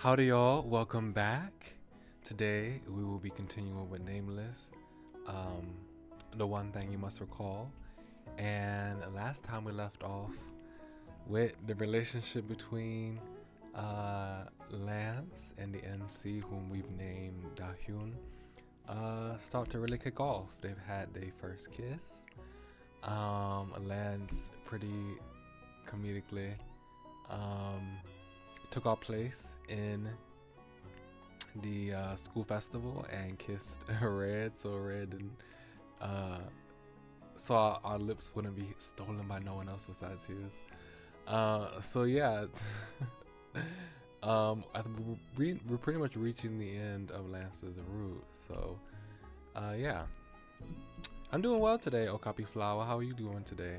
Howdy y'all, welcome back. Today we will be continuing with Nameless, the one thing you must recall. And last time we left off with the relationship between Lance and the MC, whom we've named Dahyun, start to really kick off. They've had their first kiss. Lance pretty comedically took our place in the school festival and kissed Red, so Red didn't so our lips wouldn't be stolen by no one else besides his. So yeah, I think we're pretty much reaching the end of Lance's route. So yeah, I'm doing well today. Okapi Flower, how are you doing today?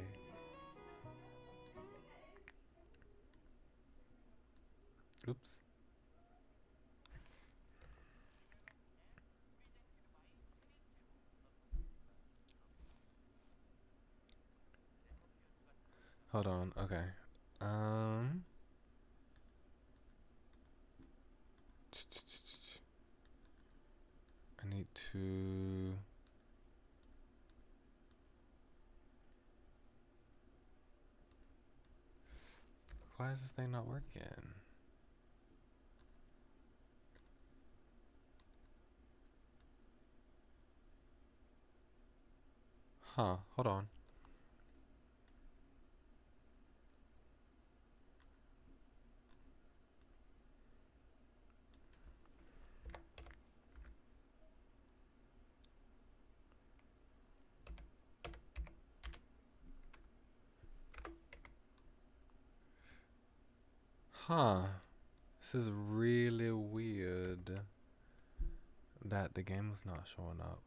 Oops. Hold on. Okay. Um. I need to. Why is this thing not working? Huh. Hold on. Huh. This is really weird that the game is not showing up.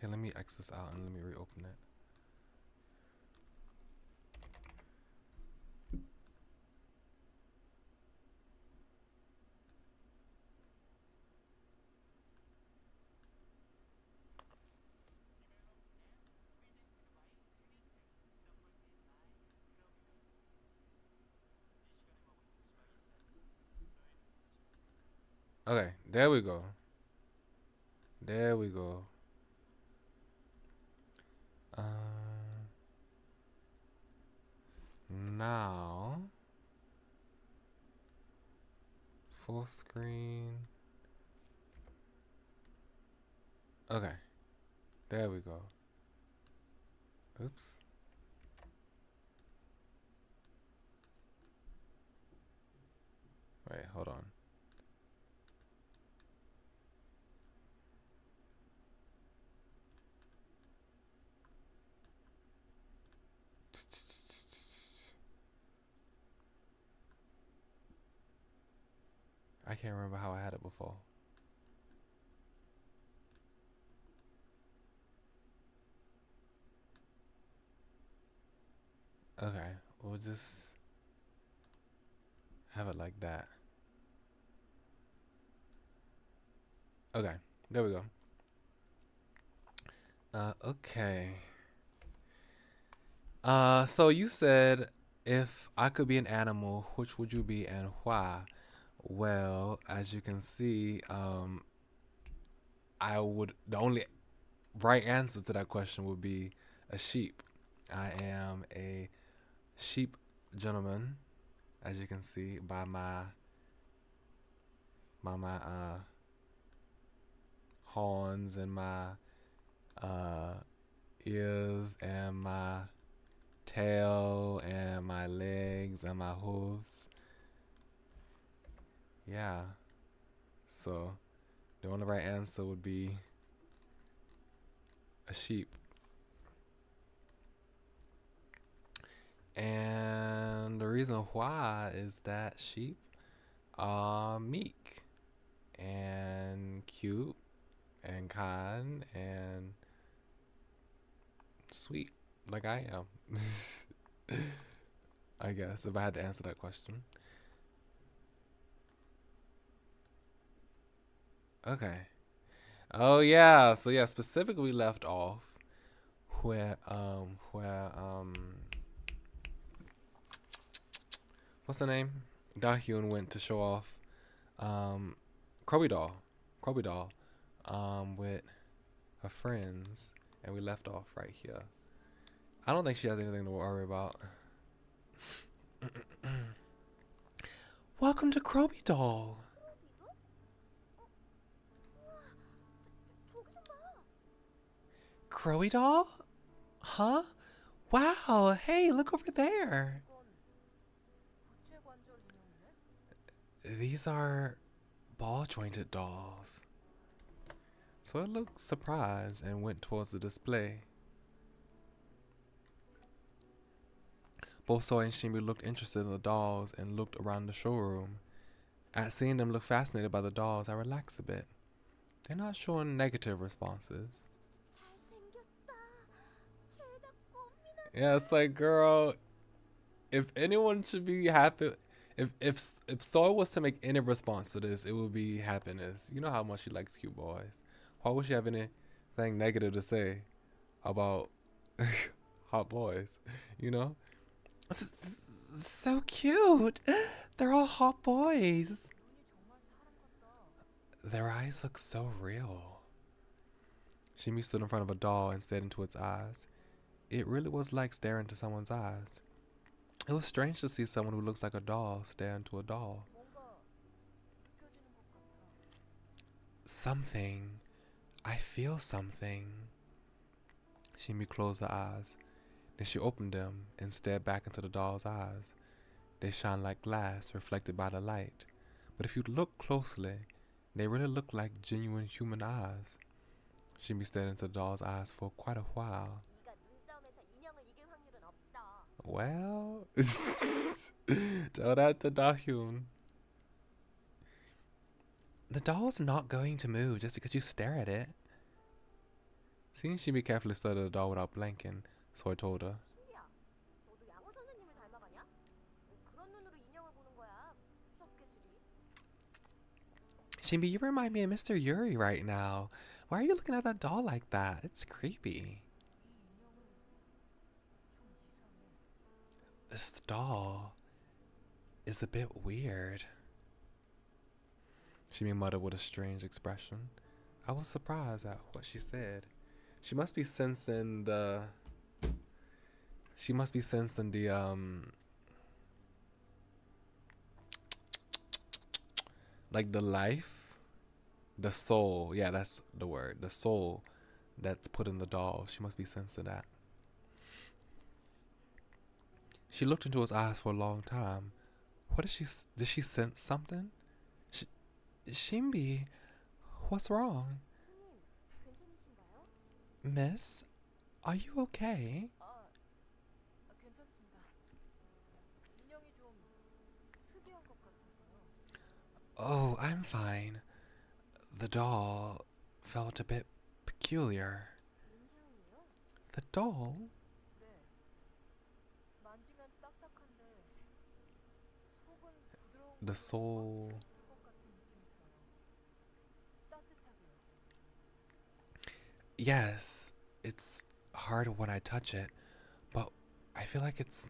Okay, let me X this out and let me reopen it. Okay, there we go. There we go. Now, full screen. Okay, there we go. Oops. Wait, hold on. I can't remember how I had it before. Okay, we'll just have it like that. Okay, there we go. Okay. So you said if I could be an animal, which would you be and why? Well, as you can see, the only right answer to that question would be a sheep. I am a sheep gentleman, as you can see by my horns and my uh ears and my tail and my legs and my hooves. Yeah. So the only right answer would be a sheep. And the reason why is that sheep are meek and cute and kind and sweet like I am. I guess, if I had to answer that question. Okay. Oh yeah. So yeah, specifically we left off where what's the name? Dahyun went to show off um Croby doll. Croby doll. With her friends, and we left off right here. I don't think she has anything to worry about. Welcome to Croby doll. Crowy doll? Huh? Wow, hey, look over there. These are ball jointed dolls. So it looked surprised and went towards the display. Both Soy and Shimi looked interested in the dolls and looked around the showroom. At seeing them look fascinated by the dolls, I relaxed a bit. They're not showing negative responses. Yeah, it's like, girl, if anyone should be happy, if Soy was to make any response to this, it would be happiness. You know how much she likes cute boys. Why would she have anything negative to say about hot boys? You know, so cute. They're all hot boys. Their eyes look so real. Shimi stood in front of a doll and stared into its eyes. It really was like staring into someone's eyes. It was strange to see someone who looks like a doll stare into a doll. Something. I feel something. Shimi closed her eyes. Then she opened them and stared back into the doll's eyes. They shine like glass reflected by the light. But if you look closely, they really look like genuine human eyes. Shimi stared into the doll's eyes for quite a while. Well, tell that to Dahyun. The doll's not going to move just because you stare at it. Seeing Shimi carefully studied the doll without blinking, so I told her. Shimi, you remind me of Mr. Yuri right now. Why are you looking at that doll like that? It's creepy. This doll is a bit weird. Shimi muttered with a strange expression. I was surprised at what she said. She must be sensing the like the life, the soul. Yeah, that's the word. The soul that's put in the doll. She must be sensing that. She looked into his eyes for a long time. What did she sense something? Shimbi, what's wrong? Miss, are you okay? Oh, I'm fine. The doll felt a bit peculiar. The doll? The soul. Yes, it's hard when I touch it, but I feel like it's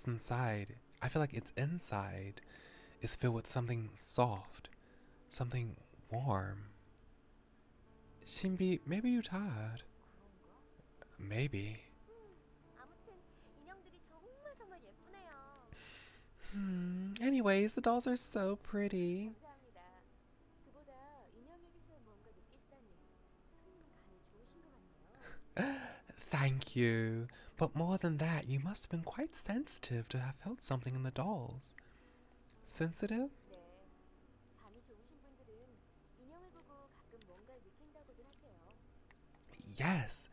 inside. I feel like it's inside. It's filled with something soft, something warm. Shimbi, maybe you're tired. Maybe. Anyways, the dolls are so pretty. Thank you. But more than that, you must have been quite sensitive to have felt something in the dolls. Sensitive? Yes.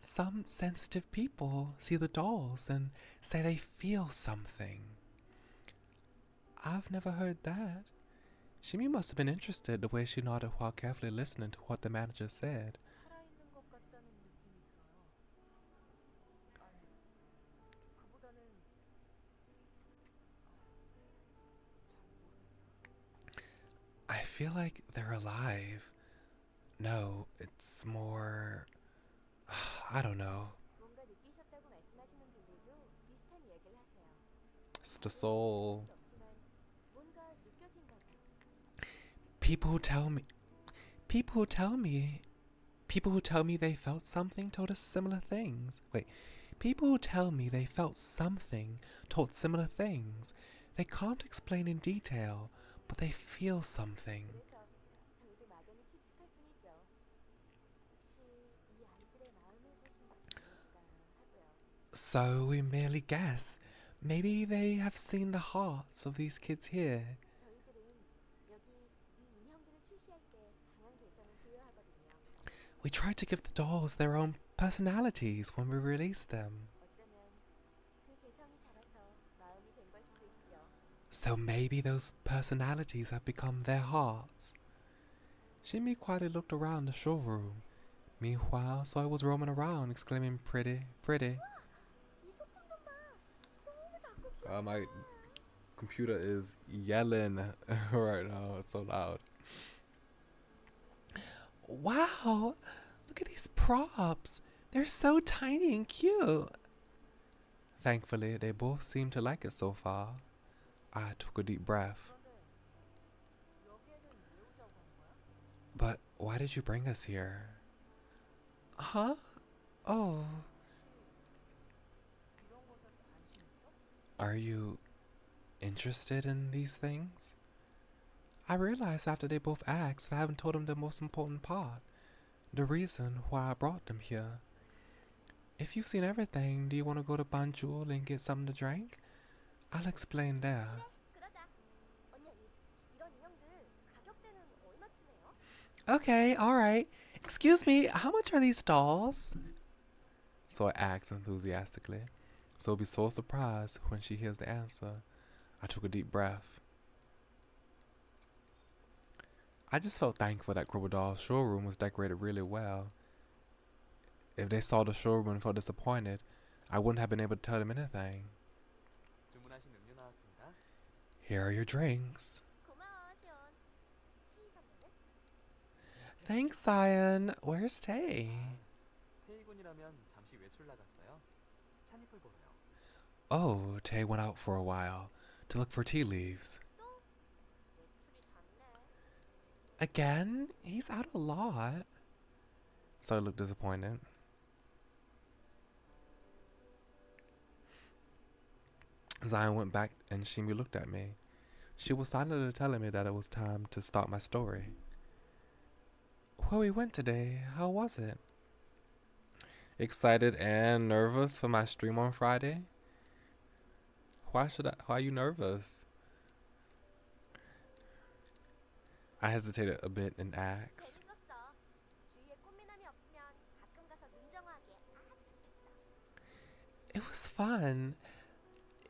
Some sensitive people see the dolls and say they feel something. I've never heard that. Shimi must have been interested the way she nodded while carefully listening to what the manager said. feel like they're alive. No, it's more. I don't know. It's the soul. People who tell me. People who tell me. People who tell me they felt something told us similar things. Wait. People who tell me they felt something told similar things. They can't explain in detail, but they feel something. So we merely guess. Maybe they have seen the hearts of these kids here. We try to give the dolls their own personalities when we release them. So maybe those personalities have become their hearts. Shimi quietly looked around the showroom. Meanwhile, Soy was roaming around, exclaiming, "Pretty, pretty." My computer is yelling right now. It's so loud. Wow! Look at these props. They're so tiny and cute. Thankfully, they both seem to like it so far. I took a deep breath. But why did you bring us here? Huh? Oh. Are you interested in these things? I realized after they both asked that I haven't told them the most important part. The reason why I brought them here. If you've seen everything, do you want to go to Banjul and get something to drink? I'll explain there. Okay, alright. Excuse me, how much are these dolls? So I asked enthusiastically. So I'll be so surprised when she hears the answer. I took a deep breath. I just felt thankful that Cribble Doll's showroom was decorated really well. If they saw the showroom and felt disappointed, I wouldn't have been able to tell them anything. Here are your drinks. Thanks, Zion. Where's Tay? Oh, Tay went out for a while to look for tea leaves. Again? He's out a lot. So I looked disappointed. Zion went back and Shimi looked at me. She was silently telling me that it was time to start my story. Where we went today, how was it? Excited and nervous for my stream on Friday? Why are you nervous? I hesitated a bit and asked. It was fun.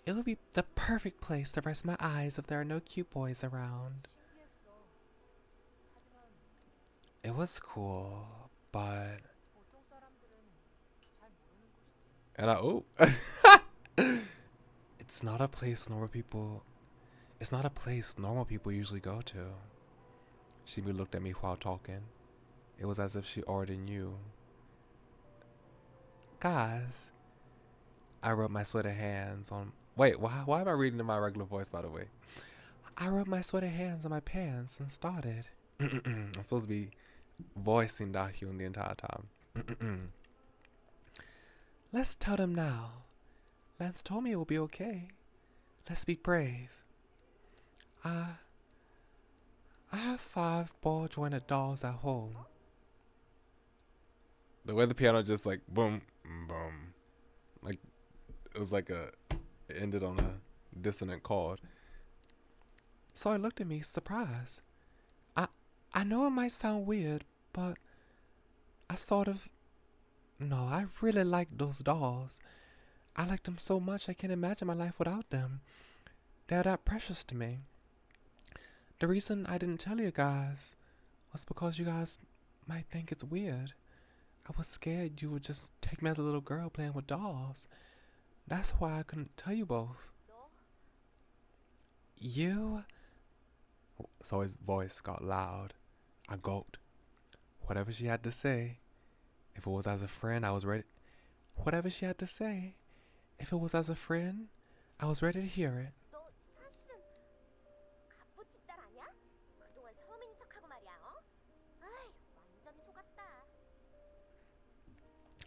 It would be the perfect place to rest my eyes if there are no cute boys around. It was cool, but... And It's not a place normal people usually go to. She looked at me while talking. It was as if she already knew. Guys, I rubbed my sweaty hands on... Wait, why am I reading in my regular voice, by the way? I rubbed my sweaty hands on my pants and started. I'm supposed to be voicing Dahyun the entire time. Let's tell them now. Lance told me it will be okay. Let's be brave. I have 5 ball-jointed dolls at home. The way the piano just like boom, boom. Like, it was like it ended on a dissonant chord. So I looked at me, surprised. I know it might sound weird, but I really liked those dolls. I liked them so much I can't imagine my life without them. They're that precious to me. The reason I didn't tell you guys was because you guys might think it's weird. I was scared you would just take me as a little girl playing with dolls. That's why I couldn't tell you both. You So his voice got loud. I gulped. Whatever she had to say, if it was as a friend, I was ready. Whatever she had to say, if it was as a friend, I was ready to hear it. 너 사실은 갑부집 딸 아니야? 그동안 서민인 척하고 말이야, 어? 아이, 완전히 속았다.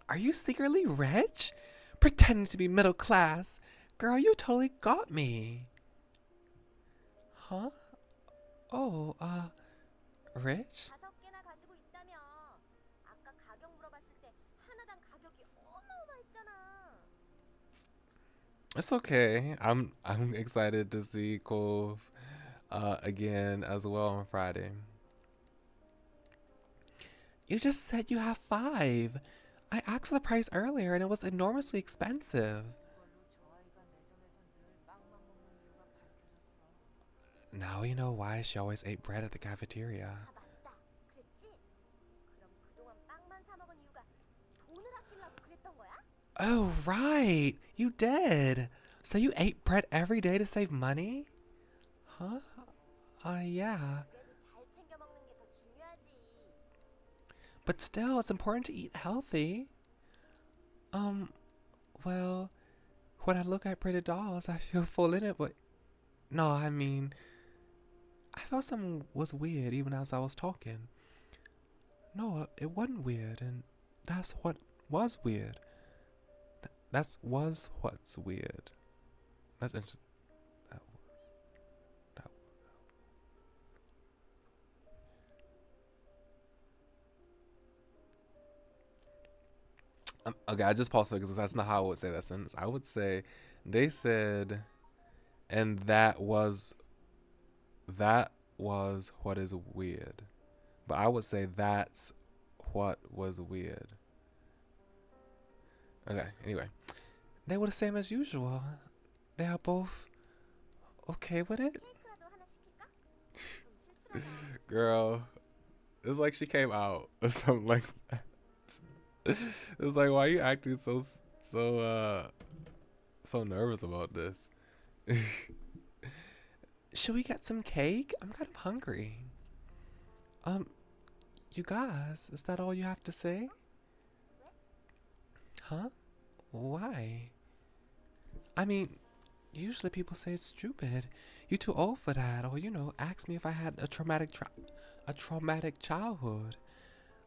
Are you secretly rich? Pretending to be middle class? Girl, you totally got me. Huh? Oh, rich? 5개나 가지고 있다며. 아까 가격 물어봤을 때 하나당 가격이 어마어마했잖아. It's okay. I'm excited to see Cove again as well on Friday. You just said you have 5. I asked the price earlier and it was enormously expensive. Now you know why she always ate bread at the cafeteria. 아, 맞다. 그랬지? 그럼 그동안 빵만 사 먹은 이유가 돈을 아끼려고 그랬던 거야? Oh, right. You did. So you ate bread every day to save money? Huh? Yeah. 그래도 잘 챙겨 먹는 게 더 중요하지. But still, it's important to eat healthy. Well, when I look at pretty dolls, I feel full in it, but no, I mean, I felt something was weird even as I was talking. No, it wasn't weird, and that's what was weird. That's was what's weird. That's interesting. Okay, I just paused it because that's not how I would say that sentence. I would say, they said, and that was what is weird. But I would say that's what was weird. Okay, anyway. They were the same as usual. They are both okay with it. 케이크라도 하나 시킬까? 좀 출출하다. Girl, it's like she came out or something like that. It's like, why are you acting so nervous about this? Should we get some cake? I'm kind of hungry. You guys, is that all you have to say? Huh? Why? I mean, usually people say it's stupid. You're too old for that, or ask me if I had a traumatic childhood.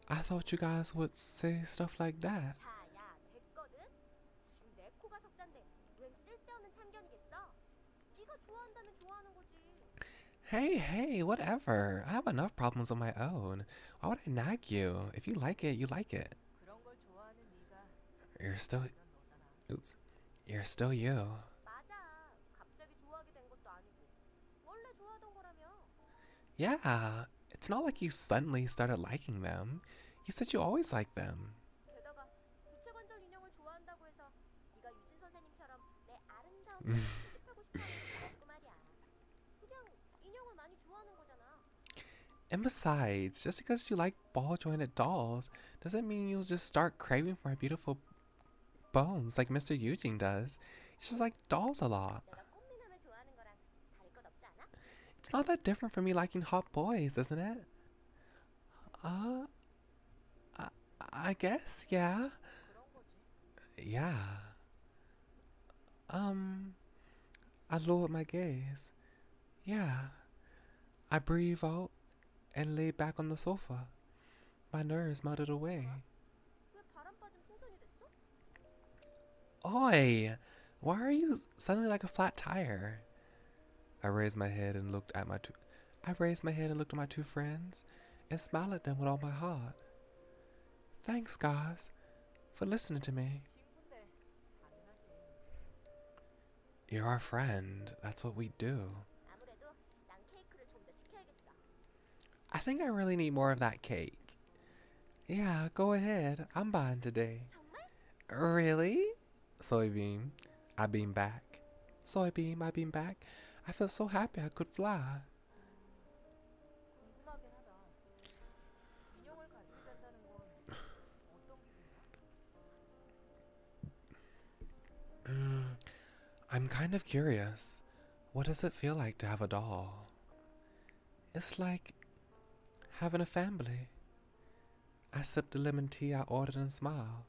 I thought you guys would say stuff like that. 자, 야, 됐거든? 지금 내 코가 석잔데 웬 쓸데없는 참견이겠어? 네가 좋아한다면 좋아하는 거지. Hey, whatever. I have enough problems of my own. Why would I nag you? If you like it, you like it. 그런 걸 좋아하는 네가 You're still, 너잖아. oops. You're still you. 맞아. 갑자기 좋아하게 된 것도 아니고 원래 좋아하던 거라며. Yeah, it's not like you suddenly started liking them. You said you always liked them. 게다가 구체관절 인형을 좋아한다고 해서 네가 유진 선생님처럼 내 아름다운 수집하고 싶어 하는 건 없고 말이야. 그냥 인형을 많이 좋아하는 거잖아. And besides, just because you like ball-jointed dolls doesn't mean you'll just start craving for beautiful bones like Mr. Eugene does. You just like dolls a lot. 내가 꽃미남을 좋아하는 거랑 다를 것 없지 않아? It's not that different from me liking hot boys, isn't it? I guess, yeah. 그런 거지. Yeah. I lowered my gaze. Yeah. I breathed out and lay back on the sofa. My nerves melted away. 왜 바람 빠진 풍선이 됐어? Oi! Why are you suddenly like a flat tire? I raised my head and looked at my two friends and smiled at them with all my heart. Thanks, guys, for listening to me. 친구인데 당연하지. You're our friend. That's what we do. 아무래도 난 케이크를 좀 더 시켜야겠어. I think I really need more of that cake. Yeah, go ahead. I'm buying today. 정말? Really? Soybean, I beam back. Soybean, I beam back. I feel so happy I could fly. 궁금하긴 하다. 인형을 가지게 된다는 건 어떤 기분이야? I'm kind of curious. What does it feel like to have a doll? It's like having a family. I sipped the lemon tea I ordered and smiled.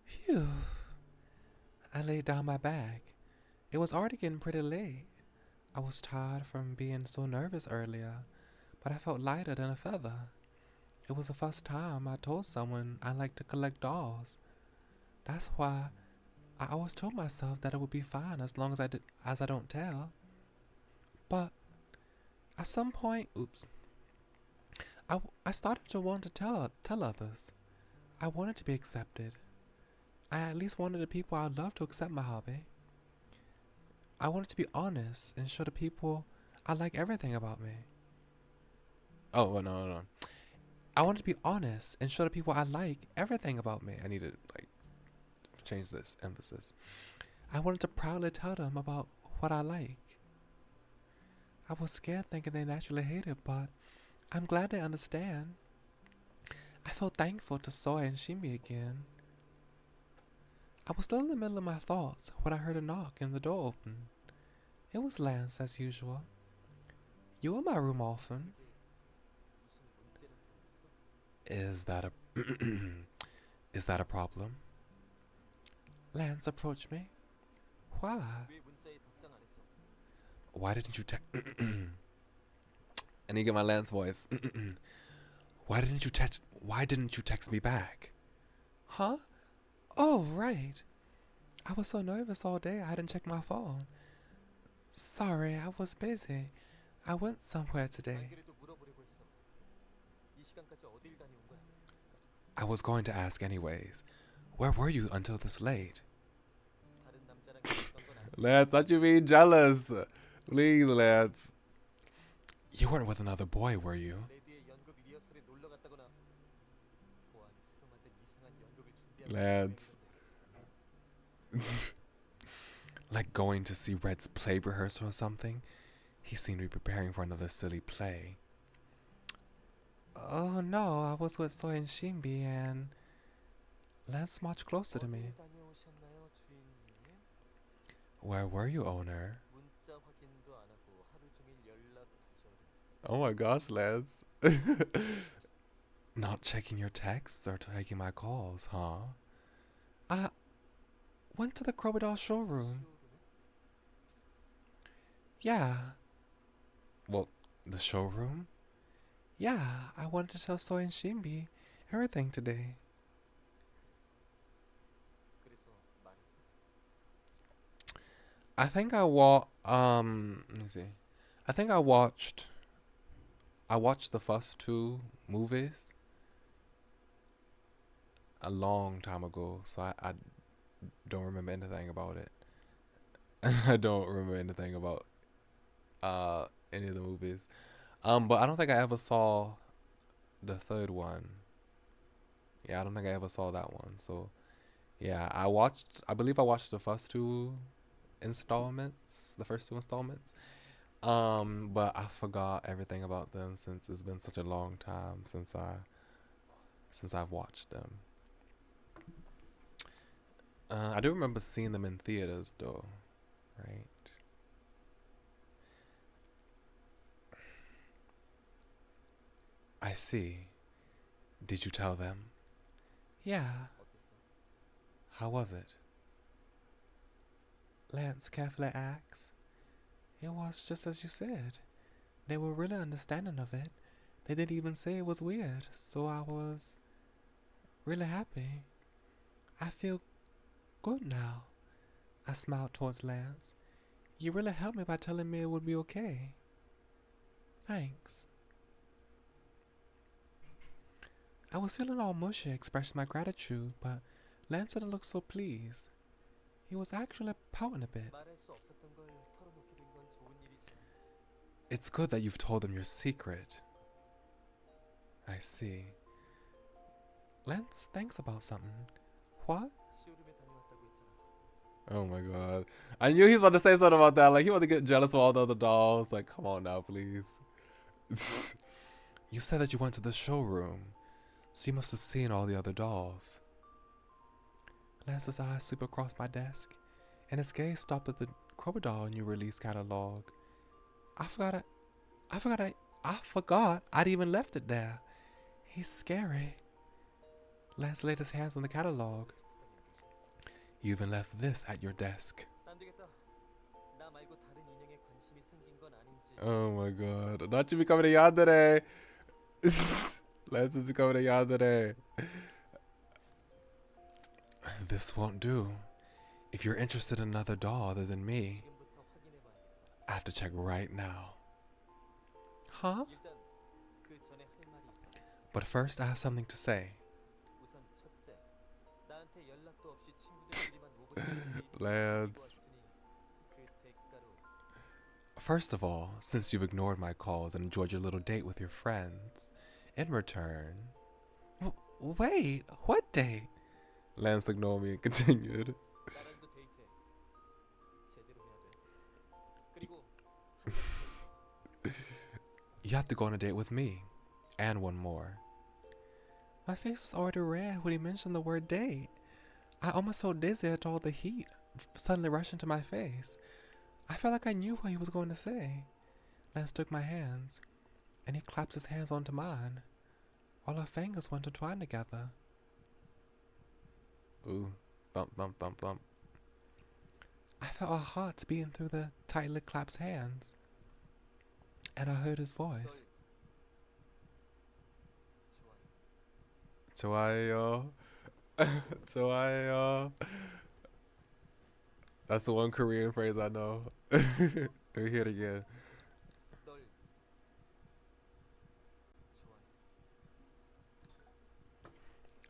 Phew. I laid down my bag. It was already getting pretty late. I was tired from being so nervous earlier, but I felt lighter than a feather. It was the first time I told someone I like to collect dolls. That's why I always told myself that it would be fine as long as I don't tell. But at some point, I started to want to tell others. I wanted to be accepted. I at least wanted the people I love to accept my hobby. I wanted to be honest and show the people I like everything about me. Oh, no. I wanted to be honest and show the people I like everything about me. I need to change this emphasis. I wanted to proudly tell them about what I like. I was scared thinking they naturally hate it, but I'm glad they understand. I felt thankful to Soy and Shimi again. I was still in the middle of my thoughts when I heard a knock and the door opened. It was Lance as usual. You in my room often? Is that a is that a problem? Lance approached me. Why? Why didn't you text? I need to get my Lance voice. Why didn't you text me back? Huh? Oh, right. I was so nervous all day I hadn't checked my phone. Sorry, I was busy. I went somewhere today. I was going to ask anyways. Where were you until this late? Lance, not you being jealous. Please, Lance. You weren't with another boy, were you? Lance. Like going to see Red's play rehearsal or something? He seemed to be preparing for another silly play. Oh no, I was with Soy and Shimbi and Lance much closer to me. Where were you, owner? Oh my gosh, Lance. Not checking your texts or taking my calls, huh? I went to the Crocodile showroom. Yeah. Well, the showroom? Yeah, I wanted to tell Soy and Shimbi everything today. I think let me see. I think I watched the first two movies a long time ago, so I don't remember anything about it. I don't remember anything about any of the movies. But I don't think I ever saw the third one. Yeah, I don't think I ever saw that one. So yeah, I believe I watched the first two installments. But I forgot everything about them since it's been such a long time since I've watched them. I do remember seeing them in theaters though, right? I see. Did you tell them? Yeah. How was it? Lance carefully asked. It was just as you said. They were really understanding of it. They didn't even say it was weird, so I was really happy. I feel good now. I smiled towards Lance. You really helped me by telling me it would be okay. Thanks. I was feeling all mushy expressing my gratitude, but Lance didn't look so pleased. He was actually pouting a bit. It's good that you've told them your secret. I see. Lance thinks about something. What? Oh my god. I knew he was about to say something about that. Like, he wanted to get jealous of all the other dolls. Like, come on now, please. You said that you went to the showroom, so you must have seen all the other dolls. Lance's eyes sweep across my desk, and his gaze stopped at the crocodile in your release catalog. I forgot I'd even left it there. He's scary. Lance laid his hands on the catalog. You even left this at your desk. Oh my god. Not you becoming a yandere. Lance is becoming a yandere. This won't do. If you're interested in another doll other than me, I have to check right now. Huh? But first I have something to say. Lance. First of all, since you've ignored my calls and enjoyed your little date with your friends, in return... Wait, what date? Lance ignored me and continued. You have to go on a date with me. And one more. My face was already red when he mentioned the word date. I almost felt dizzy at all the heat suddenly rushing to my face. I felt like I knew what he was going to say. Lance took my hands, and he clapped his hands onto mine. All our fingers went intertwined together. Ooh, thump, thump, thump, thump. I felt our hearts beating through the tightly clasped hands. And I heard his voice. 좋아요. 좋아요. That's the one Korean phrase I know. Let me hear it again.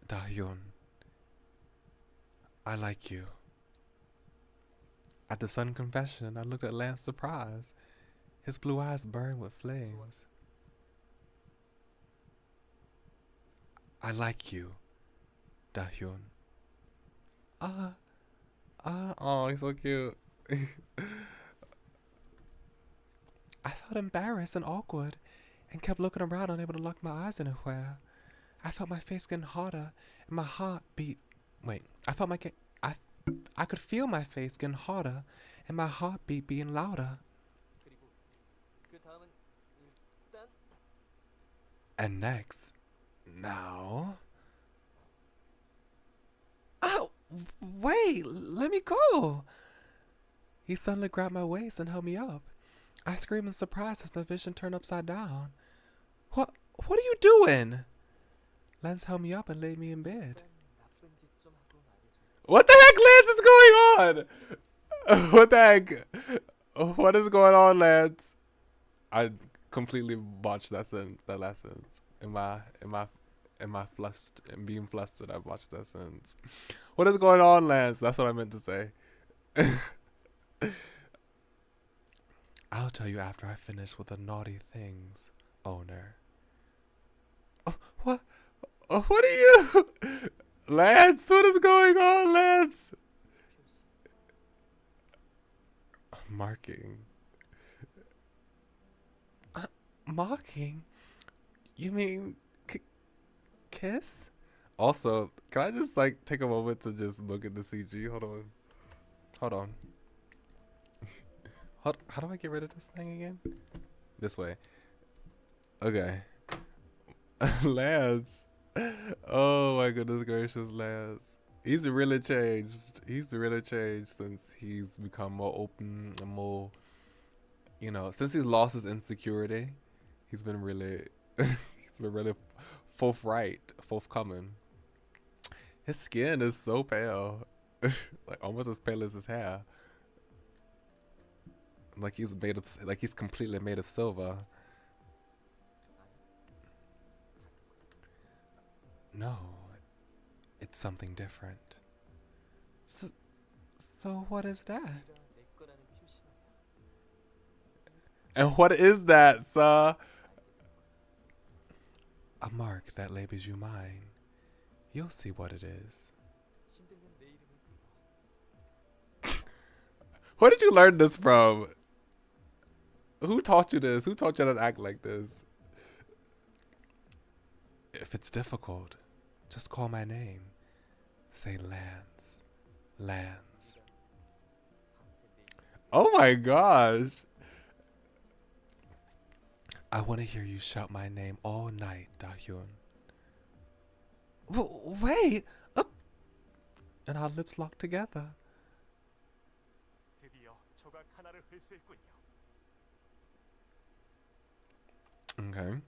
Da-hyun, I like you. At the sudden confession, I looked at Lance surprised. His blue eyes burned with flames. I like you, Da-hyun. Oh, he's so cute. I felt embarrassed and awkward and kept looking around, unable to lock my eyes anywhere. I felt my face getting harder and my heart beat. Wait, I could feel my face getting harder and my heartbeat being louder. And next, now. Oh, wait, let me go. He suddenly grabbed my waist and held me up. I screamed in surprise as my vision turned upside down. What are you doing? Lance held me up and laid me in bed. What the heck, Lance, is going on? What the heck? What is going on, Lance? I completely botched that last sentence. Am I flushed and being flustered? I botched that sentence. What is going on, Lance? That's what I meant to say. I'll tell you after I finish with the naughty things, owner. Oh, what? Oh, what are you? Lance, what is going on, Lance? Marking. Mocking? You mean kiss? Also, can I just take a moment to just look at the CG? Hold on. How do I get rid of this thing again? This way. Okay. Lance. Oh my goodness gracious, Lance. He's really changed. Since he's become more open and more, since he's lost his insecurity, he's been really forthcoming. His skin is so pale. Almost as pale as his hair. He's completely made of silver. No, it's something different. So what is that? And what is that, sir? A mark that labels you mine. You'll see what it is. Where did you learn this from? Who taught you this? Who taught you how to act like this? If it's difficult, just call my name. Say Lance. Lance. Oh my gosh. I want to hear you shout my name all night, Da-hyun. Wait! And our lips locked together. 드디어 조각 하나를 회수했군요. Okay.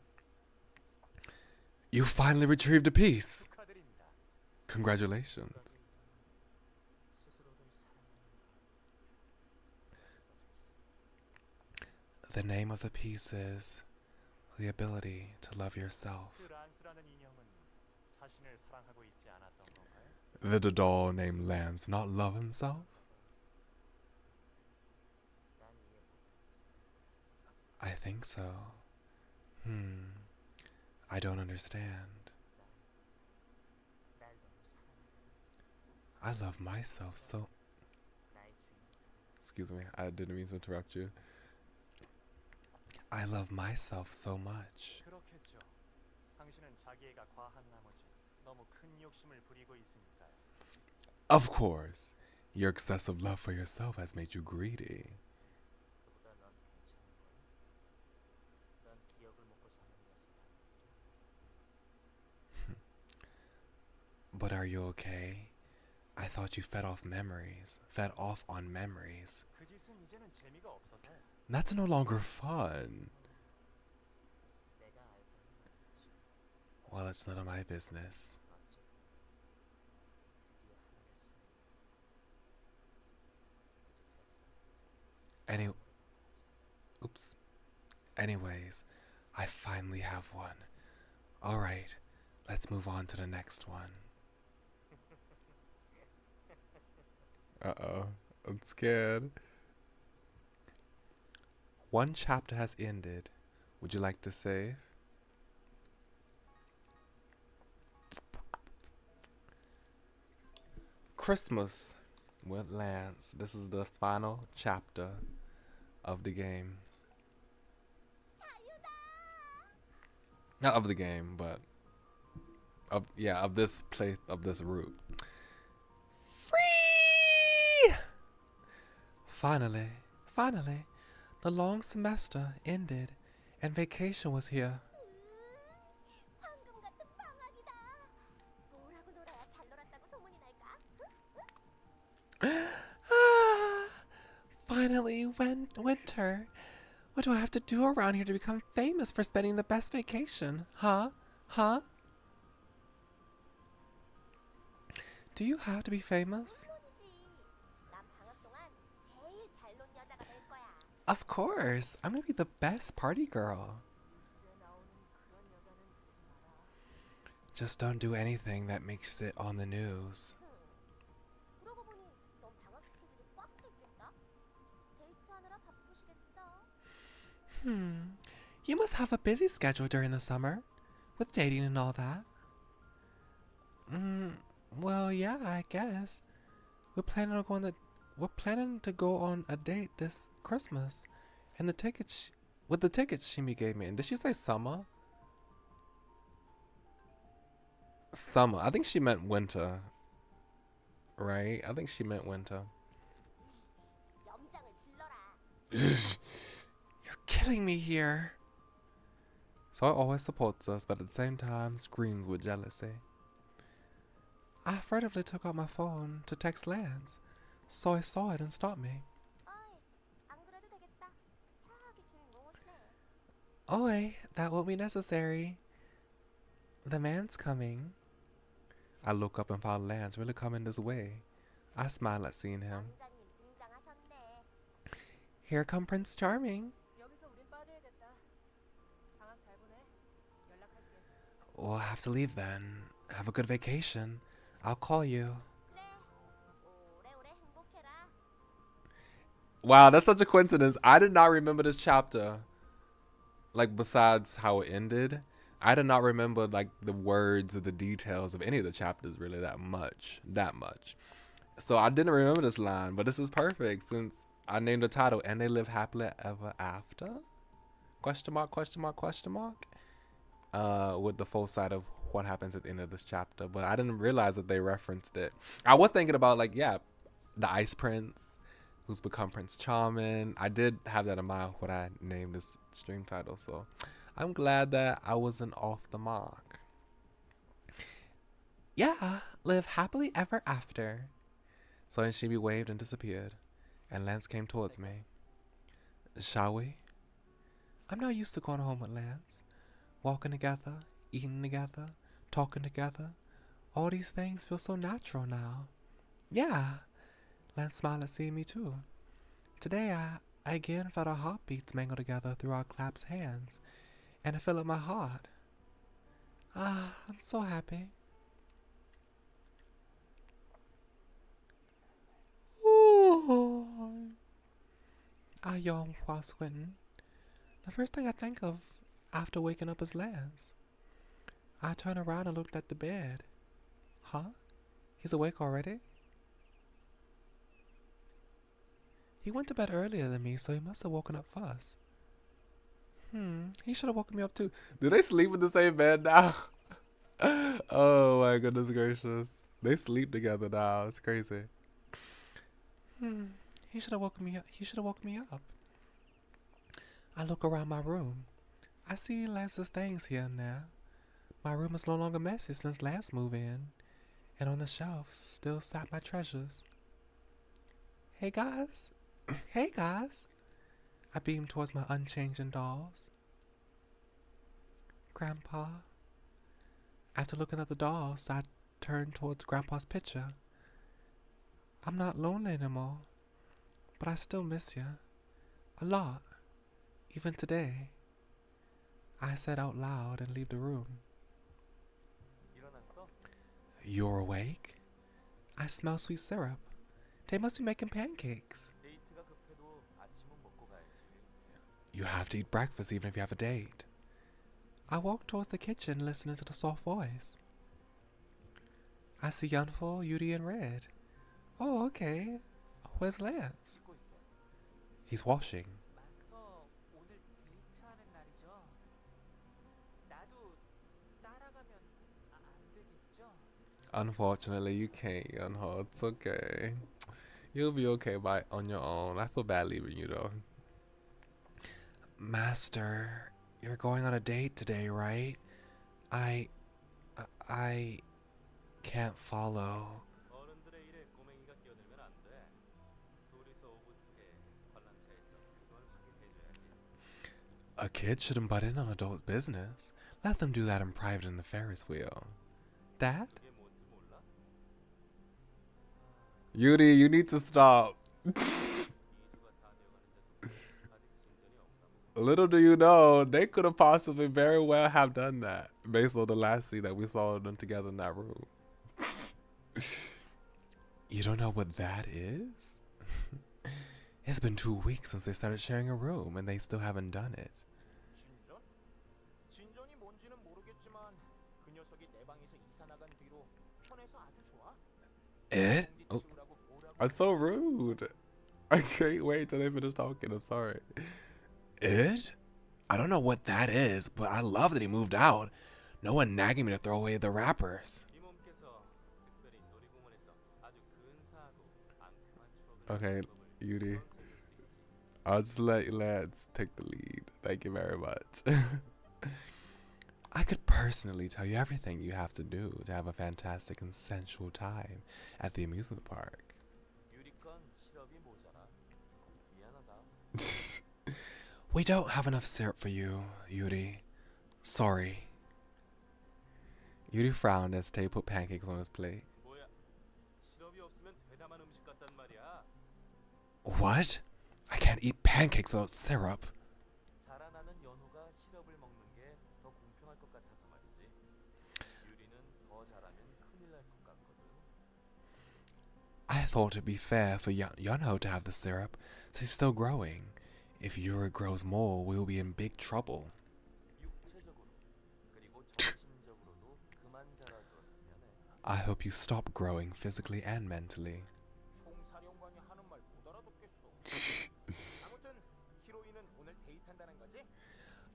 You finally retrieved a piece. 축하드립니다. Congratulations. 스스로를 사랑하는 The name of the piece is the ability to love yourself. 그 란스라는 인형은 자신을 사랑하고 있지 않았던 건가요? Did a doll named Lance not love himself? 난 이해 못하겠어. I think so. I don't understand. 날 너무 사랑하거든. I love myself so. 나의 주인을 사랑하는 Excuse me, I didn't mean to interrupt you. I love myself so much. 그렇겠죠. 당신은 자기애가 과한 나머지 너무 큰 욕심을 부리고 있으니까요. Of course, your excessive love for yourself has made you greedy. 그보다 넌 괜찮은 거야? 넌 기억을 먹고 사는 녀석 아니야? But are you okay? I thought you fed off on memories. 그 짓은 이제는 재미가 없어서 That's no longer fun. 내가 알고는 말이지. Well, it's none of my business. 어쨌든 드디어 하나를 쓰네. 이제 됐어. Any, 오래 못하지. oops. Anyways, I finally have one. Alright, let's move on to the next one. Uh-oh, I'm scared. One chapter has ended. Would you like to save? Christmas with Lance. This is the final chapter of the game. Not of the game, but of this route. Free! Finally, the long semester ended and vacation was here. 황금 같은 방학이다. 뭐라고 놀아야 잘 놀았다고 소문이 날까? Finally, winter. What do I have to do around here to become famous for spending the best vacation? Huh? Do you have to be famous? 물론이지. 난 방학 동안 제일 잘 논 여자가 될 거야. Of course. I'm gonna be the best party girl. 뉴스에 나오는 그런 여자는 되지 마라. Just don't do anything that makes it on the news. 그러고 보니 넌 방학 스케줄이 꽉 차 있겠다. 데이트하느라 바쁘시겠어. You must have a busy schedule during the summer, with dating and all that. Well, yeah, I guess. We're planning to go on a date this Christmas, and the tickets Shimi gave me. And did she say summer? Summer. I think she meant winter. Right? I think she meant winter. 염장을 질러라. You're killing me here. So it always supports us, but at the same time screams with jealousy. I furtively took out my phone to text Lance, so he saw it and stopped me. 어이, 안 그래도 되겠다. 차기 주인공 오시네. Oi, that won't be necessary. The man's coming. I look up and found Lance really coming this way. I smile at seeing him. 왕자님 등장하셨네. Here come Prince Charming. 여기서 우린 빠져야겠다. 방학 잘 보내. 연락할게. We'll have to leave then. Have a good vacation. I'll call you. 그래. 오래오래 행복해라. Wow, that's such a coincidence. I did not remember this chapter. Like, besides how it ended, I did not remember, like, the words or the details of any of the chapters really that much. So I didn't remember this line, but this is perfect since I named the title, And They Live Happily Ever After? Question mark? With the full side of what happens at the end of this chapter, but I didn't realize that they referenced it. I was thinking about, like, yeah, the Ice Prince, who's become Prince Charming. I did have that in mind when I named this stream title, so I'm glad that I wasn't off the mark. Yeah, live happily ever after. So then she waved and disappeared, and Lance came towards me. Shall we? I'm not used to going home with Lance. Walking together, eating together, talking together. All these things feel so natural now. Yeah. Lance smiled at seeing me too. Today I again felt our heartbeats mingle together through our clasped hands, and it filled up my heart. Ah, I'm so happy. Ooh. I yawned while squinting. The first thing I think of after waking up is Lance. I turned around and looked at the bed. Huh? He's awake already? He went to bed earlier than me, so he must have woken up first. He should have woken me up too. Do they sleep in the same bed now? Oh my goodness gracious. They sleep together now. It's crazy. He should have woken me up. He should have woken me up. I look around my room. I see Lance's things here and there. My room is no longer messy since Lance moved in, and on the shelves still sat my treasures. Hey guys. Hey guys. I beamed towards my unchanging dolls. Grandpa. After looking at the dolls, I turned towards Grandpa's picture. I'm not lonely anymore, but I still miss you. A lot. Even today. I said out loud and leave the room. 일어났어? You're awake? I smell sweet syrup. They must be making pancakes. 데이트가 급해도 아침은 먹고 가야지. You have to eat breakfast even if you have a date. I walk towards the kitchen listening to the soft voice. I see Yunfo, Yuri, and Red. Oh, okay. Where's Lance? 씻고 있어. He's washing. 마스터, 오늘 데이트하는 날이죠? 나도 따라가면 안 되겠죠? Unfortunately, you can't, Yunho. It's okay. You'll be okay on your own. I feel bad leaving you, though. Master, you're going on a date today, right? I can't follow. 어른들의 일에 꼬맹이가 끼어들면 안 돼. 둘이서 오붓하게 관람차에서 그걸 확인해줘야지. A kid shouldn't butt in on adult business. Let them do that in private in the Ferris wheel. Dad? 그게 뭔지 몰라? Yuri, you need to stop. 2주가 다 되어가는데도 아직 진전이 없다고. Little do you know, they could have possibly very well have done that based on the last scene that we saw them together in that room. You don't know what that is? It's been 2 weeks since they started sharing a room and they still haven't done it. 진전? 진전이 뭔지는 모르겠지만 그 녀석이 내 방에서 이사 나간 뒤로 편해서 아주 좋아. It? 공기 Oh, 치우라고 뭐라고 I'm so rude. I can't wait till they finish talking. I'm sorry. It? I don't know what that is, but I love that he moved out. No one nagging me to throw away the wrappers. 이 몸께서 특별히 놀이공원에서 아주 근사하고 앙큼한 추억을 Okay, 만든 법을 Yuri. 그런 소리일 수도 있지. I'll just let Lance take the lead. Thank you very much. I could personally tell you everything you have to do to have a fantastic and sensual time at the amusement park. 유리 건 시럽이 모자라. 미안하다. We don't have enough syrup for you, Yuri. Sorry. Yuri frowned as Tay put pancakes on his plate. 뭐야? 시럽이 없으면 대담한 음식 같단 말이야. What? I can't eat pancakes without syrup. 자라나는 연호가 시럽을 먹는 게 더 공평할 것 같아서 말이지. 유리는 더 자라면 큰일 날 것 같거든. I thought it'd be fair for Yunho to have the syrup, since he's still growing. If Yuri grows more, we'll be in big trouble. 육체적으로 그리고 정신적으로도 그만 자라주었으면 해. I hope you stop growing physically and mentally. 총사령관이 하는 말 못 알아듣겠어. 아무튼 히로인은 오늘 데이트한다는 거지?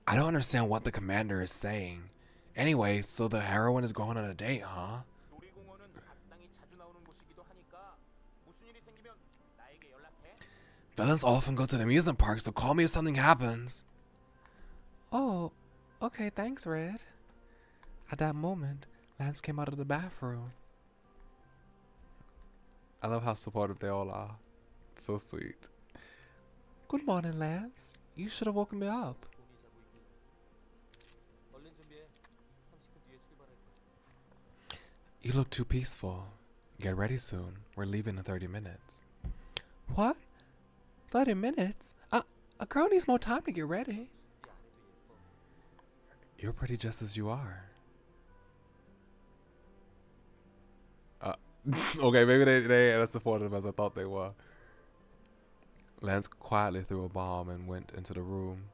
I don't understand what the commander is saying. Anyway, so the heroine is going on a date, huh? 놀이공원은 마땅히 자주 나오는 곳이기도 하니까 무슨 일이 생기면 생기면 나에게 연락해. Villains often go to the amusement park, so call me if something happens. Oh, okay, thanks, Red. At that moment, Lance came out of the bathroom. I love how supportive they all are. It's so sweet. Good morning, Lance. You should have woken me up. 곰이 자고 있길래. 얼른 준비해. 30분 뒤에 출발할 거야. You look too peaceful. Get ready soon. We're leaving in 30 minutes. What? 30 minutes? A girl needs more time to get ready. 준비 안 해도 예뻐. You're pretty just as you are. Okay, maybe they ain't as supportive as I thought they were. Lance quietly threw a bomb and went into the room.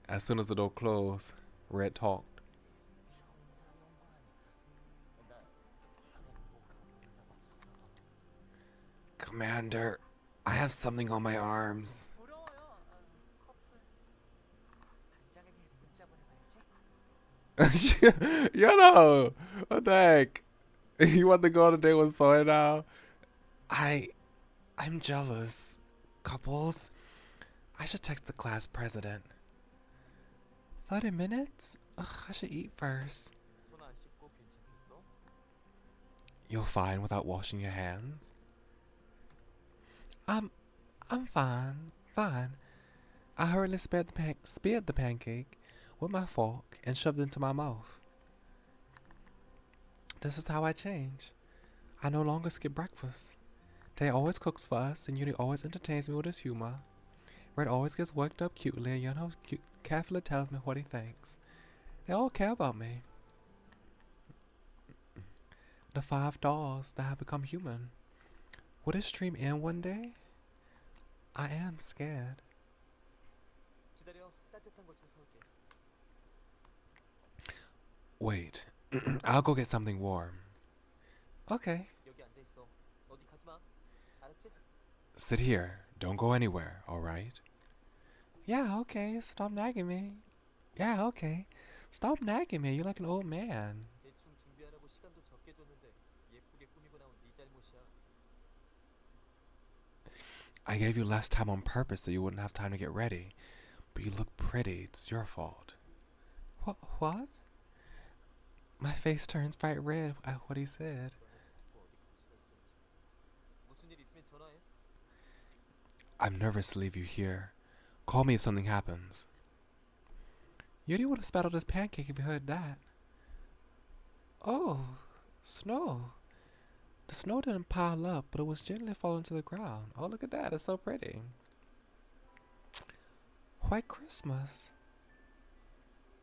As soon as the door closed, Red talked. Commander, I have something on my arms. 부러워요. 커플. 반장에게 문자 보내봐야지. You know, what the heck? You want to go on a date with Soy now? I'm jealous. Couples, I should text the class president. 30 minutes? Ugh, I should eat first. 손 안 씻고 괜찮겠어? You're fine without washing your hands? I'm fine. I hurriedly speared the pancake with my fork and shoved it into my mouth. This is how I change. I no longer skip breakfast. Tay always cooks for us, and Yuri always entertains me with his humor. Red always gets worked up cutely, and Yunho carefully tells me what he thinks. They all care about me. The 5 dolls that have become human. Will this dream end one day? I am scared. 기다려. 따뜻한 거 좀 사올게. Wait, I'll go get something warm. Okay. 여기 앉아 있어. 어디 가지 마. 알았지? Sit here. Don't go anywhere, alright? Yeah, okay. Stop nagging me. Yeah, okay. Stop nagging me. You're like an old man. 대충 준비하라고 시간도 적게 줬는데 예쁘게 꾸미고 나온 네 잘못이야. I gave you less time on purpose so you wouldn't have time to get ready. But you look pretty. It's your fault. What? My face turns bright red at what he said. 두고 어디 갈 수가 있었지. 무슨 일 있으면 전화해. I'm nervous to leave you here. Call me if something happens. Yuri would have spat out his pancake if he heard that. Oh, snow. The snow didn't pile up, but it was gently falling to the ground. Oh, look at that. It's so pretty. White Christmas.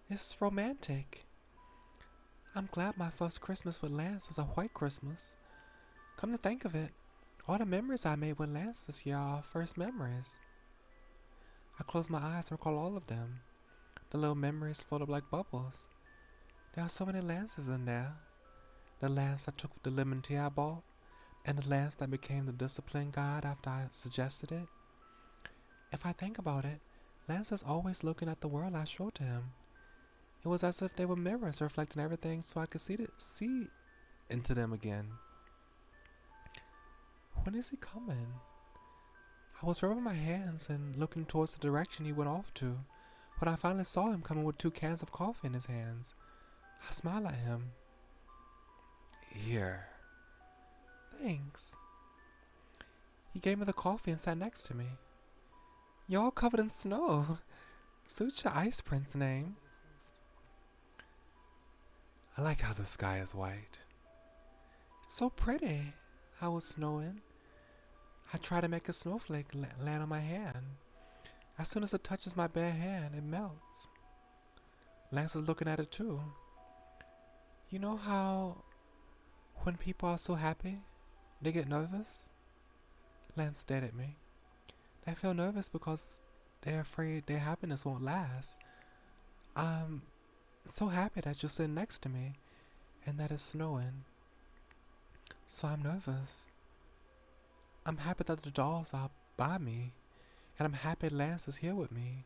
It's romantic. I'm glad my first Christmas with Lance is a white Christmas. Come to think of it, all the memories I made with Lance this year are first memories. I close my eyes and recall all of them. The little memories float up like bubbles. There are so many Lances in there. The Lance that took the lemon tea I bought, and the Lance that became the discipline guide after I suggested it. If I think about it, Lance is always looking at the world I showed to him. It was as if they were mirrors reflecting everything so I could see into them again. When is he coming? I was rubbing my hands and looking towards the direction he went off to when I finally saw him coming with 2 cans of coffee in his hands. I smiled at him. Here. Thanks. He gave me the coffee and sat next to me. You're all covered in snow. Suits your ice prince name. I like how the sky is white. It's so pretty how it's snowing. I try to make a snowflake land on my hand. As soon as it touches my bare hand, it melts. Lance is looking at it too. You know how when people are so happy, they get nervous? Lance stared at me. They feel nervous because they're afraid their happiness won't last. I'm so happy that you're sitting next to me and that it's snowing. So I'm nervous. I'm happy that the dolls are by me, and I'm happy Lance is here with me.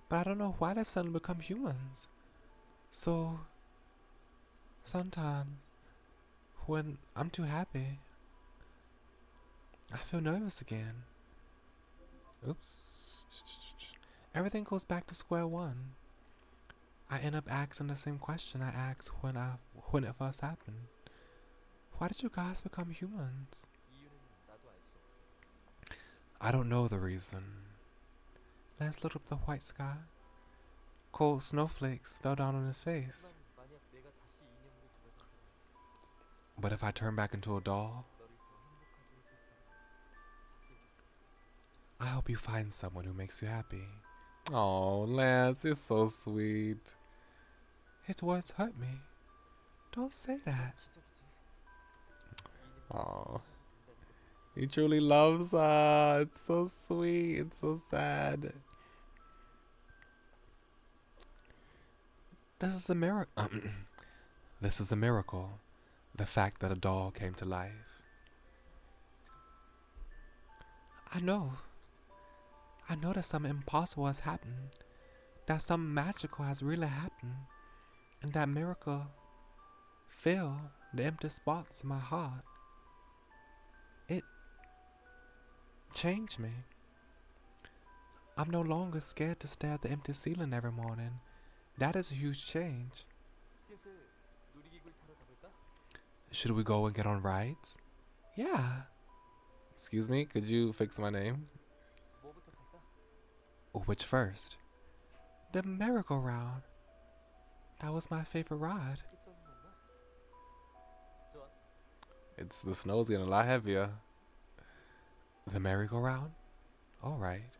But I don't know why they've suddenly become humans. So sometimes when I'm too happy, feel nervous again. Oops. Everything goes back to square one. I end up asking the same question I asked when it first happened. Why did you guys become humans? 이유는 나도 알 수 없어. I don't know the reason. Lance looked up the white sky. Cold snowflakes fell down on his face. 하지만 만약 내가 다시 인형으로 돌아가면 But if I turn back into a doll, 너를 더 행복하게 해줄 사람 찾길 바래. I hope you find someone who makes you happy. Oh, Lance, you're so sweet. His words hurt me. Don't say that. 기적이지. Oh, 인형이 사람이 된다는 것 자체가 he truly loves her. It's so sweet. It's so sad. This is a miracle. This is a miracle. The fact that a doll came to life. I know that something impossible has happened. That something magical has really happened. And that miracle filled the empty spots in my heart. It changed me. I'm no longer scared to stare at the empty ceiling every morning. That is a huge change. 슬슬 놀이기구를 타러 가볼까? Should we go and get on rides? Yeah. Excuse me, could you fix my name? 뭐부터 탈까? Which first? The merry-go-round. That was my favorite ride. 괜찮은 건가? 좋아. The snow's getting a lot heavier. The merry-go-round? Alright.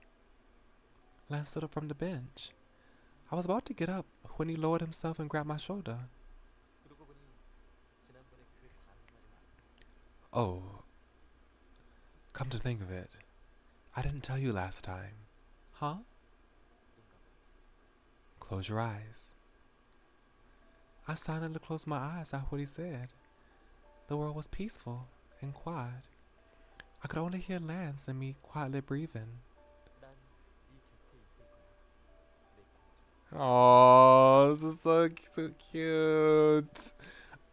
Lance stood up from the bench. I was about to get up when he lowered himself and grabbed my shoulder. 그러고 보니 지난번에 그 다른 말을 안 Oh. Come to think of it, I didn't tell you last time. Huh? 눈 감아. Close your eyes. I silently closed my eyes at what he said. The world was peaceful and quiet. I could only hear Lance and me quietly breathing. 난 네 곁에 있을 거야. 내 공주야. Oh, this is so cute.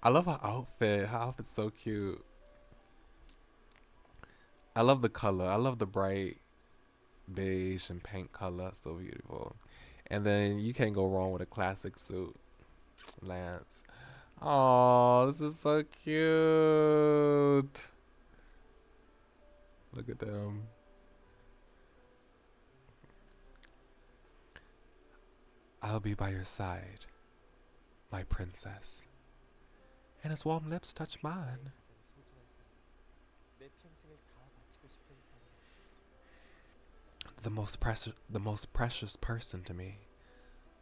I love her outfit. Her outfit's so cute. I love the color. I love the bright beige and pink color. So beautiful. And then you can't go wrong with a classic suit. Lance. Oh, this is so cute. Look at them. I'll be by your side, my princess. And his warm lips touched mine. 가장 소중한 사람. 내 평생을 다 바치고 싶은 사람. The most precious person to me.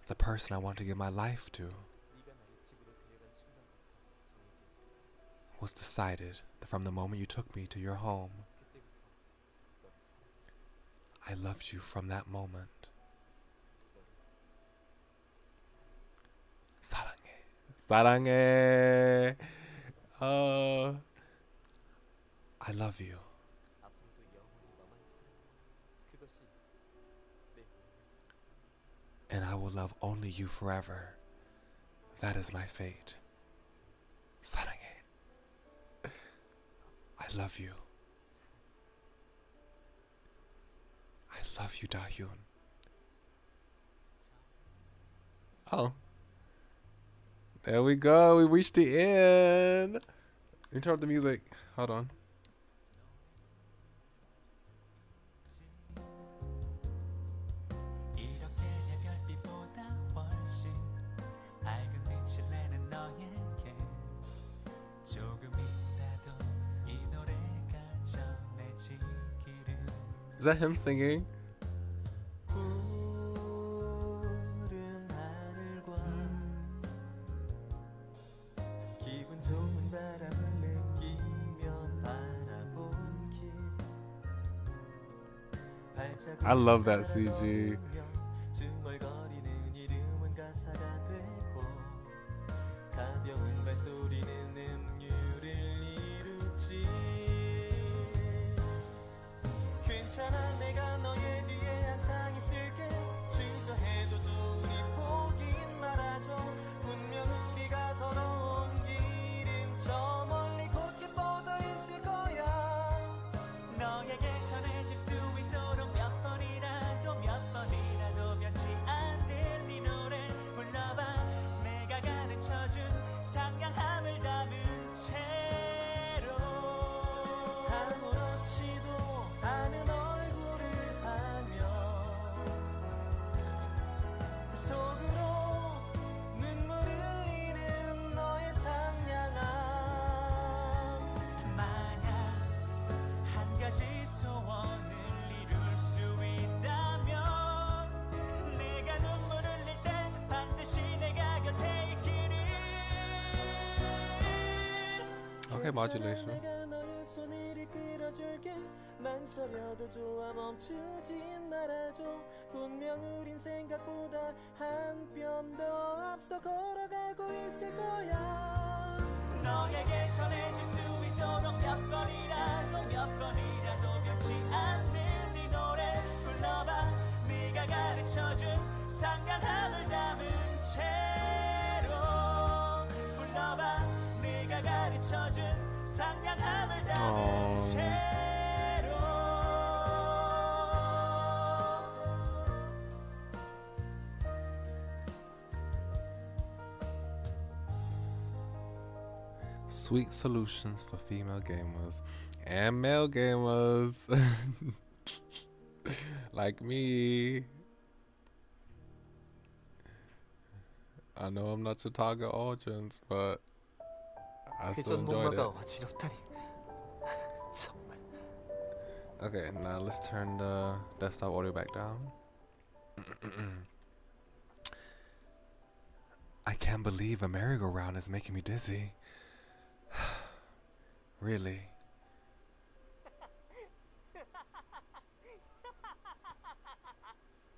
The person I want to give my life to. 네가 나를 집으로 데려간 순간부터 정해져 있었어. Was decided from the moment you took me to your home. 그때부터 너를 사랑했어. I loved you from that moment. 사랑해. 사랑해. I love you. 앞으로도 영원히 너만 사랑해. 그것이 내 운명. And I will love only you forever. That is my fate. 사랑해. I love you. I love you, Dahyun. Oh. There we go. We reached the end. Let me turn up the music. Hold on. 이렇게 내 별빛보다 훨씬 밝은 빛을 내는 너에게 조금이라도 이 노래가 전해지기를. Is that him singing? 푸른 하늘과 기분 좋은 바람을 느끼며 바라본 길 I love that CG. 중얼거리는 이름은 가사가 되고 가벼운 발소리는 음율을 이루지 괜찮아 내가 너의 뒤에 항상 있을게 주저해도 좋으니 포긴 말아줘 분명 우리가 걸어온 길은 저 멀리 곧게 뻗어 있을 거야 너의 소원을 이룰 수 있다면 내가 눈물 흘릴 때 반드시 내가 곁에 있기를. Okay, modulation. 내가 너의 손을 이끌어줄게. 망설여도 좋아 멈추진 말아줘. 분명 우린 생각보다 한 뼘 더 앞서 걸어가고 있을 거야. 너에게 전해질 수 있도록 몇 번이라도 변치 않는 네 노래 불러봐. 네가 가르쳐준 상냥함을 담은 채로 불러봐. 네가 가르쳐준 상냥함을 담은 채로. Sweet solutions for female gamers and male gamers like me. I know I'm not your target audience, but I still enjoyed it. 어지럽다니. 정말. Okay, now let's turn the desktop audio back down. I can't believe a merry-go-round is making me dizzy. Really?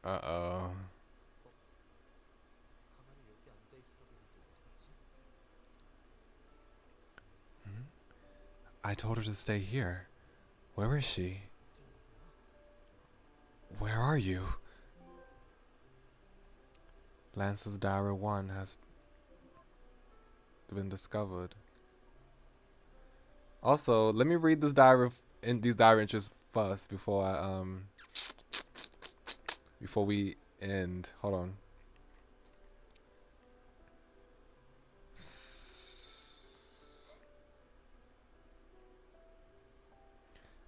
Uh-oh. 가만히 여기 앉아 있어야 되는데 어디 갔지? I told her to stay here. Where is she? Where are you? Lance's Diary 1 has been discovered. Also, let me read this these diary entries first before I before we end. Hold on.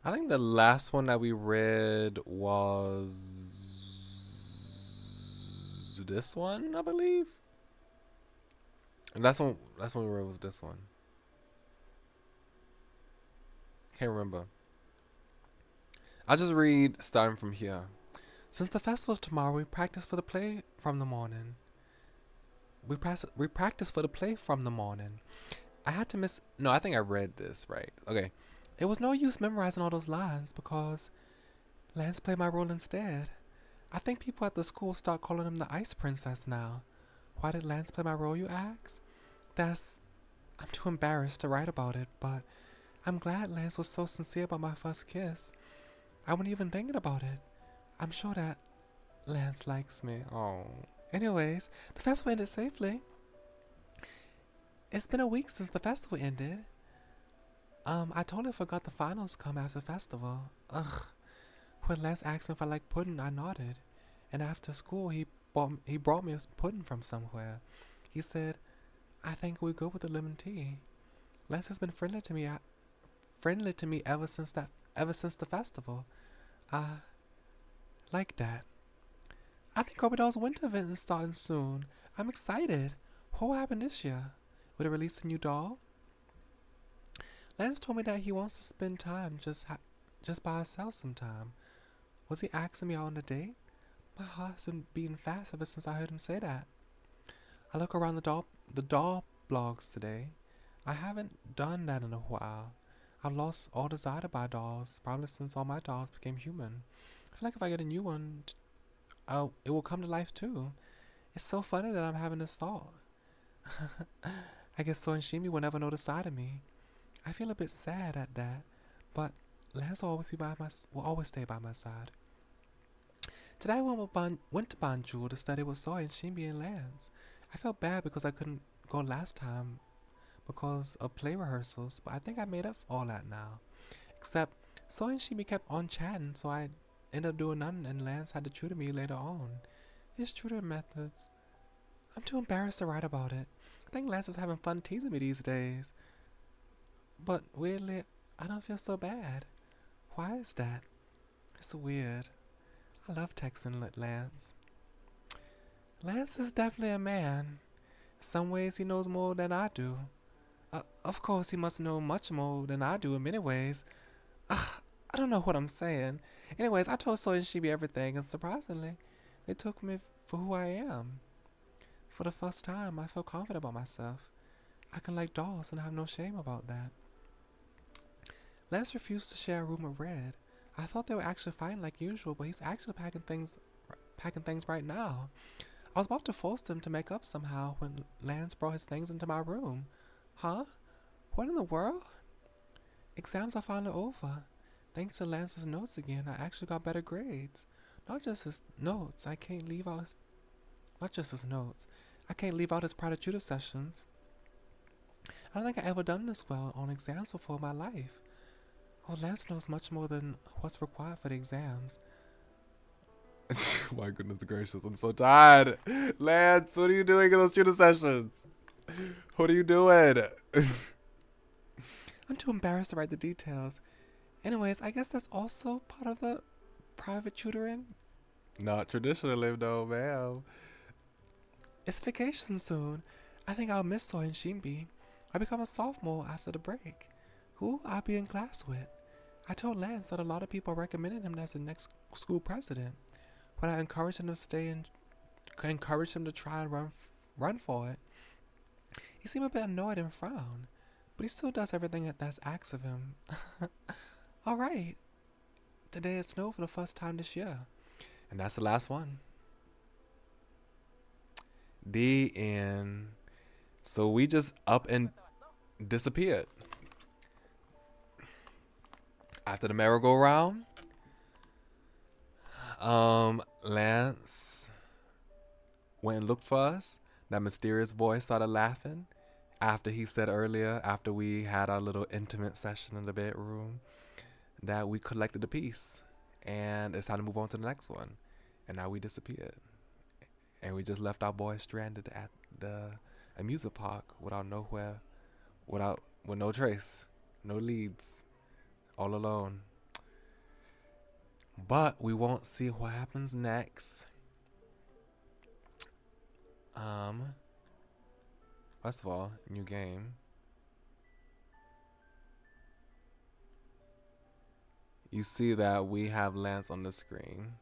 I think the last one that we read was this one, I believe. And last one we read was this one. Can't remember. I'll just read starting from here. Since the festival is tomorrow, we practice for the play from the morning. We practice for the play from the morning. I had to miss. No, I think I read this right. Okay. It was no use memorizing all those lines because Lance played my role instead. I think people at the school start calling him the Ice Princess now. Why did Lance play my role, you ask? I'm too embarrassed to write about it, but I'm glad Lance was so sincere about my first kiss. I wasn't even thinking about it. I'm sure that Lance likes me. Oh. Anyways, the festival ended safely. It's been a week since the festival ended. I totally forgot the finals come after the festival. Ugh. When Lance asked me if I like pudding, I nodded. And after school, he brought me a pudding from somewhere. He said, I think we go with the lemon tea. Lance has been friendly to me ever since the festival. Like that. I think Corbidoll's winter event is starting soon. I'm excited. What will happen this year? Will they release a new doll? Lance told me that he wants to spend time just by himself sometime. Was he asking me out on a date? My heart's been beating fast ever since I heard him say that. I look around the doll blogs today. I haven't done that in a while. I've lost all desire to buy dolls, probably since all my dolls became human. I feel like if I get a new one, it will come to life too. It's so funny that I'm having this thought. I guess So and Shimi will never know the side of me. I feel a bit sad at that, but Lance will always stay by my side. Today I went to Banjul to study with Soy and Shimbi and Lance. I felt bad because I couldn't go last time because of play rehearsals, but I think I made up for all that now. Except Soy and Shimbi kept on chatting, so I ended up doing nothing and Lance had to tutor me later on. His tutoring methods. I'm too embarrassed to write about it. I think Lance is having fun teasing me these days. But weirdly, I don't feel so bad. Why is that? It's weird. I love texting Lance. Lance is definitely a man. In some ways he knows more than I do. Of course he must know much more than I do in many ways. I don't know what I'm saying. Anyways, I told Soy and Shibi everything, and surprisingly, they took me for who I am. For the first time, I feel confident about myself. I can like dolls and have no shame about that. Lance refused to share a room with Red. I thought they were actually fighting like usual, but he's actually packing things right now. I was about to force him to make up somehow when Lance brought his things into my room. Huh? What in the world? Exams are finally over. Thanks to Lance's notes again, I actually got better grades. Not just his notes. I can't leave out his private tutor sessions. I don't think I ever done this well on exams before in my life. Oh, Lance knows much more than what's required for the exams. My goodness gracious, I'm so tired. Lance, what are you doing in those tutor sessions? What are you doing? I'm too embarrassed to write the details. Anyways, I guess that's also part of the private tutoring. Not traditionally, no, ma'am. It's vacation soon. I think I'll miss Soy and Shimbi. I become a sophomore after the break. Who I'll be in class with? I told Lance that a lot of people recommended him as the next school president. When I encouraged him to try and run for it, he seemed a bit annoyed and frowned, but he still does everything that's asked of him. All right, today it snowed for the first time this year, and that's the last one. The end. So we just up and disappeared. After the merry-go-round, Lance went and looked for us. That mysterious voice started laughing after he said earlier, after we had our little intimate session in the bedroom, that we collected a piece and it's time to move on to the next one. And now we disappeared. And we just left our boy stranded at the amusement park with no trace, no leads, all alone. But we won't see what happens next. First of all, new game. You see that we have Lance on the screen.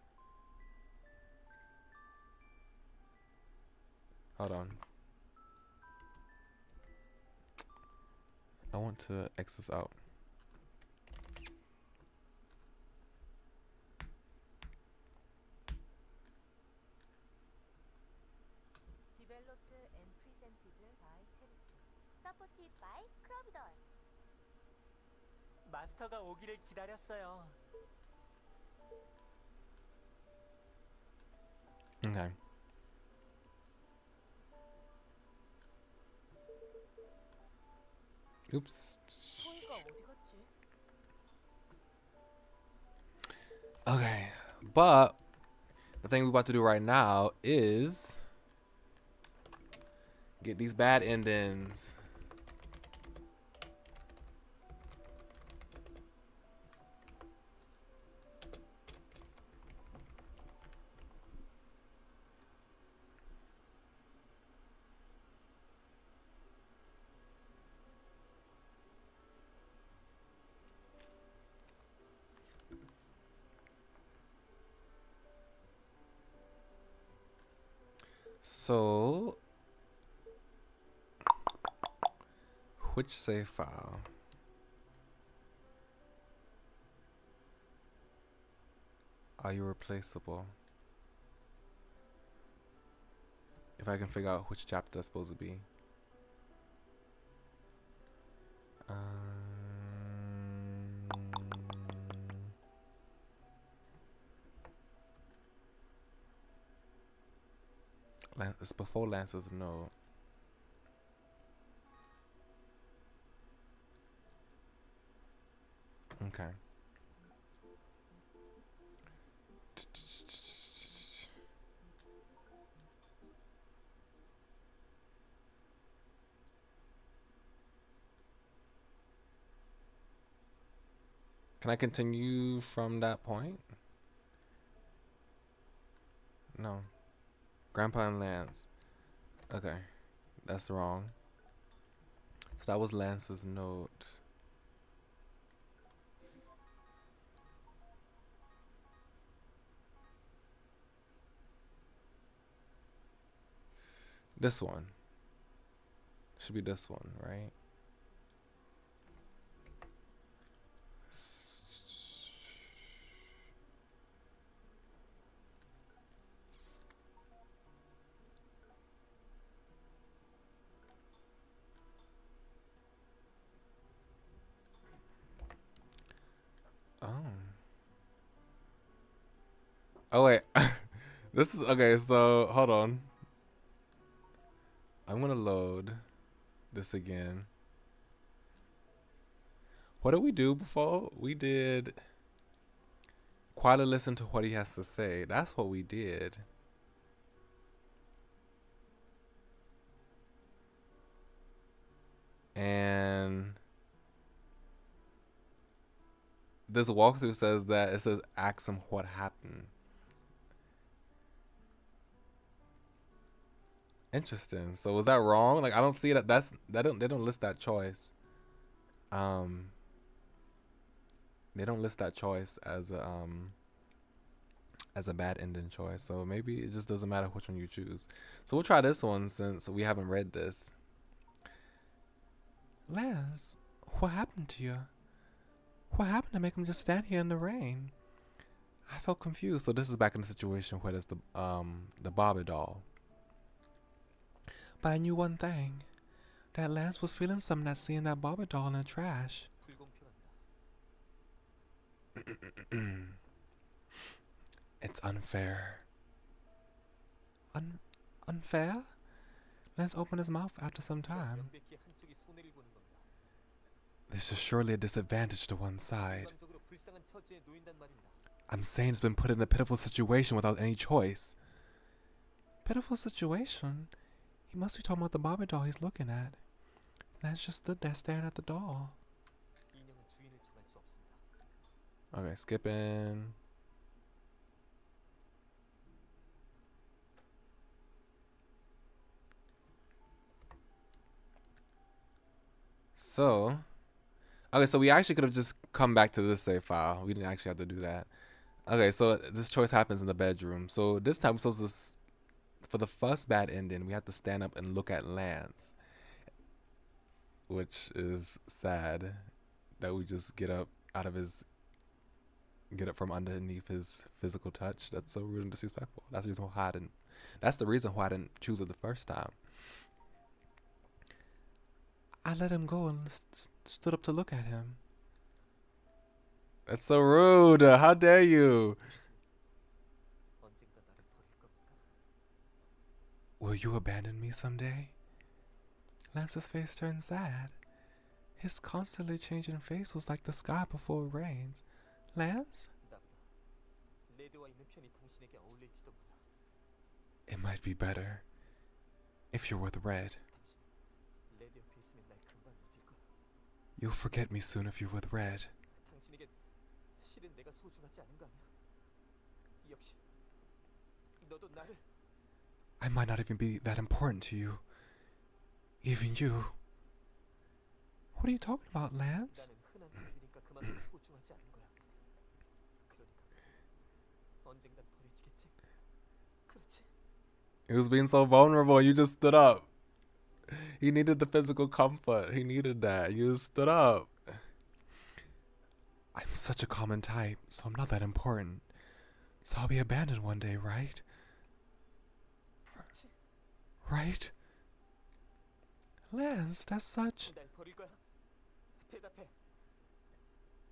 Hold on. I want to X this out. Developed and presented by Charity. Supported by 크로비덜. 마스터가 오기를 기다렸어요. Okay. Oops. 소희가 어디 갔지? Okay. But the thing we're about to do right now is get these bad endings. So, which save file? Are you replaceable? If I can figure out which chapter that's supposed to be. It's before Lance's note. Okay. Can I continue from that point? No. Grandpa and Lance. Okay. That's wrong. So that was Lance's note. This one. Should be this one, right? Oh. Oh wait. This is okay, so hold on. I'm gonna load this again. What did we do before? We did quietly listen to what he has to say. That's what we did. And this walkthrough says that it says ask him what happened. Interesting. So was that wrong? Like I don't see that. They don't list that choice. They don't list that choice as a bad ending choice. So maybe it just doesn't matter which one you choose. So we'll try this one since we haven't read this. Lance, what happened to you? What happened to make him just stand here in the rain? I felt confused. So this is back in the situation where there's the Barbie doll. But I knew one thing. That Lance was feeling something at seeing that Barbie doll in the trash. 불공평합니다. It's unfair. Unfair? Lance opened his mouth after some time. 명백히 한쪽이 손해를 보는 겁니다. This is surely a disadvantage to one side. 일방적으로 불쌍한 처지에 놓인단 말입니다. I'm saying it's been put in a pitiful situation without any choice. Pitiful situation? He must be talking about the Barbie doll he's looking at. Lance just stood there staring at the doll. 인형은 주인을 정할 수 없습니다. Okay, skipping. So, okay, so we actually could have just come back to this save file. We didn't actually have to do that. Okay, so this choice happens in the bedroom. So this time we're supposed to, for the first bad ending, we have to stand up and look at Lance, which is sad that we just get up from underneath his physical touch. That's so rude and disrespectful. That's the reason why I didn't choose it the first time. I let him go and stood up to look at him. That's so rude. How dare you? 언젠가 나를 버릴 겁니까? Will you abandon me someday? Lance's face turned sad. His constantly changing face was like the sky before it rains. Lance? 나보다 레드와 있는 편이 당신에게 어울릴지도 몰라. It might be better if you're with Red. 당신 레드 옆에 있으면 날 금방 잊을 거야. You'll forget me soon if you're with Red. 당신에겐 실은 내가 소중하지 않은 거 아니야? 역시 너도 나를 I might not even be that important to you. Even you. What are you talking about, Lance? 나는 흔한 타입이니까 그만큼 소중하지 않은 거야. 그러니까 언젠간 버려지겠지. 그렇지. He was being so vulnerable. You just stood up. He needed the physical comfort. He needed that. You just stood up. I'm such a common type, so I'm not that important. So I'll be abandoned one day, right? 그렇지. Right? Lance, that's such... 날 버릴 거야? 대답해.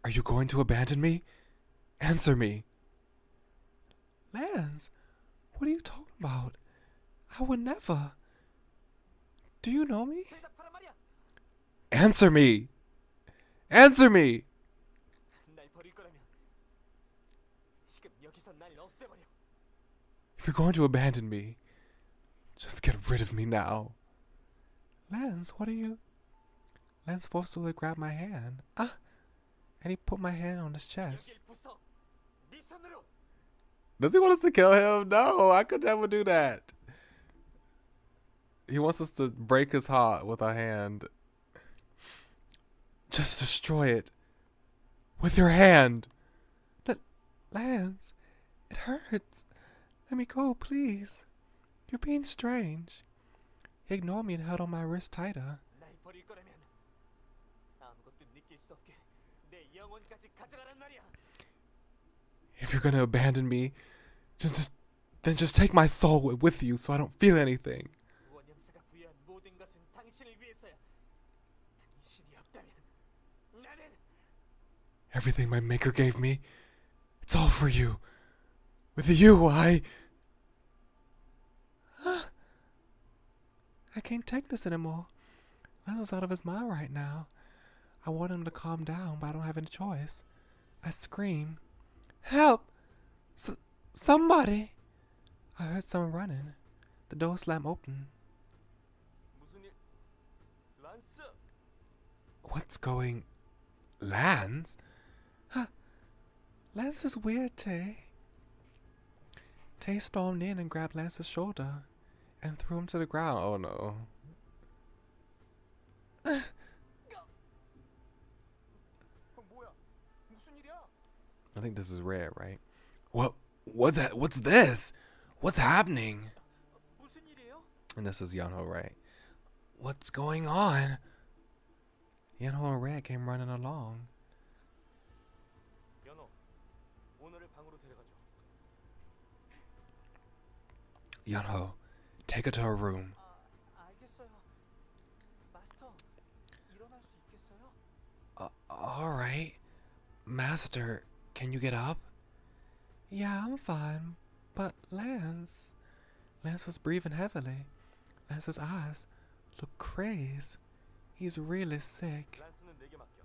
Are you going to abandon me? Answer me. Lance, what are you talking about? I would never. Do you know me? 대답하란 말이야. Answer me. Answer me. 날 버릴 거라면 지금 여기서 날 없애버려. If you're going to abandon me, just get rid of me now. Lance, what are you? Lance forcefully grabbed my hand. Ah! And he put my hand on his chest. 여길 부숴. 네 손으로. Does he want us to kill him? No, I could never do that. He wants us to break his heart with our hand. Just destroy it. With your hand. Lance, it hurts. Let me go, please. You're being strange. He ignored me and held on my wrist tighter. 날 버릴 거라면 아무것도 느낄 수 없게 내 영혼까지 가져가란 말이야. If you're gonna abandon me, then just take my soul with you so I don't feel anything. 원형사가 부여한 모든 것은 당신을 위해서야. 당신이 없다면 나는 Everything my maker gave me, it's all for you. With you, I can't take this anymore. Lance is out of his mind right now. I want him to calm down, but I don't have any choice. I scream, "Help! Somebody!" I heard someone running. The door slammed open. 무슨 일? 란스! What's going... Lance? Huh. Lance is weird, Tay. Tay stormed in and grabbed Lance's shoulder and threw him to the ground. Oh no. 뭐야? 무슨 일이야? I think this is red, right? What's that? What's this? What's happening? 무슨 일이에요? And this is Yeonho, right? What's going on? Yeonho and Red came running along. 연호, 오늘을 방으로 데려가줘. Yeonho, take her to her room. 알겠어요. 마스터, 일어날 수 있겠어요? Alright. Master, can you get up? Yeah, I'm fine. But Lance was breathing heavily. Lance's eyes look crazed. He's really sick. 란스는 내게 맡겨.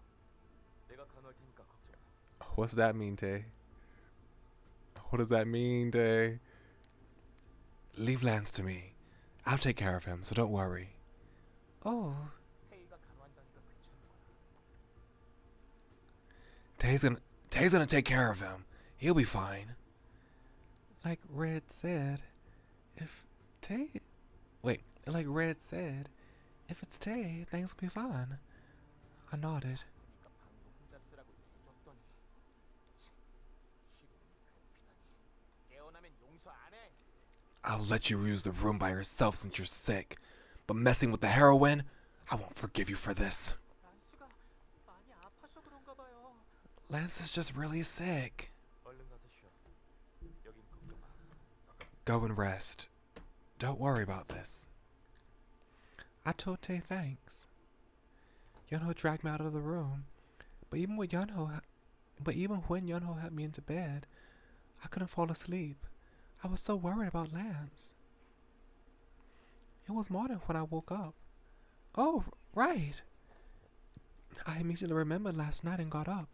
내가 간호할 테니까 걱정 마. What's that mean, Tay? What does that mean, Tay? Leave Lance to me. I'll take care of him, so don't worry. Oh. 태희가 간호한다니까 괜찮은 거야. Tay's gonna take care of him. He'll be fine. Like Red said, if it's Tay, things will be fine. I nodded. 그러니까 방도 혼자 쓰라고 얘기해줬더니 히로를 괴롭히다니. 깨어나면 용서 안 해. I'll let you use the room by yourself since you're sick. But messing with the heroine, I won't forgive you for this. 란스가 많이 아파서 그런가 봐요. Lance is just really sick. 얼른 가서 쉬어. 여긴 걱정 마. Go and rest. Don't worry about this. I told Tay thanks. Yeonho dragged me out of the room, but even when Yeonho had me into bed, I couldn't fall asleep. I was so worried about Lance. It was morning when I woke up. Oh, right. I immediately remembered last night and got up.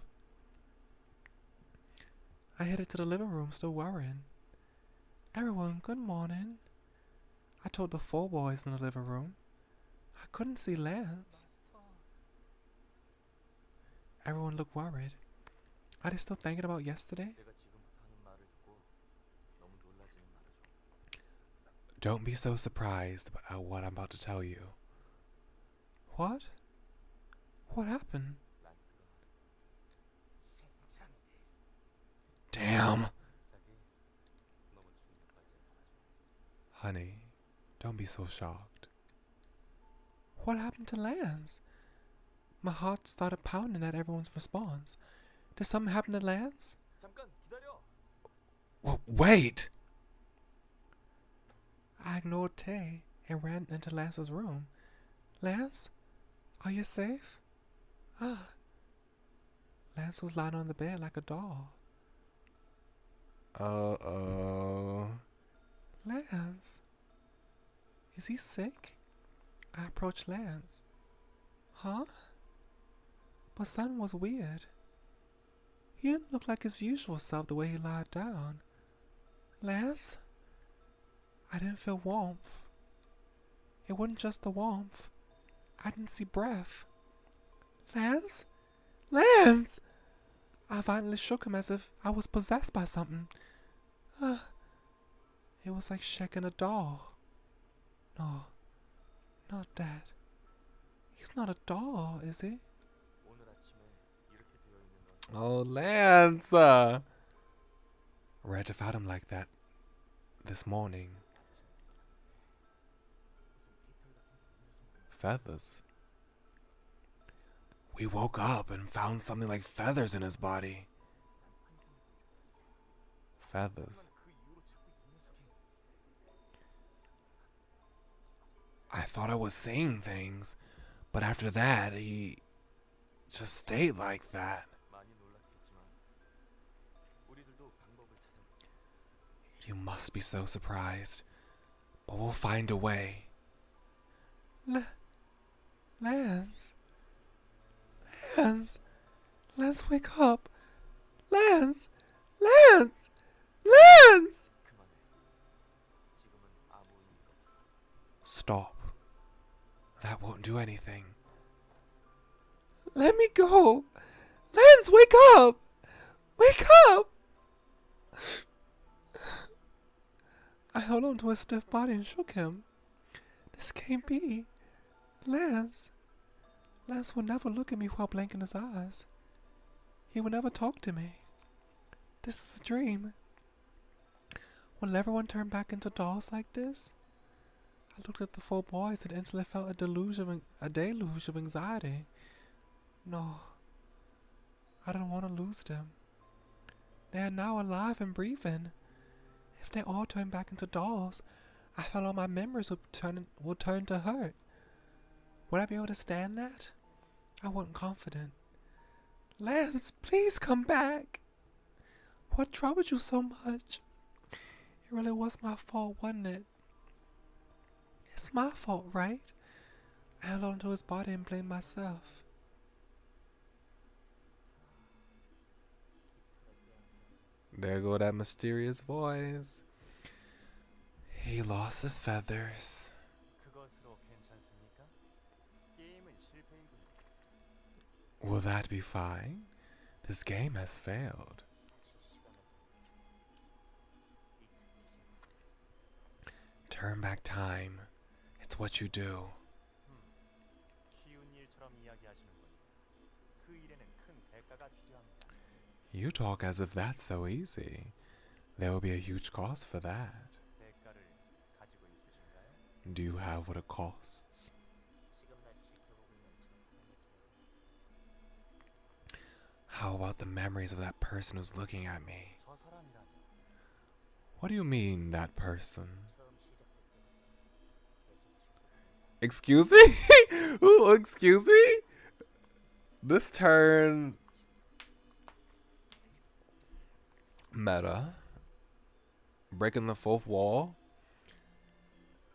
I headed to the living room, still worrying. Everyone, good morning. I told the 4 boys in the living room. I couldn't see Lance. 마스터, Everyone looked worried. Are they still thinking about yesterday? 내가 지금부터 하는 말을 듣고 너무 놀라지는 말아줘. Don't be so surprised about what I'm about to tell you. What? What happened? 란스가 생찬. Damn. 자기 너무 충격받지 말아줘. Honey, don't be so shocked. What happened to Lance? My heart started pounding at everyone's response. Did something happen to Lance? 잠깐 기다려. Wait! I ignored Tay and ran into Lance's room. Lance, are you safe? Lance was lying on the bed like a doll. Uh-oh. Lance? Is he sick? I approached Lance. Huh? But something was weird. He didn't look like his usual self the way he lied down. Lance? I didn't feel warmth. It wasn't just the warmth. I didn't see breath. Lance? Lance! I violently shook him as if I was possessed by something. It was like shaking a doll. No, not that. He's not a doll, is he? 오늘 아침에 이렇게 되어 있는 건 Oh, Lance! Red found him like that this morning. 무슨 깃털 같은 feathers. We woke up and found something like feathers in his body. Feathers. I thought I was seeing things, but after that, he just stayed like that. 많이 놀랐겠지만 우리들도 방법을 찾아볼게. You must be so surprised, but we'll find a way. Lance, wake up. Lance. 그만해. 지금은 아무 의미가 없어. Stop. That won't do anything. Let me go. Lance, wake up. Wake up. I held on to his stiff body and shook him. This can't be. Lance would never look at me while blinking his eyes. He would never talk to me. This is a dream. Will everyone turn back into dolls like this? I looked at the four boys and instantly felt a deluge of anxiety. No, I don't want to lose them. They are now alive and breathing. If they all turn back into dolls, I felt all my memories would turn to hurt. Would I be able to stand that? I wasn't confident. Lance, please come back. What troubled you so much? It really was my fault, wasn't it? It's my fault, right? I held on to his body and blamed myself. There go that mysterious voice. He lost his feathers. 그것으로 괜찮습니까? 게임은 실패이군요. Will that be fine? This game has failed. Turn back time. It's what you do. 쉬운 일처럼 이야기하시는군요. 그 일에는 큰 대가가 필요합니다. You talk as if that's so easy. There will be a huge cost for that. 대가를 가지고 있으신가요? Do you have what it costs? 지금 날 지켜보고 있는 저 사람의 기억. How about the memories of that person who's looking at me? 저 사람이라면 What do you mean, that person? 처음 시작될 때부터 계속 지켜보는 사람. Excuse me? Ooh, excuse me? This turn meta. Breaking the fourth wall.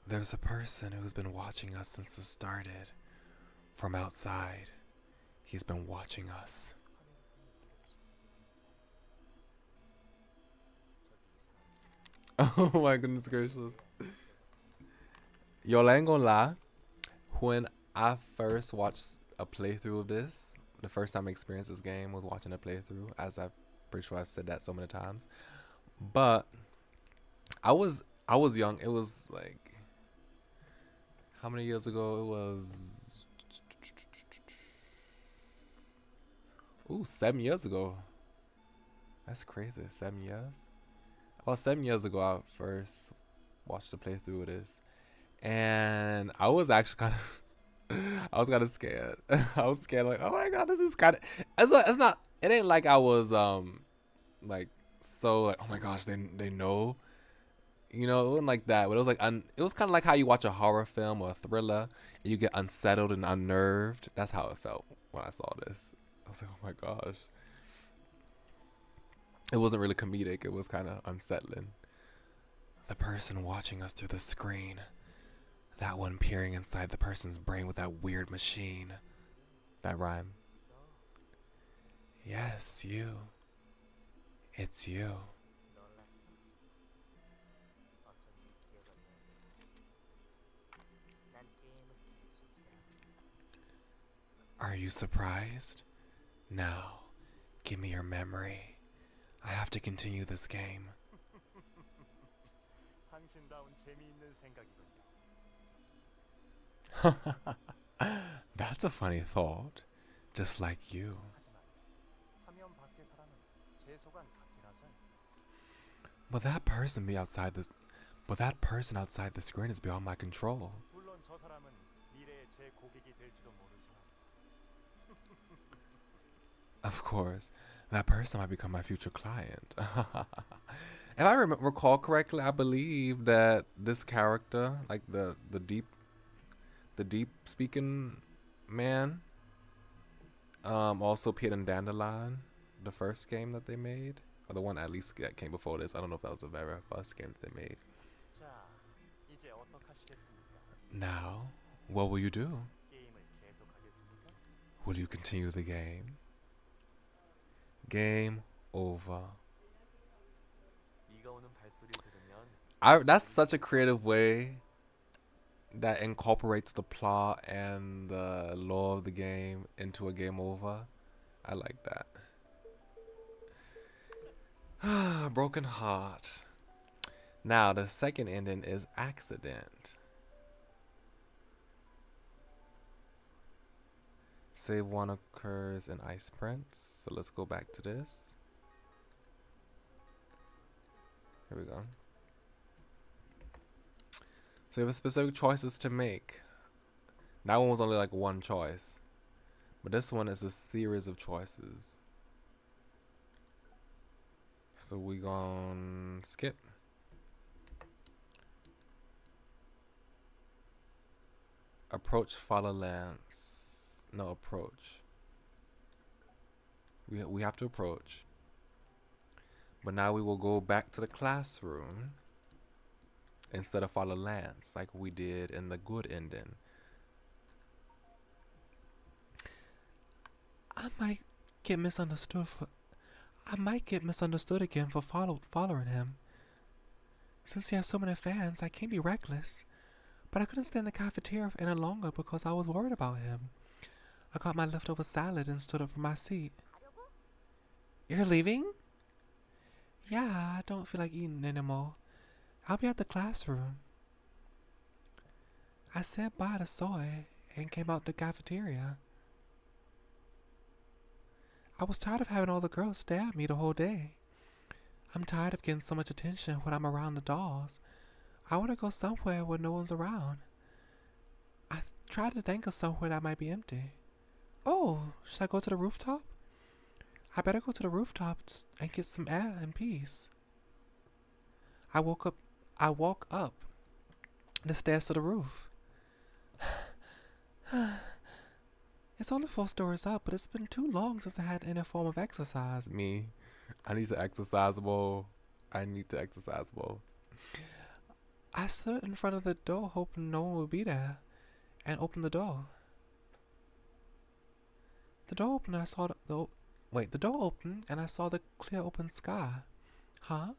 There's a person who's been watching us since this started. From outside. He's been watching us. Oh my goodness gracious. Yo, I ain't gonna lie. When I first watched a playthrough of this, the first time I experienced this game was watching a playthrough, as I'm pretty sure I've said that so many times. But I was young. It was like, how many years ago? It was 7 years ago. That's crazy. 7 years. Well, 7 years ago, I first watched the playthrough of this, and I was actually I was kind of scared. I was scared, like, oh my god, this is kind of. It's not. It ain't like I was like so like, oh my gosh, they know. You know, it wasn't like that, but it was like it was kind of like how you watch a horror film or a thriller and you get unsettled and unnerved. That's how it felt when I saw this. I was like, oh my gosh. It wasn't really comedic. It was kind of unsettling. The person watching us through the screen. That one peering inside the person's brain with that weird machine. That rhyme. Yes, you. It's you. 놀랐어. 어서 네 기억을 내놔. 난 게임을 계속 기다려. Are you surprised? Now, give me your memory. I have to continue this game. 당신다운 재미있는 생각이군요. That's a funny thought. Just like you. 하지만 화면 밖의 사람은 재소가 같기라서요. But that person outside the screen is beyond my control. 물론 저 사람은 미래의 제 고객이 될지도 모르죠. Of course, that person might become my future client. If I recall correctly, I believe that this character, like the deep speaking man, also appeared in Dandelion, the first game that they made, or the one at least that came before this. I don't know if that was the very first game that they made. 자, 이제 어떡하시겠습니까? Now, what will you do? 게임을 계속하겠습니까? Will you continue the game? Game over. 네가 오는 발소리 들으면 That's such a creative way that incorporates the plot and the lore of the game into a game over. I like that. Broken heart. Now the second ending is accident. Save one occurs in Ice Prince. So let's go back to this. Here we go. So you have specific choices to make. That one was only like one choice. But this one is a series of choices. So we gon' skip. Approach, follow Lance. No, approach. We have to approach. But now we will go back to the classroom instead of follow Lance like we did in the good ending. I might get misunderstood again for following him. Since he has so many fans, I can't be reckless. But I couldn't stay in the cafeteria any longer because I was worried about him. I got my leftover salad and stood up from my seat. 가려고? You're leaving? Yeah, I don't feel like eating anymore. I'll be at the classroom. I said bye to Soy and came out the cafeteria. I was tired of having all the girls stare at me the whole day. I'm tired of getting so much attention when I'm around the dolls. I want to go somewhere where no one's around. I tried to think of somewhere that might be empty. Oh, should I go to the rooftop? I better go to the rooftop and get some air and peace. I walk up the stairs to the roof. It's only 4 stories up, but it's been too long since I had any form of exercise. Me, I need to exercise more. I stood in front of the door hoping no one would be there and opened the door. The door opened and I saw the door opened and I saw the clear open sky. Huh?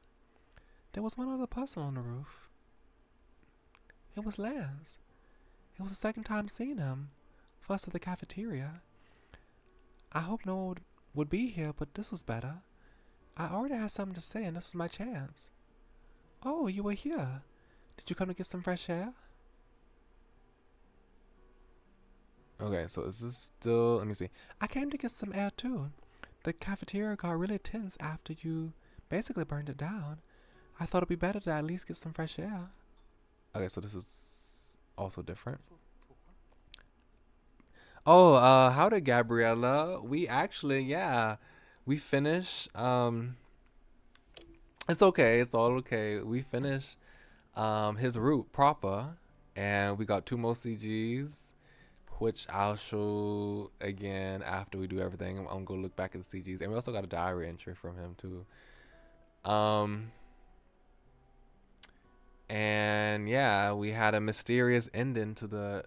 There was one other person on the roof. It was Lance. It was the second time seeing him. First at the cafeteria. I hoped no one would be here, but this was better. I already had something to say and this was my chance. Oh, you were here. Did you come to get some fresh air? Okay, so is this still... Let me see. I came to get some air too. The cafeteria got really tense after you basically burned it down. I thought it'd be better to at least get some fresh air. Okay, so this is also different. Oh, howdy, Gabriella. We actually, we finished. It's okay. It's all okay. We finished his route proper, and we got 2 more CGs, which I'll show again after we do everything. I'm gonna look back at the CGs, and we also got a diary entry from him too. And yeah, we had a mysterious ending to the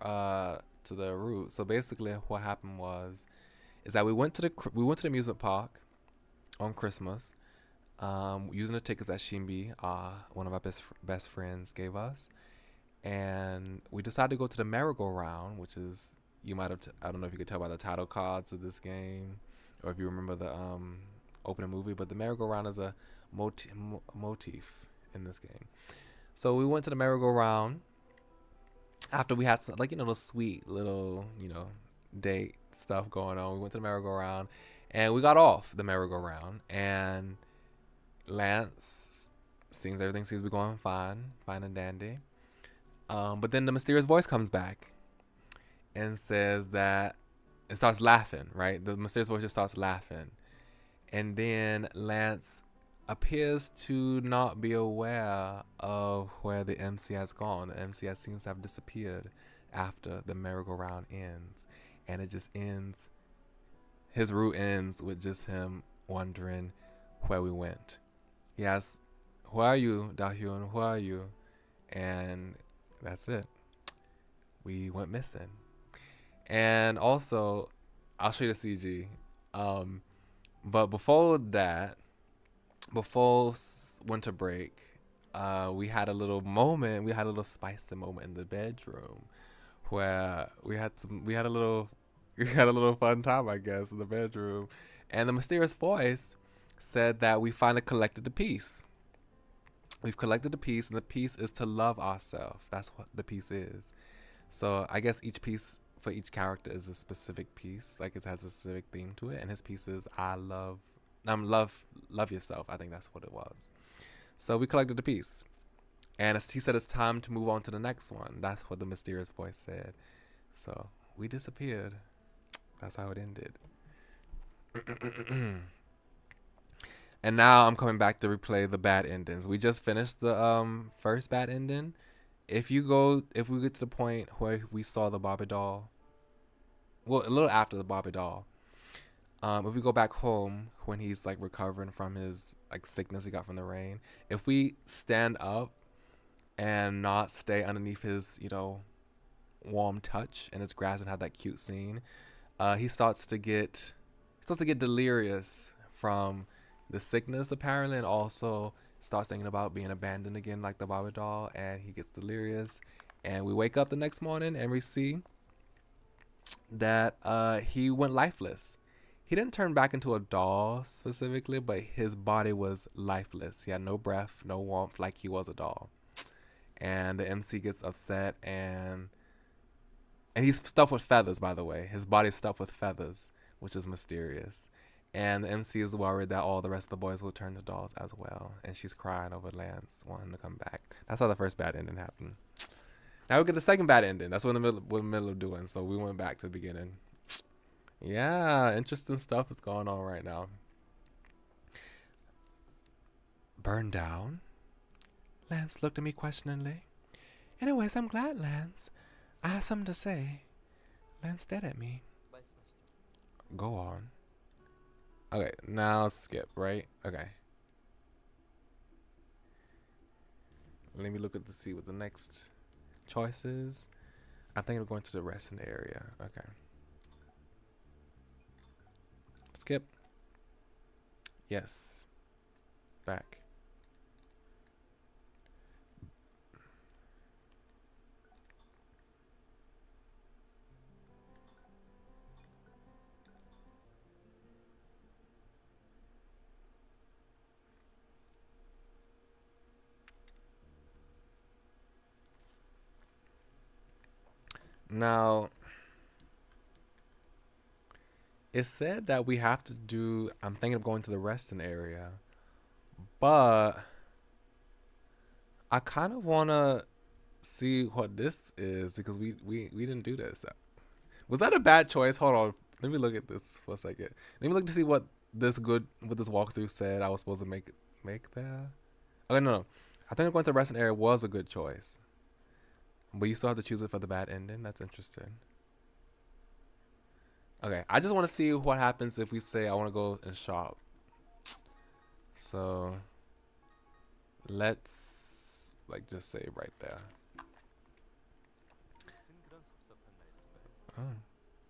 route. So basically, what happened is that we went to the amusement park on Christmas, using the tickets that Shimbi, one of our best friends, gave us, and we decided to go to the merry-go-round, which is I don't know if you could tell by the title cards of this game, or if you remember the opening movie, but the merry-go-round is a motif in this game. So we went to the merry-go-round after we had some, the sweet little, date stuff going on. We went to the merry-go-round and we got off the merry-go-round, and Lance everything seems to be going fine and dandy. But then the mysterious voice comes back and says that it starts laughing, right? The mysterious voice just starts laughing. And then Lance appears to not be aware of where the MC has gone. The MC seems to have disappeared after the merry-go-round ends. And it just ends, his route ends with just him wondering where we went. He asks, "Who are you, Da-hyun? Who are you?" And that's it. We went missing. And also, I'll show you the CG. But before that, before winter break, we had a little moment. We had a little spicy moment in the bedroom where we had a little fun time, I guess, in the bedroom. And the mysterious voice said that we finally collected the piece. We've collected the piece, and the piece is to love ourselves. That's what the piece is. So I guess each piece for each character is a specific piece. Like it has a specific theme to it. And his piece is love yourself. I think that's what it was. So we collected the piece. And he said it's time to move on to the next one. That's what the mysterious voice said. So we disappeared. That's how it ended. And now I'm coming back to replay the bad endings. We just finished the first bad ending. If we get to the point where we saw the Barbie doll, well, a little after the Barbie doll, if we go back home when he's like recovering from his like sickness he got from the rain, if we stand up and not stay underneath his, warm touch and his grasp and have that cute scene, he starts to get delirious from the sickness apparently, and also starts thinking about being abandoned again like the Barbie doll, and he gets delirious. And we wake up the next morning and we see that he went lifeless. He didn't turn back into a doll specifically, but his body was lifeless. He had no breath, no warmth, like he was a doll. And the MC gets upset, and he's stuffed with feathers, by the way. His body's stuffed with feathers, which is mysterious. And the MC is worried that all the rest of the boys will turn to dolls as well. And she's crying over Lance wanting to come back. That's how the first bad ending happened. Now we get the second bad ending. That's what we're in the middle of doing. So we went back to the beginning. Yeah, interesting stuff is going on right now. Burned down? Lance looked at me questioningly. Anyways, I'm glad, Lance. I have something to say. Lance stared at me. 말씀하시죠. Go on. Okay, now skip, right? Okay. Let me look at see what the next choice is. I think we're going to the resting area. Okay. Skip. Yes. Back. Now, it said that we have to do, I'm thinking of going to the resting area, but I kind of want to see what this is because we didn't do this. Was that a bad choice? Hold on. Let me look at this for a second. Let me look to see what this walkthrough said I was supposed to make there. Okay, no. I think going to the resting area was a good choice. But you still have to choose it for the bad ending. That's interesting. Okay, I just want to see what happens if we say I want to go and shop. So let's just say right there. 무슨 그런 섭섭한 말씀을. Oh.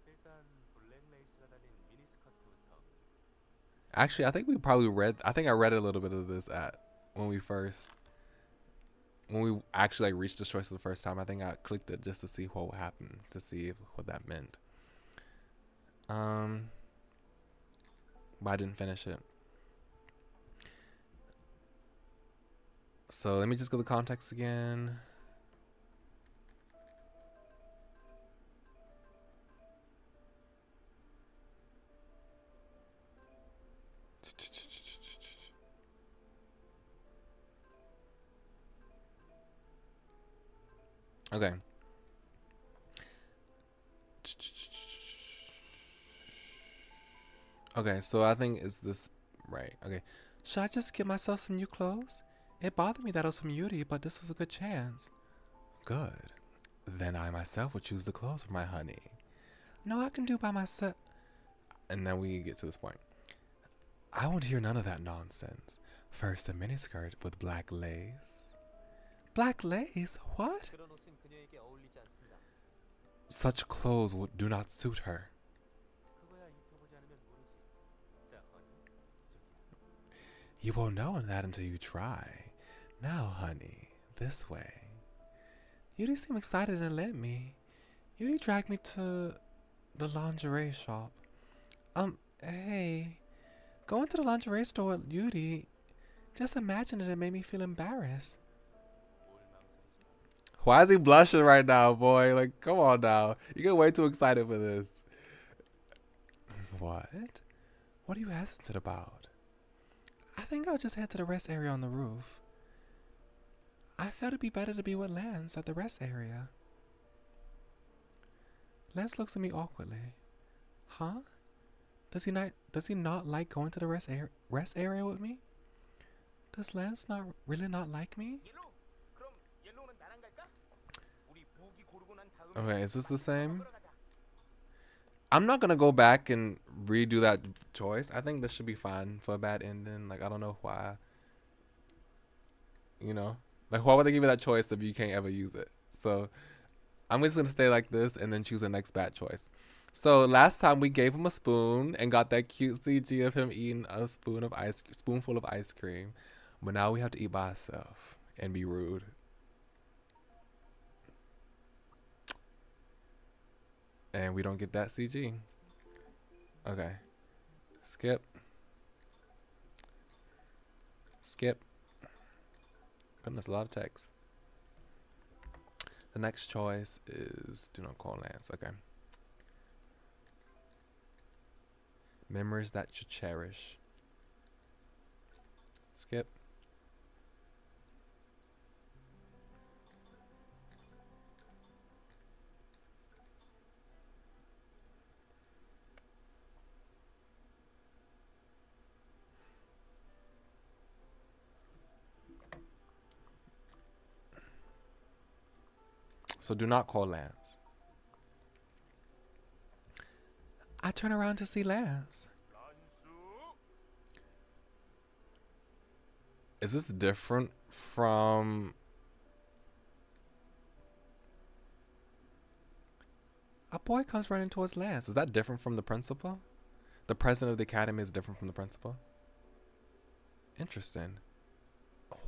일단 블랙 레이스가 달린 미니스커트부터. Actually, I think I read a little bit of this when we actually reached this choice for the first time. I think I clicked it just to see what would happen, to see what that meant. But I didn't finish it. So let me just go to the context again. Okay. Okay, so I think it's this right. Okay. Should I just get myself some new clothes? It bothered me that it was from Yuri, but this was a good chance. Good. Then I myself will choose the clothes for my honey. No, I can do by myself. And then we get to this point. I won't hear none of that nonsense. First, a miniskirt with black lace. Black lace? What? 그런 옷은 그녀에게 어울리지 않습니다. Such clothes do not suit her. 그거야 입혀보지 않으면 모르지. 자, 허니, 저기. You won't know that until you try. Now, honey, this way. Yuri seemed excited and let me. Yuri dragged me to the lingerie shop. Hey, going to the lingerie store with Yuri, just imagine it made me feel embarrassed. 뭘 망설이지 마. Why is he blushing right now, boy? Like, come on now. You get way too excited for this. What? What are you hesitant about? I think I'll just head to the rest area on the roof. I felt it'd be better to be with Lance at the rest area. Lance looks at me awkwardly. Huh? Does he not like going to the rest area with me? Does Lance really not like me? 옐로우, 그럼 옐로우는 나랑 갈까? 우리 무기 고르고 난 다음에 Okay, is this the same? 먹으러 가자. I'm not gonna go back and redo that choice. I think this should be fine for a bad ending. Like, I don't know why. You know? Like, why would they give you that choice if you can't ever use it? So, I'm just gonna stay like this and then choose the next bad choice. So, last time we gave him a spoon and got that cute CG of him eating a spoonful of ice cream. But now we have to eat by ourselves and be rude. And we don't get that CG. Okay. Skip. Skip. Goodness, a lot of text. The next choice is do not call Lance. Okay. Memories that you cherish. Skip. So do not call Lance. I turn around to see Lance. Is this different from... A boy comes running towards Lance. Is that different from the principal? The president of the academy is different from the principal? Interesting.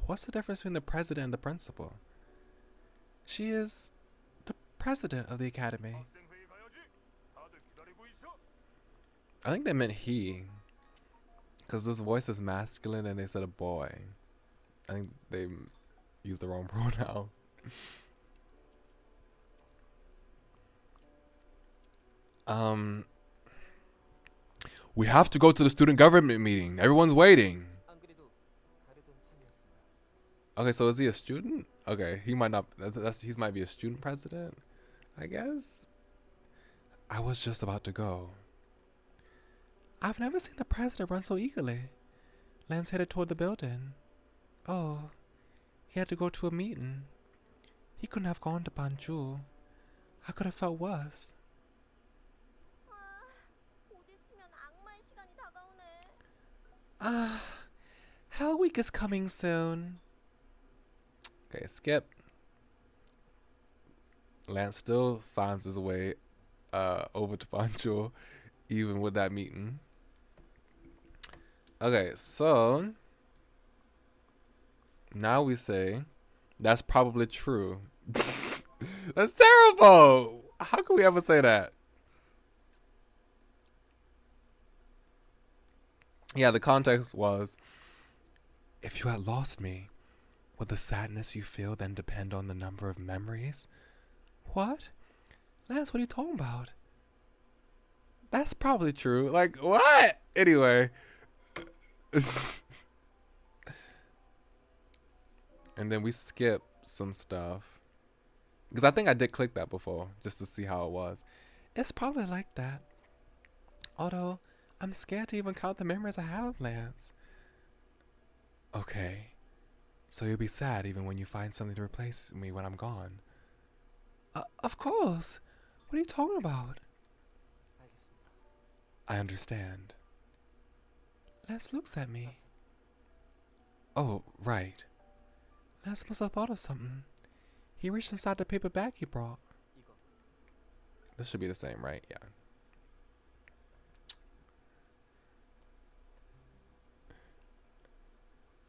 What's the difference between the president and the principal? She is the president of the academy. 학생회의 가야지. 다들 기다리고 있어. I think they meant he. Because this voice is masculine and they said a boy. I think they used the wrong pronoun. We have to go to the student government meeting. Everyone's waiting. 안 그래도 가려던 참이었습니다. Okay, so is he a student? Okay, he might not. He might be a student president, I guess. I was just about to go. I've never seen the president run so eagerly. Lance headed toward the building. Oh, he had to go to a meeting. He couldn't have gone to Banjul. I could have felt worse. 곧 있으면 악마의 시간이 다가오네. Hell Week is coming soon. Okay, skip. Lance still finds his way over to Banjul, even with that meeting. Okay, so now we say that's probably true. That's terrible. How can we ever say that? Yeah, the context was, if you had lost me, would the sadness you feel then depend on the number of memories? What? Lance, what are you talking about? That's probably true. Like, what? Anyway. And then we skip some stuff. Because I think I did click that before, just to see how it was. It's probably like that. Although, I'm scared to even count the memories I have of Lance. Okay. So you'll be sad even when you find something to replace me when I'm gone. Of course. What are you talking about? 알겠습니다. I understand. Lance looks at me. Oh, right. Lance must have thought of something. He reached inside the paper bag he brought. 이거 This should be the same, right? Yeah.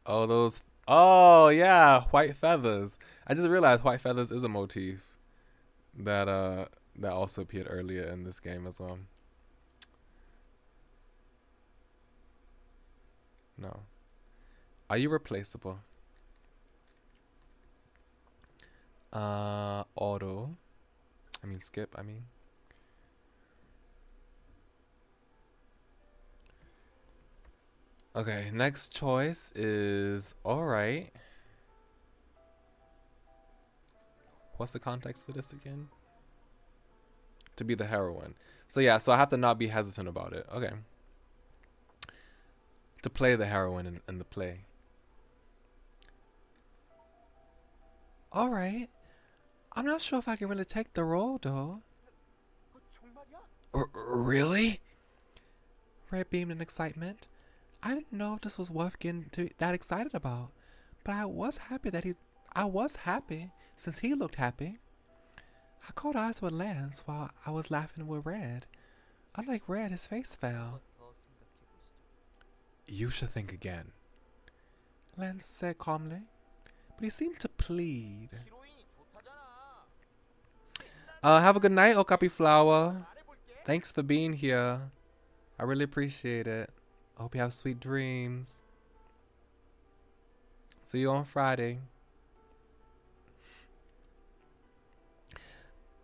Oh, those. Oh, yeah. White feathers. I just realized white feathers is a motif that also appeared earlier in this game as well. No. Are you replaceable? Auto. Skip, Okay, next choice is alright. What's the context for this again? To be the heroine. So yeah, so I have to not be hesitant about it. Okay. To play the heroine in the play. Alright. I'm not sure if I can really take the role though. 정말이야? Really? Red beamed in excitement. I didn't know if this was worth getting that excited about, but I was happy since he looked happy. I caught eyes with Lance while I was laughing with Red. Unlike Red, his face fell. 더 생각해보시죠. You should think again, Lance said calmly, but he seemed to plead. 히로인이 좋다잖아. Have a good night, Okapi Flower. Thanks for being here. I really appreciate it. I hope you have sweet dreams. See you on Friday.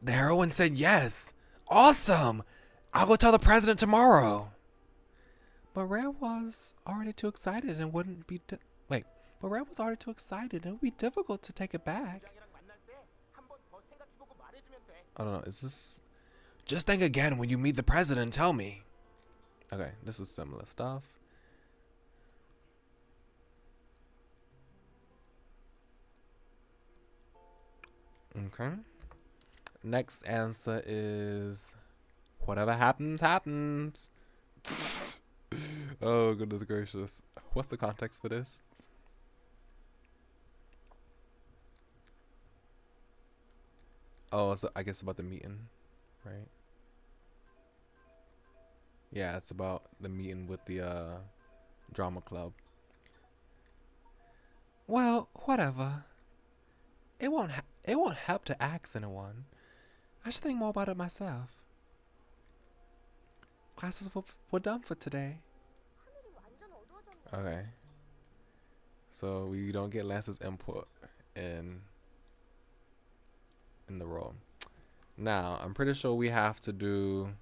The heroine said yes. Awesome. I'll go tell the president tomorrow. But Red was already too excited and wouldn't be But Red was already too excited and it would be difficult to take it back. 부장이랑 만날 때 한 번 더 생각해보고 말해주면 돼. I don't know, is this... Just think again when you meet the president and tell me. Okay, this is similar stuff. Okay. Next answer is... Whatever happens, happens. Oh, goodness gracious. What's the context for this? Oh, so I guess about the meeting, right? Yeah, it's about the meeting with the drama club. Well, whatever. It won't help to ask anyone. I should think more about it myself. Classes were done for today. 하늘이 완전 어두워졌네. Okay. So we don't get Lance's input in the role. Now, I'm pretty sure we have to do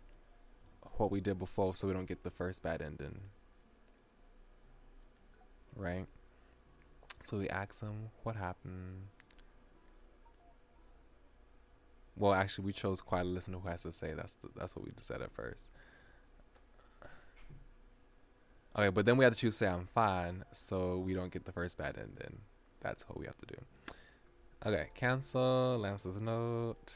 what we did before so we don't get the first bad ending. Right? So we ask him what happened. Well, actually, we chose quiet to listen to who has to say. That's what we said at first. Okay, but then we have to choose say I'm fine so we don't get the first bad ending. That's what we have to do. Okay, cancel, Lance's note.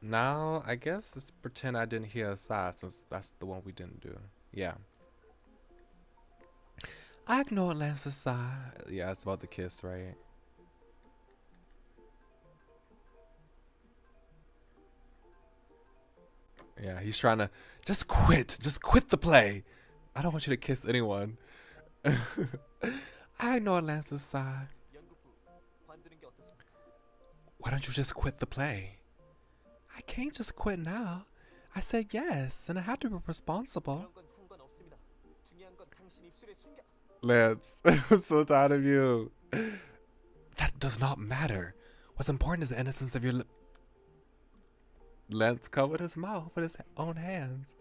Now, I guess let's pretend I didn't hear a sigh since that's the one we didn't do. Yeah. I ignored Lance's sigh. Yeah, it's about the kiss, right? Yeah, he's trying to just quit the play. I don't want you to kiss anyone. I ignored Lance's sigh. 연극부 관두는 게 어떻습니까? Why don't you just quit the play? I can't just quit now. I said yes, and I have to be responsible. 그런 건 상관없습니다. 중요한 건 당신 입술의 순간. Lance, I'm so tired of you. That does not matter. What's important is the innocence of your lip. Lance covered his mouth with his own hands.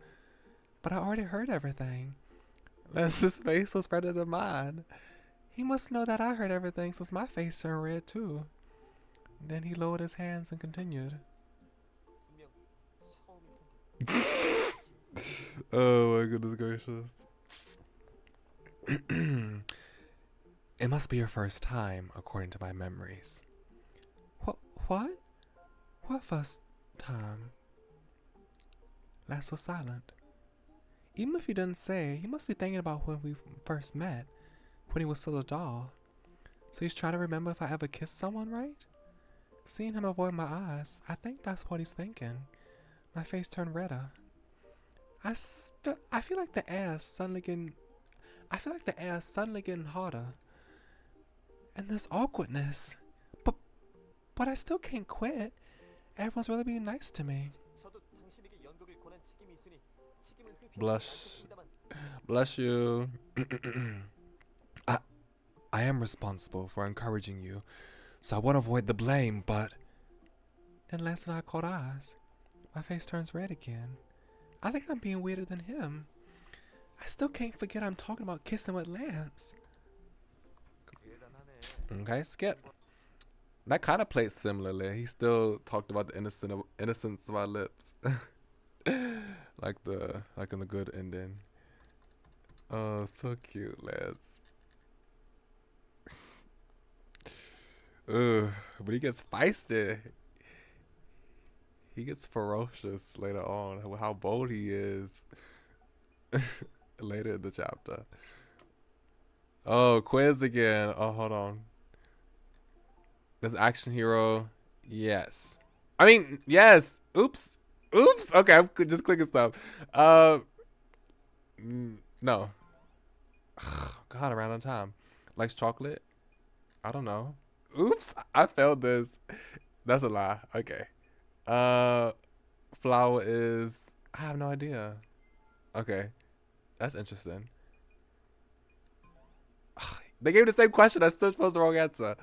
But I already heard everything. His face was redder than mine. He must know that I heard everything since my face turned red too. Then he lowered his hands and continued. 분명 처음일 텐데. Oh my goodness gracious. It must be your first time, according to my memories. What? What first time? Lass was silent. Even if he didn't say, he must be thinking about when we first met, when he was still a doll. So he's trying to remember if I ever kissed someone, right? Seeing him avoid my eyes, I think that's what he's thinking. My face turned redder. I feel like the air is suddenly getting hotter. And this awkwardness. But I still can't quit. Everyone's really being nice to me. 저도 당신에게 연극을 권한 책임이 있으니 책임을 회피하지 Blush. 않겠습니다만 Bless you. I am responsible for encouraging you, so I want to avoid the blame, but... Then Lance and I caught eyes. My face turns red again. I think I'm being weirder than him. I still can't forget I'm talking about kissing with Lance. 대단하네. Okay, skip. That kind of played similarly. He still talked about the innocence of our lips. like in the good ending. Oh, so cute, Lance. But he gets feisty. He gets ferocious later on. How bold he is. Later in the chapter. Oh, quiz again. Oh, hold on. This action hero. Yes. I mean, yes. Oops. Okay, I'm just clicking stuff. No. God, around on time. Likes chocolate? I don't know. Oops, I failed this. That's a lie. Okay. Flower is... I have no idea. Okay. That's interesting. They gave me the same question. I still chose the wrong answer.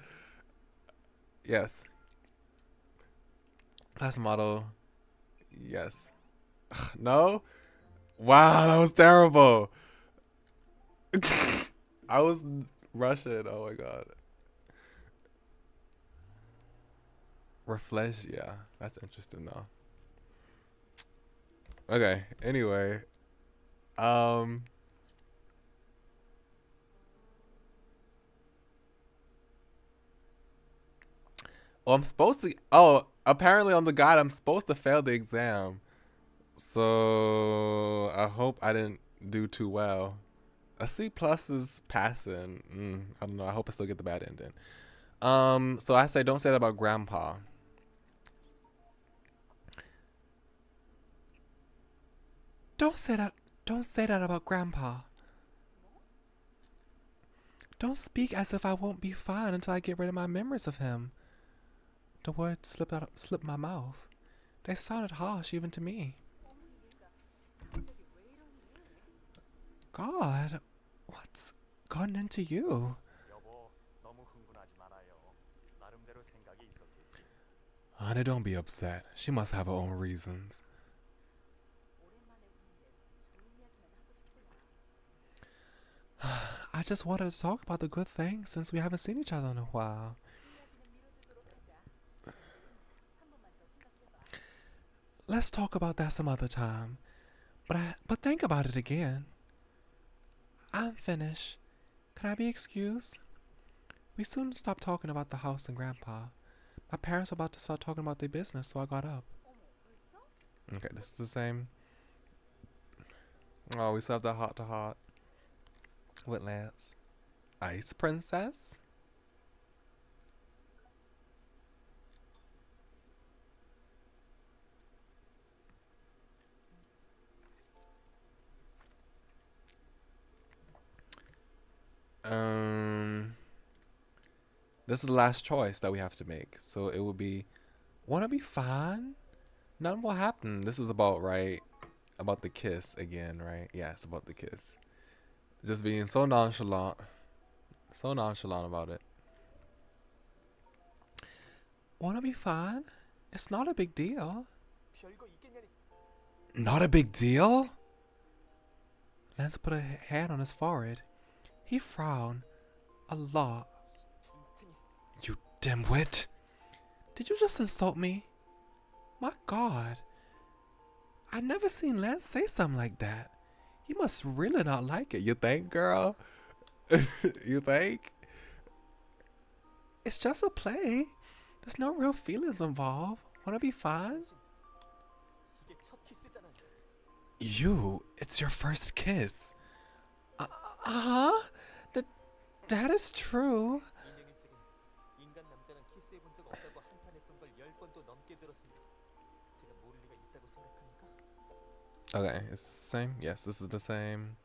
Yes. Class model. Yes. No? Wow, that was terrible. I was Russian. Oh my god. Reflegia. That's interesting though. Okay. Anyway. Well, I'm supposed to... Oh, apparently on the guide, I'm supposed to fail the exam. So, I hope I didn't do too well. A C+ is passing. I don't know. I hope I still get the bad ending. So I say don't say that about Grandpa. Don't say that about Grandpa. Don't speak as if I won't be fine until I get rid of my memories of him. The words slipped my mouth. They sounded harsh even to me. God, what's gotten into you? 여보, 너무 흥분하지 말아요. 나름대로 생각이 있었겠지. Honey, don't be upset. She must have her own reasons. I just wanted to talk about the good things since we haven't seen each other in a while. Let's talk about that some other time. But think about it again. I'm finished. Can I be excused? We soon stopped talking about the house and Grandpa. My parents were about to start talking about their business, so I got up. Okay, this is the same. Oh, we still have that heart-to-heart with Lance. Ice Princess? This is the last choice that we have to make. So it would be, wanna be fine? Nothing will happen. This is about, right? About the kiss again, right? Yeah, it's about the kiss. Just being so nonchalant. So nonchalant about it. Wanna be fine? It's not a big deal. 별거 있겠냐니. Not a big deal? Lance put a hand on his forehead. He frowned a lot. 둥탱이. You dimwit! Did you just insult me? My God. I never seen Lance say something like that. He must really not like it. You think, girl? You think? It's just a play. There's no real feelings involved. Wanna be fine? 당신, 이게 첫 키스잖아요. You, it's your first kiss. Uh-huh? That is true. 2년 일적에 인간 남자는 키스해본 적 없다고 한탄했던 걸 10번도 넘게 들었습니다. 제가 모를 리가 있다고 생각합니까? Okay, it's the same. Yes, this is the same.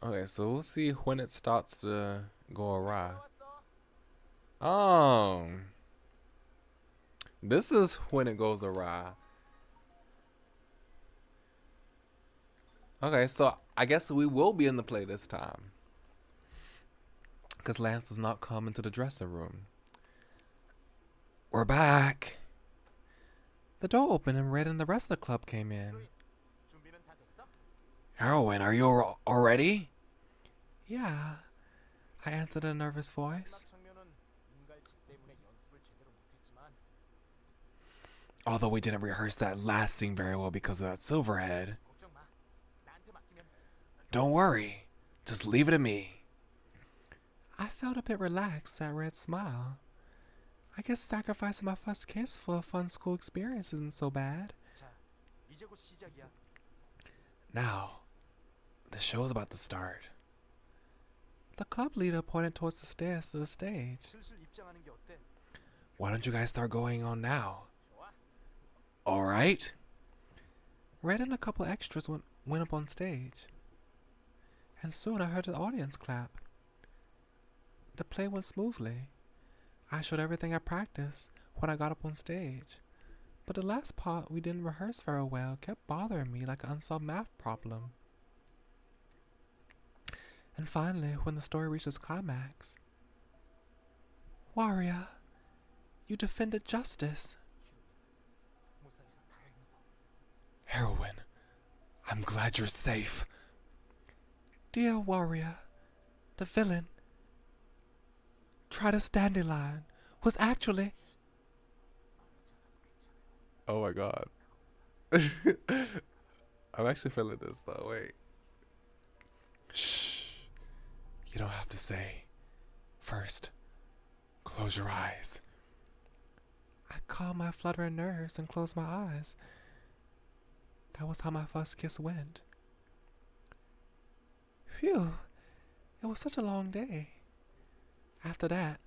Okay, so we'll see when it starts to go awry. This is when it goes awry. Okay, so I guess we will be in the play this time. Because Lance does not come into the dressing room. We're back. The door opened and Red and the rest of the club came in. 준비는 다 됐어? Heroin, are you all ready? Yeah, I answered in a nervous voice. 마지막 장면은 인갈치 때문에 연습을 제대로 못했지만 Although we didn't rehearse that last scene very well because of that silverhead. 걱정 마. 나한테 맡기면 돼. Don't worry, just leave it to me. I felt a bit relaxed at Red's smile. I guess sacrificing my first kiss for a fun school experience isn't so bad. 자, 이제 곧 시작이야. Now, the show is about to start. The club leader pointed towards the stairs to the stage. 슬슬 입장하는 게 어때? Why don't you guys start going on now? 좋아. Alright. Red and a couple extras went up on stage. And soon I heard the audience clap. The play went smoothly. I showed everything I practiced when I got up on stage. But the last part we didn't rehearse very well kept bothering me like an unsolved math problem. And finally, when the story reached its climax, Warrior, you defended justice. 무사해서 다행이다. Heroine, I'm glad you're safe. Dear Warrior, the villain, Try to Dandelion, was actually... Oh my god. I'm actually feeling this though, wait. Shh. You don't have to say. First, close your eyes. I calmed my fluttering nerves and closed my eyes. That was how my first kiss went. Phew, it was such a long day. After that,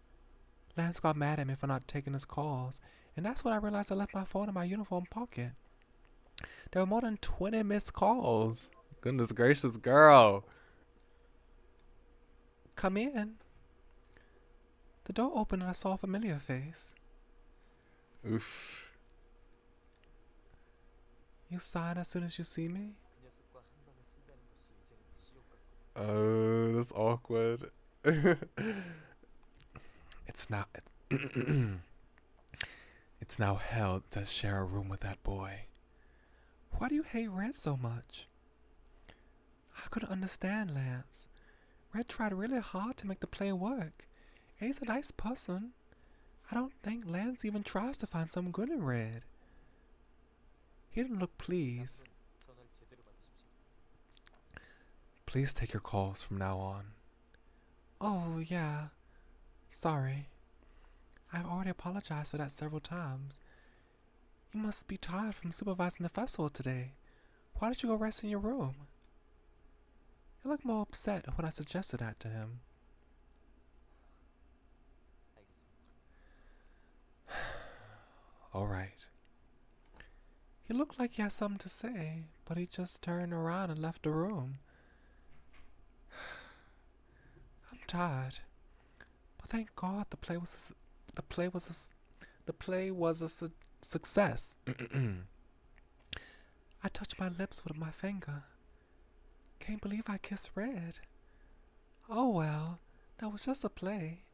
Lance got mad at me for not taking his calls, and that's when I realized I left my phone in my uniform pocket. There were more than 20 missed calls. Goodness gracious, girl. Come in. The door opened and I saw a familiar face. Oof. You sign as soon as you see me? 그 녀석과 한 방을 쓴다는 것이 이제는 지옥 같고. That's awkward. It's now it's now hell to share a room with that boy. Why do you hate Red so much? I couldn't understand Lance. Red tried really hard to make the play work. And he's a nice person. I don't think Lance even tries to find some good in Red. He didn't look pleased. 앞으로는 전화를 제대로 받으십시오. Please take your calls from now on. Oh, yeah. Sorry. I've already apologized for that several times. You must be tired from supervising the festival today. Why don't you go rest in your room? He looked more upset when I suggested that to him. 알겠습니다. All right. He looked like he had something to say, but he just turned around and left the room. I'm tired, but thank God the play was a success. I touched my lips with my finger. Can't believe I kissed Red. Oh well, that was just a play.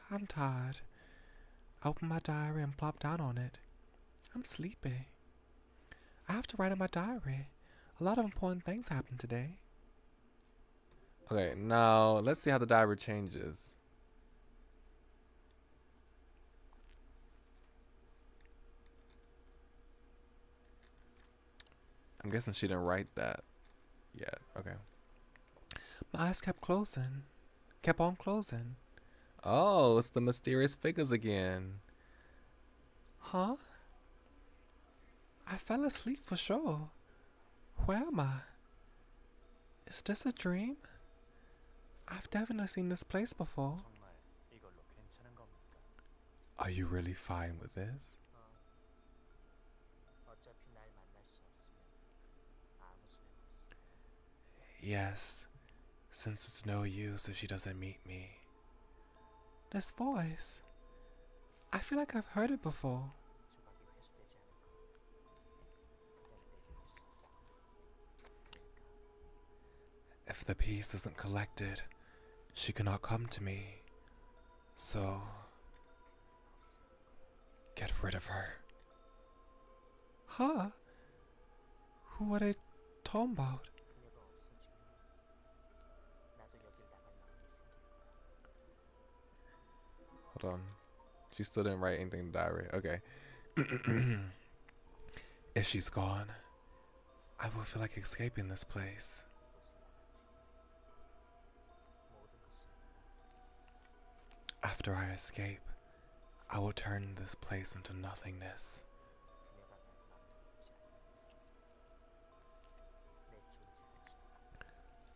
I'm tired. I opened my diary and plopped down on it. I'm sleepy. I have to write in my diary. A lot of important things happened today. Okay, now let's see how the diary changes. I'm guessing she didn't write that yet. Okay. My eyes kept closing. Kept on closing. Oh, it's the mysterious figures again. Huh? I fell asleep for sure. Where am I? Is this a dream? I've definitely seen this place before. 정말 이걸로 괜찮은 겁니까? Are you really fine with this? 어차피 날 만날 수 없으면 아무 소용 없어. Yes, since it's no use if she doesn't meet me. This voice. I feel like I've heard it before. 조각이 회수되지 않은 거. 그대로 내려올 수 없어. 그러니까 If the piece isn't collected, she cannot come to me. So, get rid of her. Huh? Who are they talking about? 그녀가 없어지면 나도 여길 나갈 마음이 생길 거야. Hold on. She still didn't write anything in the diary. Okay. If she's gone, I will feel like escaping this place. 모든 것을 After I escape, I will turn this place into nothingness. 그녀가 날 만나지 않는 이상 내 존재할지도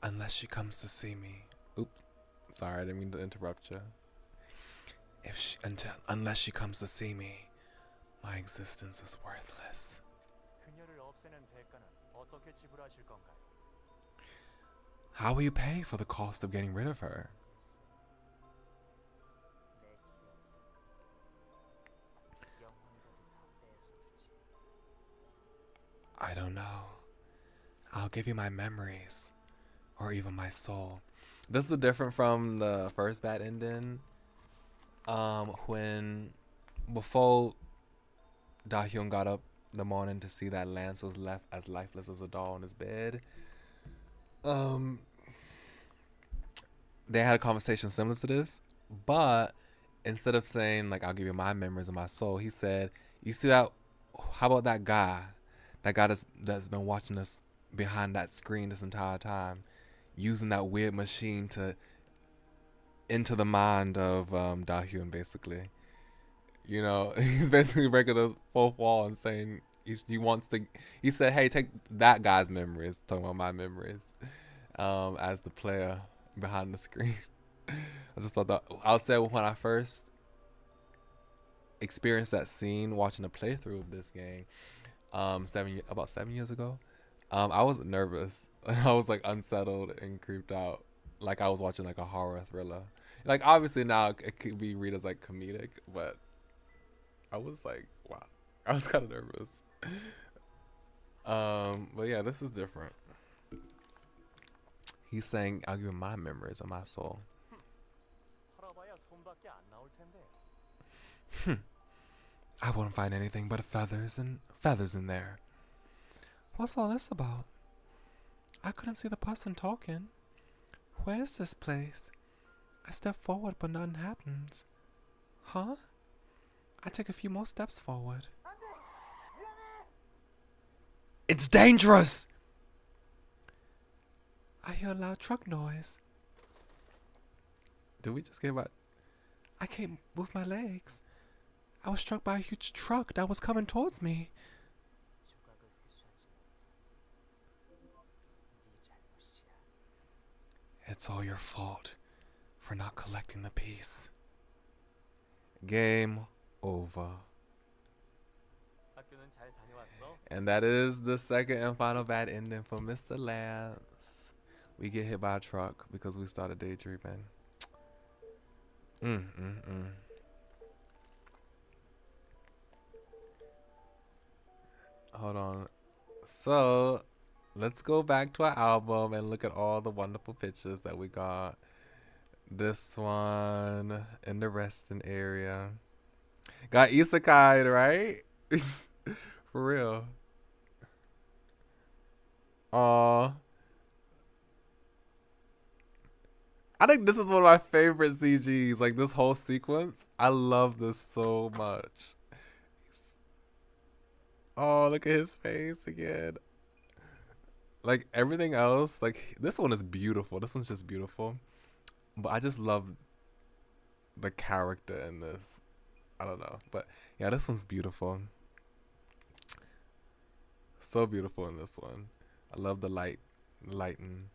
Unless she comes to see me. Oop. Sorry, I didn't mean to interrupt you. Unless she comes to see me, my existence is worthless. 그녀를 없애는 대가는 어떻게 지불하실 건가요? How will you pay for the cost of getting rid of her? 내 기억이 영혼이라도 다 빼앗아주지. I don't know. I'll give you my memories, or even my soul. This is different from the first bad ending. When before Dahyun got up in the morning to see that Lance was left as lifeless as a doll in his bed, they had a conversation similar to this, but instead of saying like I'll give you my memories and my soul, he said, "You see that? How about that guy? That guy that's been watching us behind that screen this entire time, using that weird machine to into the mind of Dahyun, basically. You know, he's basically breaking the fourth wall and saying he wants to. He said, "Hey, take that guy's memories." Talking about my memories, as the player behind the screen. I just thought that I'll say when I first experienced that scene watching a playthrough of this game, about 7 years ago, I was nervous. I was like unsettled and creeped out, like I was watching like a horror thriller. Like obviously now it could be read as like comedic, but I was like, wow, I was kind of nervous. But yeah, this is different. He's saying, "I'll give you my memories of my soul." 털어봐야 손밖에 안 나올 텐데. I wouldn't find anything but feathers in there. What's all this about? I couldn't see the person talking. Where is this place? I step forward, but nothing happens. Huh? I take a few more steps forward. It's dangerous! I hear a loud truck noise. Did we just get about... I can't move my legs. I was struck by a huge truck that was coming towards me. 조각을 회수하지 못해. 네 잘못이야. It's all your fault for not collecting the piece. Game over. 학교는 잘 다녀왔어? And that is the second and final bad ending for Mr. Lance. We get hit by a truck because we started daydreaming. Hold on. So, let's go back to our album and look at all the wonderful pictures that we got. This one in the resting area. Got isekai, right? For real. Aw. I think this is one of my favorite CGs. Like this whole sequence. I love this so much. Oh, look at his face again. Like everything else, like this one is beautiful. This one's just beautiful. But I just love the character in this. I don't know. But yeah, this one's beautiful. So beautiful in this one. I love the lighting.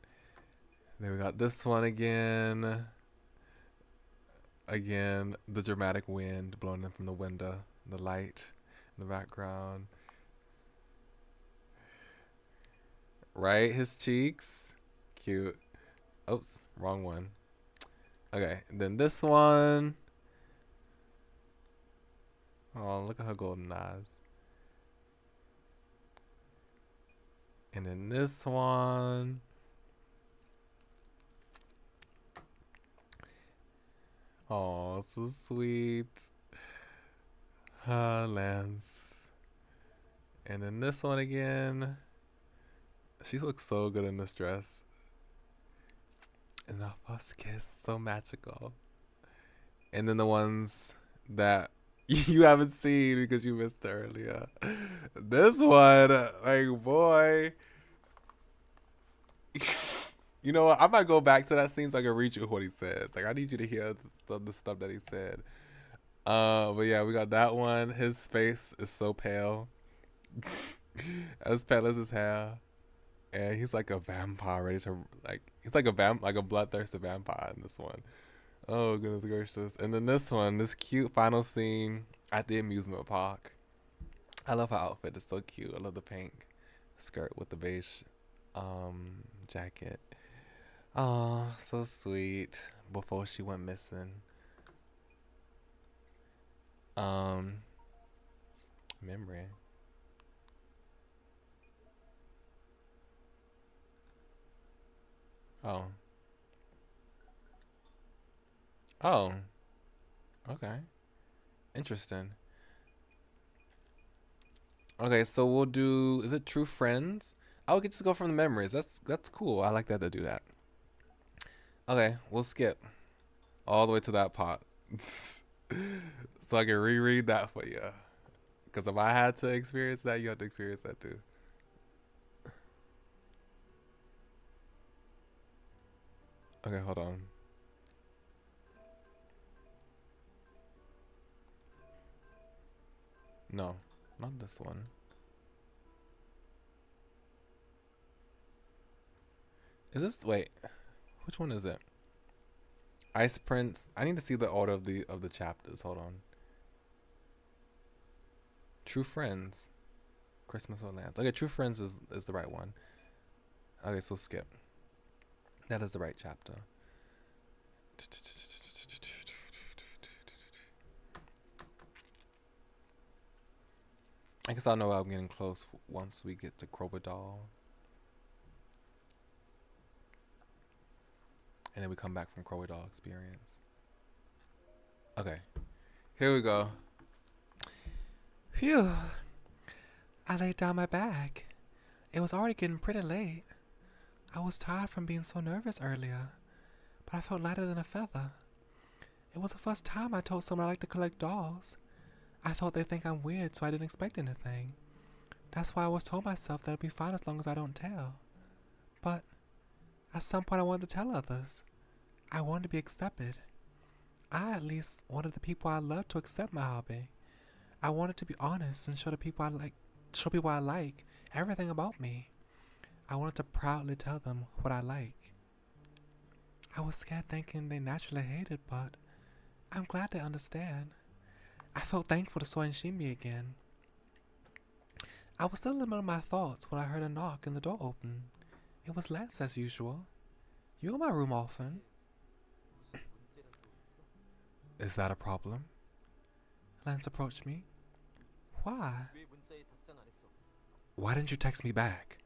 Then we got this one again. Again, the dramatic wind blowing in from the window. The light in the background. Right? His cheeks. Cute. Oops, wrong one. Okay, then this one. Oh, look at her golden eyes. And then this one. Oh, so sweet. Lance. And then this one again. She looks so good in this dress. And our first kiss, so magical. And then the ones that you haven't seen because you missed it earlier. This one, like, boy. You know what? I might go back to that scene so I can read you what he says. Like, I need you to hear the stuff that he said. But yeah, we got that one. His face is so pale. As pale as his hair. And he's like a vampire ready to, like, he's like a bloodthirsty vampire in this one. Oh, goodness gracious. And then this one, this cute final scene at the amusement park. I love her outfit. It's so cute. I love the pink skirt with the beige jacket. Oh, so sweet. Before she went missing. Memory. Oh. Oh. Okay. Interesting. Okay, so we'll do, is it True Friends? I would just go from the memories. That's cool. I like that they do that. Okay, we'll skip all the way to that part. So I can reread that for you. Because if I had to experience that, you have to experience that too. Okay, hold on. No, not this one. Is this, wait, which one is it? Ice Prince. I need to see the order of the chapters. Hold on. True Friends. Christmas or Lance. Okay, True Friends is the right one. Okay, so skip. That is the right chapter. I guess I'll know I'm getting close once we get to Crocodile. And then we come back from Crocodile Experience. Okay. Here we go. Phew. I laid down my bag. It was already getting pretty late. I was tired from being so nervous earlier, but I felt lighter than a feather. It was the first time I told someone I like to collect dolls. I thought they'd think I'm weird, so I didn't expect anything. That's why I always told myself that it'll be fine as long as I don't tell. But at some point I wanted to tell others. I wanted to be accepted. I at least wanted the people I love to accept my hobby. I wanted to be honest and show people I like everything about me. I wanted to proudly tell them what I like. I was scared thinking they naturally hated, but I'm glad they understand. I felt thankful to Soy and Shimbi again. I was still in the middle of my thoughts when I heard a knock and the door open. It was Lance as usual. You're in my room often. Is that a problem? Lance approached me. Why? Why didn't you text me back?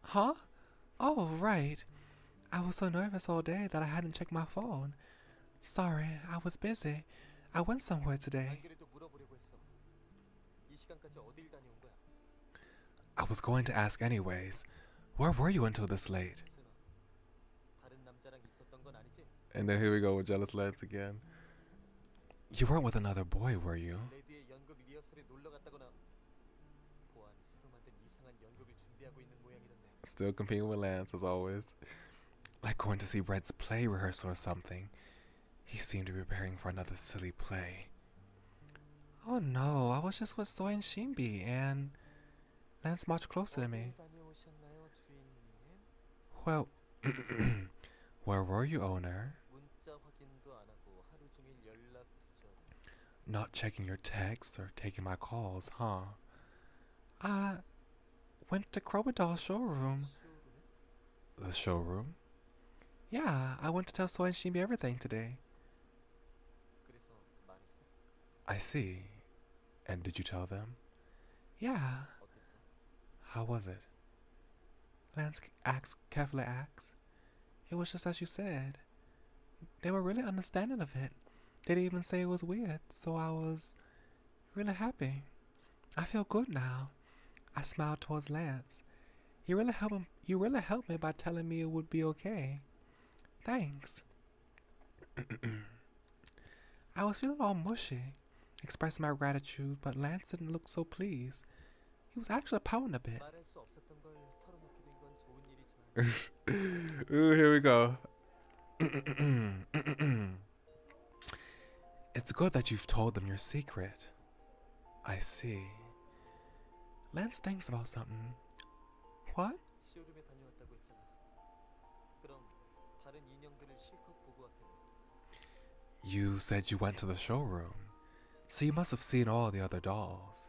Huh? Oh, right. I was so nervous all day that I hadn't checked my phone. Sorry, I was busy. I went somewhere today. 시간까지 어딜 다녀온 거야? I was going to ask anyways. Where were you until this late? 순아, 다른 남자랑 있었던 건 아니지? And then here we go with jealous Lance again. You weren't with another boy, were you? 레드의 연극 리허설에 놀러 갔다거나 보안 새로 만든 이상한 연극을 준비하고 있는 모양이던데. Still competing with Lance as always. Like going to see Red's play rehearsal or something. He seemed to be preparing for another silly play. Oh no, I was just with Soy and Shinbi, and Lance much closer to me. 어딜 다녀오셨나요, 주인님? Well, where were you, owner? 문자 확인도 안 하고 하루 종일 연락 두절. Not checking your texts or taking my calls, huh? I went to Crocodile's showroom. 쇼룸에? The showroom? Yeah, I went to tell Soy and Shinbi everything today. 그래서 말했어? I see. And did you tell them? Yeah. 어땠어? How was it? Lance carefully asked. It was just as you said. They were really understanding of it. They didn't even say it was weird, so I was really happy. I feel good now. I smiled towards Lance. You really helped me by telling me it would be okay. Thanks. I was feeling all mushy, expressing my gratitude, but Lance didn't look so pleased. He was actually pouting a bit. 말할 수 없었던 걸 털어놓게 된 건 좋은 일이지만 Ooh, here we go. It's good that you've told them your secret. I see. Lance thinks about something. What? 쇼룸에 다녀왔다고 했잖아. 그럼 다른 인형들을 실컷 보고 왔겠네. You said you went to the showroom, so you must have seen all the other dolls.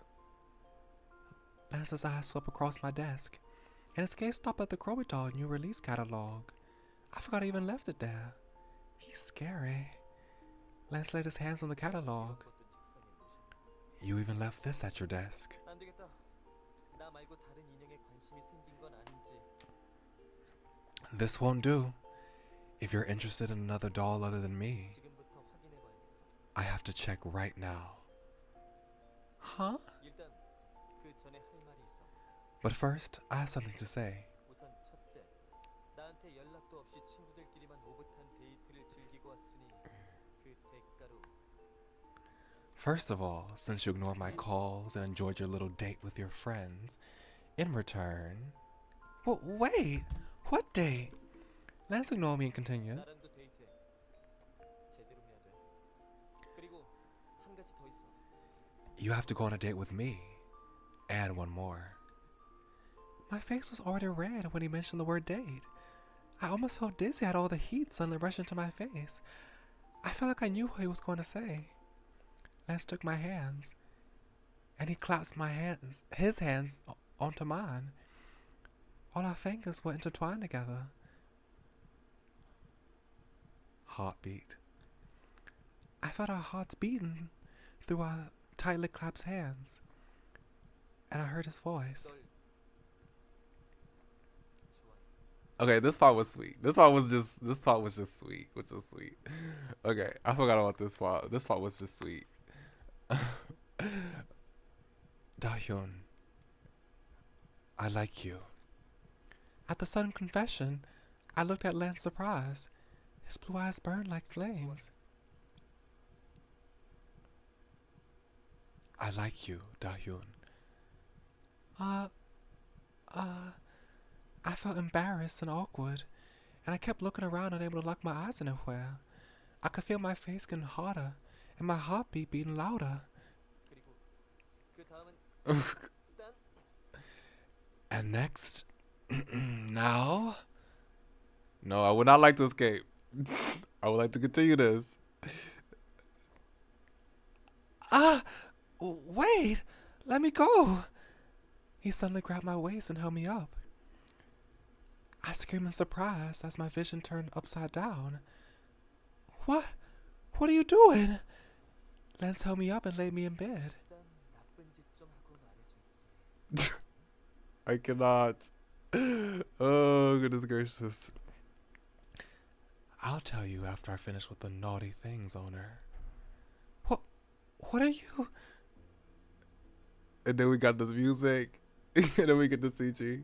Lance's eyes swept across my desk, and his gaze stopped at the Crow doll new release catalog. I forgot I even left it there. He's scary. Lance laid his hands on the catalog. 것도 책상에 놓으셨네. You even left this at your desk. 안 되겠다. 나 말고 다른 인형에 관심이 생긴 건 아닌지. This won't do. If you're interested in another doll other than me, 지금부터 확인해봐야겠어. I have to check right now. Huh? 일단 그 전에 할 말이 있어. But first, I have something to say. 우선 첫째, 나한테 연락도 없이 친구들끼리만 오붓한 데이트를 즐기고 왔으니 그 대가로 First of all, since you ignored my calls and enjoyed your little date with your friends, in return... wait! What date? Lance ignored me and continued. 나랑도 데이트해. 제대로 해야 돼. 그리고 한 가지 더 있어. You have to go on a date with me. And one more. My face was already red when he mentioned the word date. I almost felt dizzy at all the heat suddenly rushing to my face. I felt like I knew what he was going to say. Lance took my hands, and he clasped his hands onto mine. All our fingers were intertwined together. Heartbeat. I felt our hearts beating through our tightly clasped hands, and I heard his voice. 널 좋아해. Okay, this part was sweet. This part was just sweet, which was sweet. Okay, I forgot about this part. This part was just sweet. Dahyun, I like you. At the sudden confession, I looked at Lance surprised. His blue eyes burned like flames. I like you, Dahyun. I felt embarrassed and awkward, and I kept looking around, unable to lock my eyes anywhere. I could feel my face getting harder, and my heartbeat beating louder. 그리고 그 다음은 딴 And next, now? No, I would not like to escape. I would like to continue this. Wait! Let me go! He suddenly grabbed my waist and held me up. I screamed in surprise as my vision turned upside down. What? What are you doing? Lance held me up and laid me in bed. 일단 나쁜 짓 좀 하고 말해줄게. I cannot. Oh, goodness gracious. I'll tell you after I finish with the naughty things, owner. What are you? And then we got this music. And then we get the CG.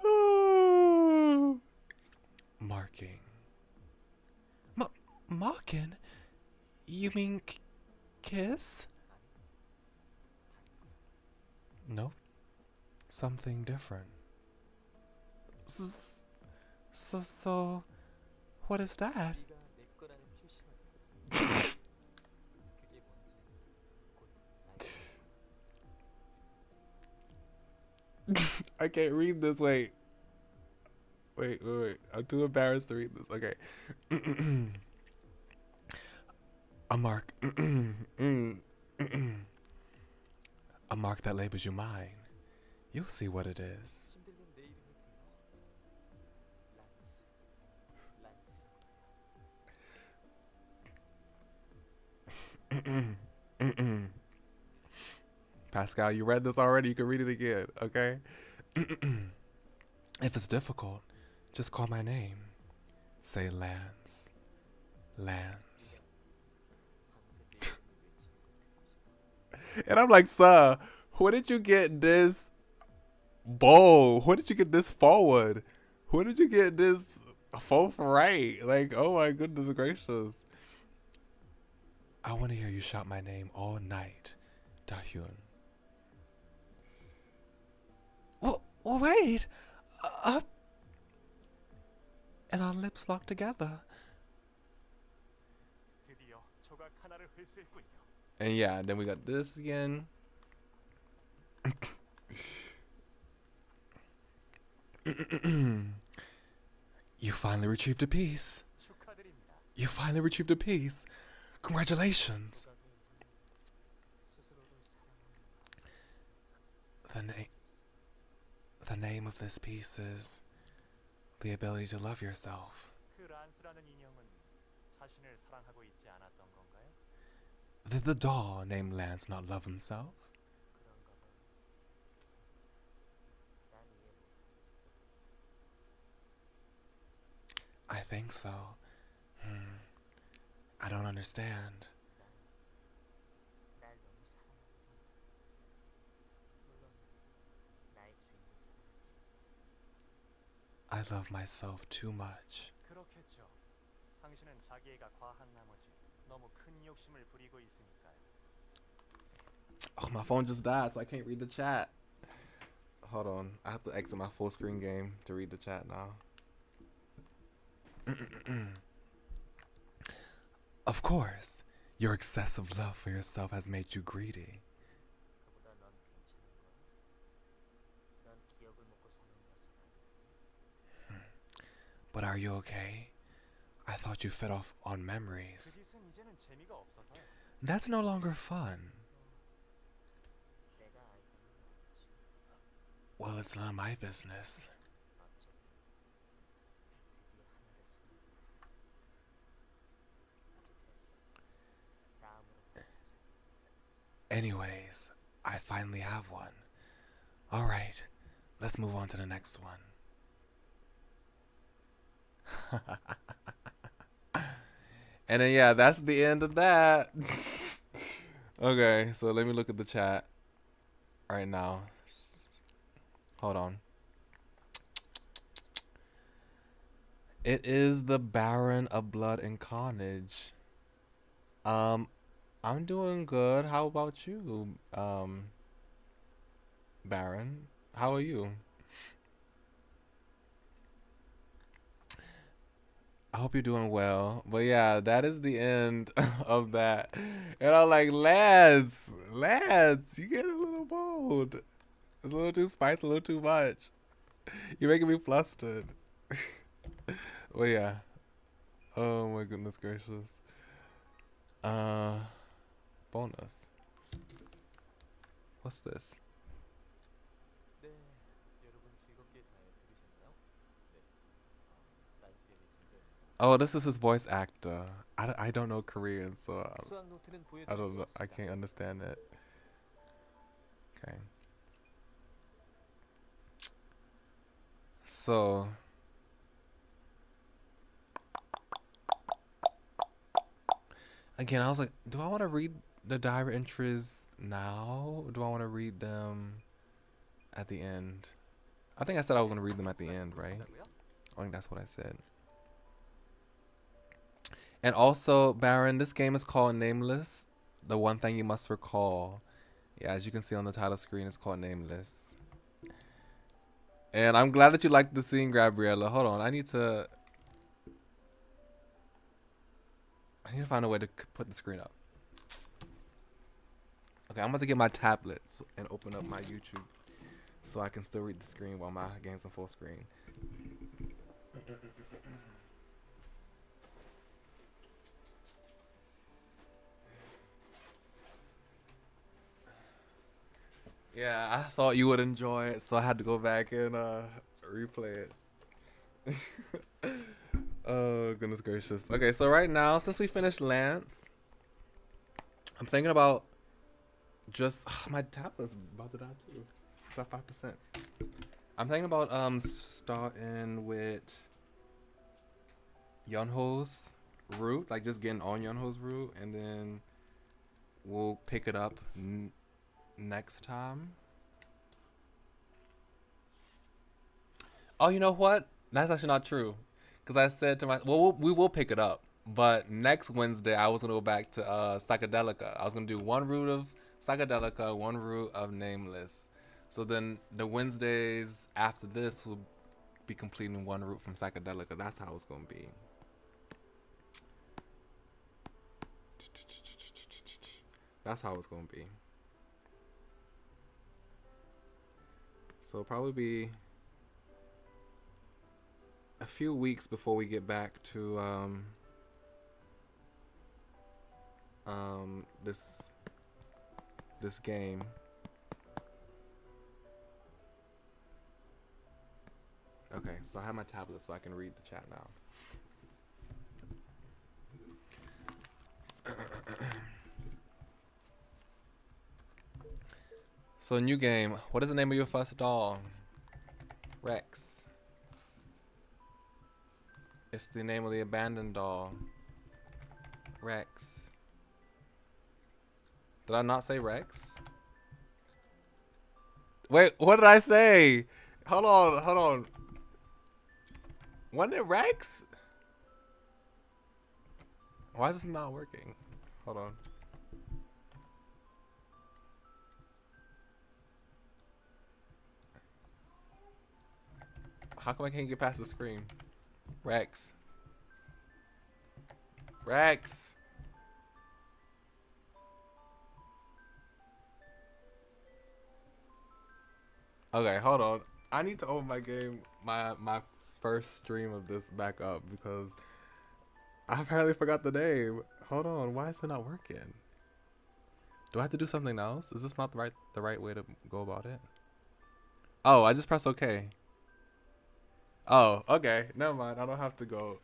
Oh. Marking. Marking? You mean kiss? Nope. Something different. So, what is that? 네가 내 거라는 표시말이야. 그게 뭔지는 곧 알게 I can't read this. Wait. I'm too embarrassed to read this. Okay. A mark. A mark that labels you mine. You'll see what it is. 힘들면 내 이름을 불러. 란스라고. Pascal, you read this already. You can read it again, okay? If it's difficult, just call my name. Say Lance. Lance. 밤새 내 이름을 외치는 걸 듣고 싶어. And I'm like, sir, where did you get this bold? Where did you get this forward? Where did you get this forthright? Like, oh my goodness gracious. I want to hear you shout my name all night, Dahyun. Wait. And our lips locked together. 드디어 조각 하나를 회수했군요. And yeah, then we got this again. You finally retrieved a piece. 축하드립니다. You finally retrieved a piece. Congratulations. 스스로를 The 사랑하는 name of this piece is the ability to love yourself. 그 란스라는 인형은 자신을 사랑하고 있지 않았던 건가요? Did the doll named Lance not love himself? 그런가 봐. 난 이해 못하겠어. I think so. I don't understand. 날 너무 사랑하거든. 물론 나의 주인도 사랑하지. I love myself too much. 그렇겠죠. 당신은 자기애가 과한 나머지 너무 큰 욕심을 부리고 있으니까요. Oh, my phone just died, so I can't read the chat. Hold on. I have to exit my full screen game to read the chat now. Of course, your excessive love for yourself has made you greedy. 그보다 넌 괜찮은 거야? 넌 기억을 먹고 사는 녀석 아니야? But are you okay? I thought you fed off on memories. 그 짓은 이제는 재미가 없어서요. That's no longer fun. 내가 알고는 알지. Well, it's none of my business. 어쨌든 드디어 하나를 쓰는 거야. 이제 됐어. 다음으로 가자. Anyways, I finally have one. Alright, let's move on to the next one. And then yeah, that's the end of that. Okay, so let me look at the chat right now. Hold on. It is the Baron of Blood and Carnage. I'm doing good. How about you, Baron? How are you? I hope you're doing well. But yeah, that is the end of that. And I'm like, Lance, you get a little bold. It's a little too spicy, a little too much. You're making me flustered. Well, yeah. Oh my goodness gracious. Bonus. What's this? 네, 여러분 즐겁게 잘 들으셨나요? 네, 란스의 정재입니다. Oh, this is his voice actor. I don't know Korean, so 수학 노트는 I 보여드릴 don't 수 know. I 없습니다. can't understand it. Okay. So. Again, I was like, do I want to read the diary entries now? Or do I want to read them at the end? I think I said I was going to read them at the end, right? I think that's what I said. And also, Baron, this game is called Nameless. The one thing you must recall. Yeah, as you can see on the title screen, it's called Nameless. And I'm glad that you liked the scene, Gabriella. Hold on, I need to find a way to put the screen up. Okay, I'm about to get my tablets and open up my YouTube so I can still read the screen while my game's on full screen. Yeah, I thought you would enjoy it, so I had to go back and replay it. Oh, goodness gracious. Okay, so right now, since we finished Lance, I'm thinking about just... my tablet's about to die too. It's at 5%. I'm thinking about starting with Yunho's route, like just getting on Yunho's route, and then we'll pick it up next time. Oh, you know what? That's actually not true. Because I said to myself, well, we will pick it up. But next Wednesday, I was going to go back to Psychedelica. I was going to do one route of Psychedelica, one route of Nameless. So then the Wednesdays after this will be completing one route from Psychedelica. That's how it's going to be. That's how it's going to be. So it'll probably be a few weeks before we get back to this game. Okay, so I have my tablet so I can read the chat now. So new game. What is the name of your first doll? Rex. It's the name of the abandoned doll. Rex. Did I not say Rex? Wait, what did I say? Hold on, hold on. Wasn't it Rex? Why is this not working? Hold on. How come I can't get past the screen? Rex. Rex. Okay, hold on. I need to open my game, my first stream of this back up because I apparently forgot the name. Hold on, why is it not working? Do I have to do something else? Is this not the right way to go about it? Oh, I just press OK. Oh, okay. Never mind. I don't have to go.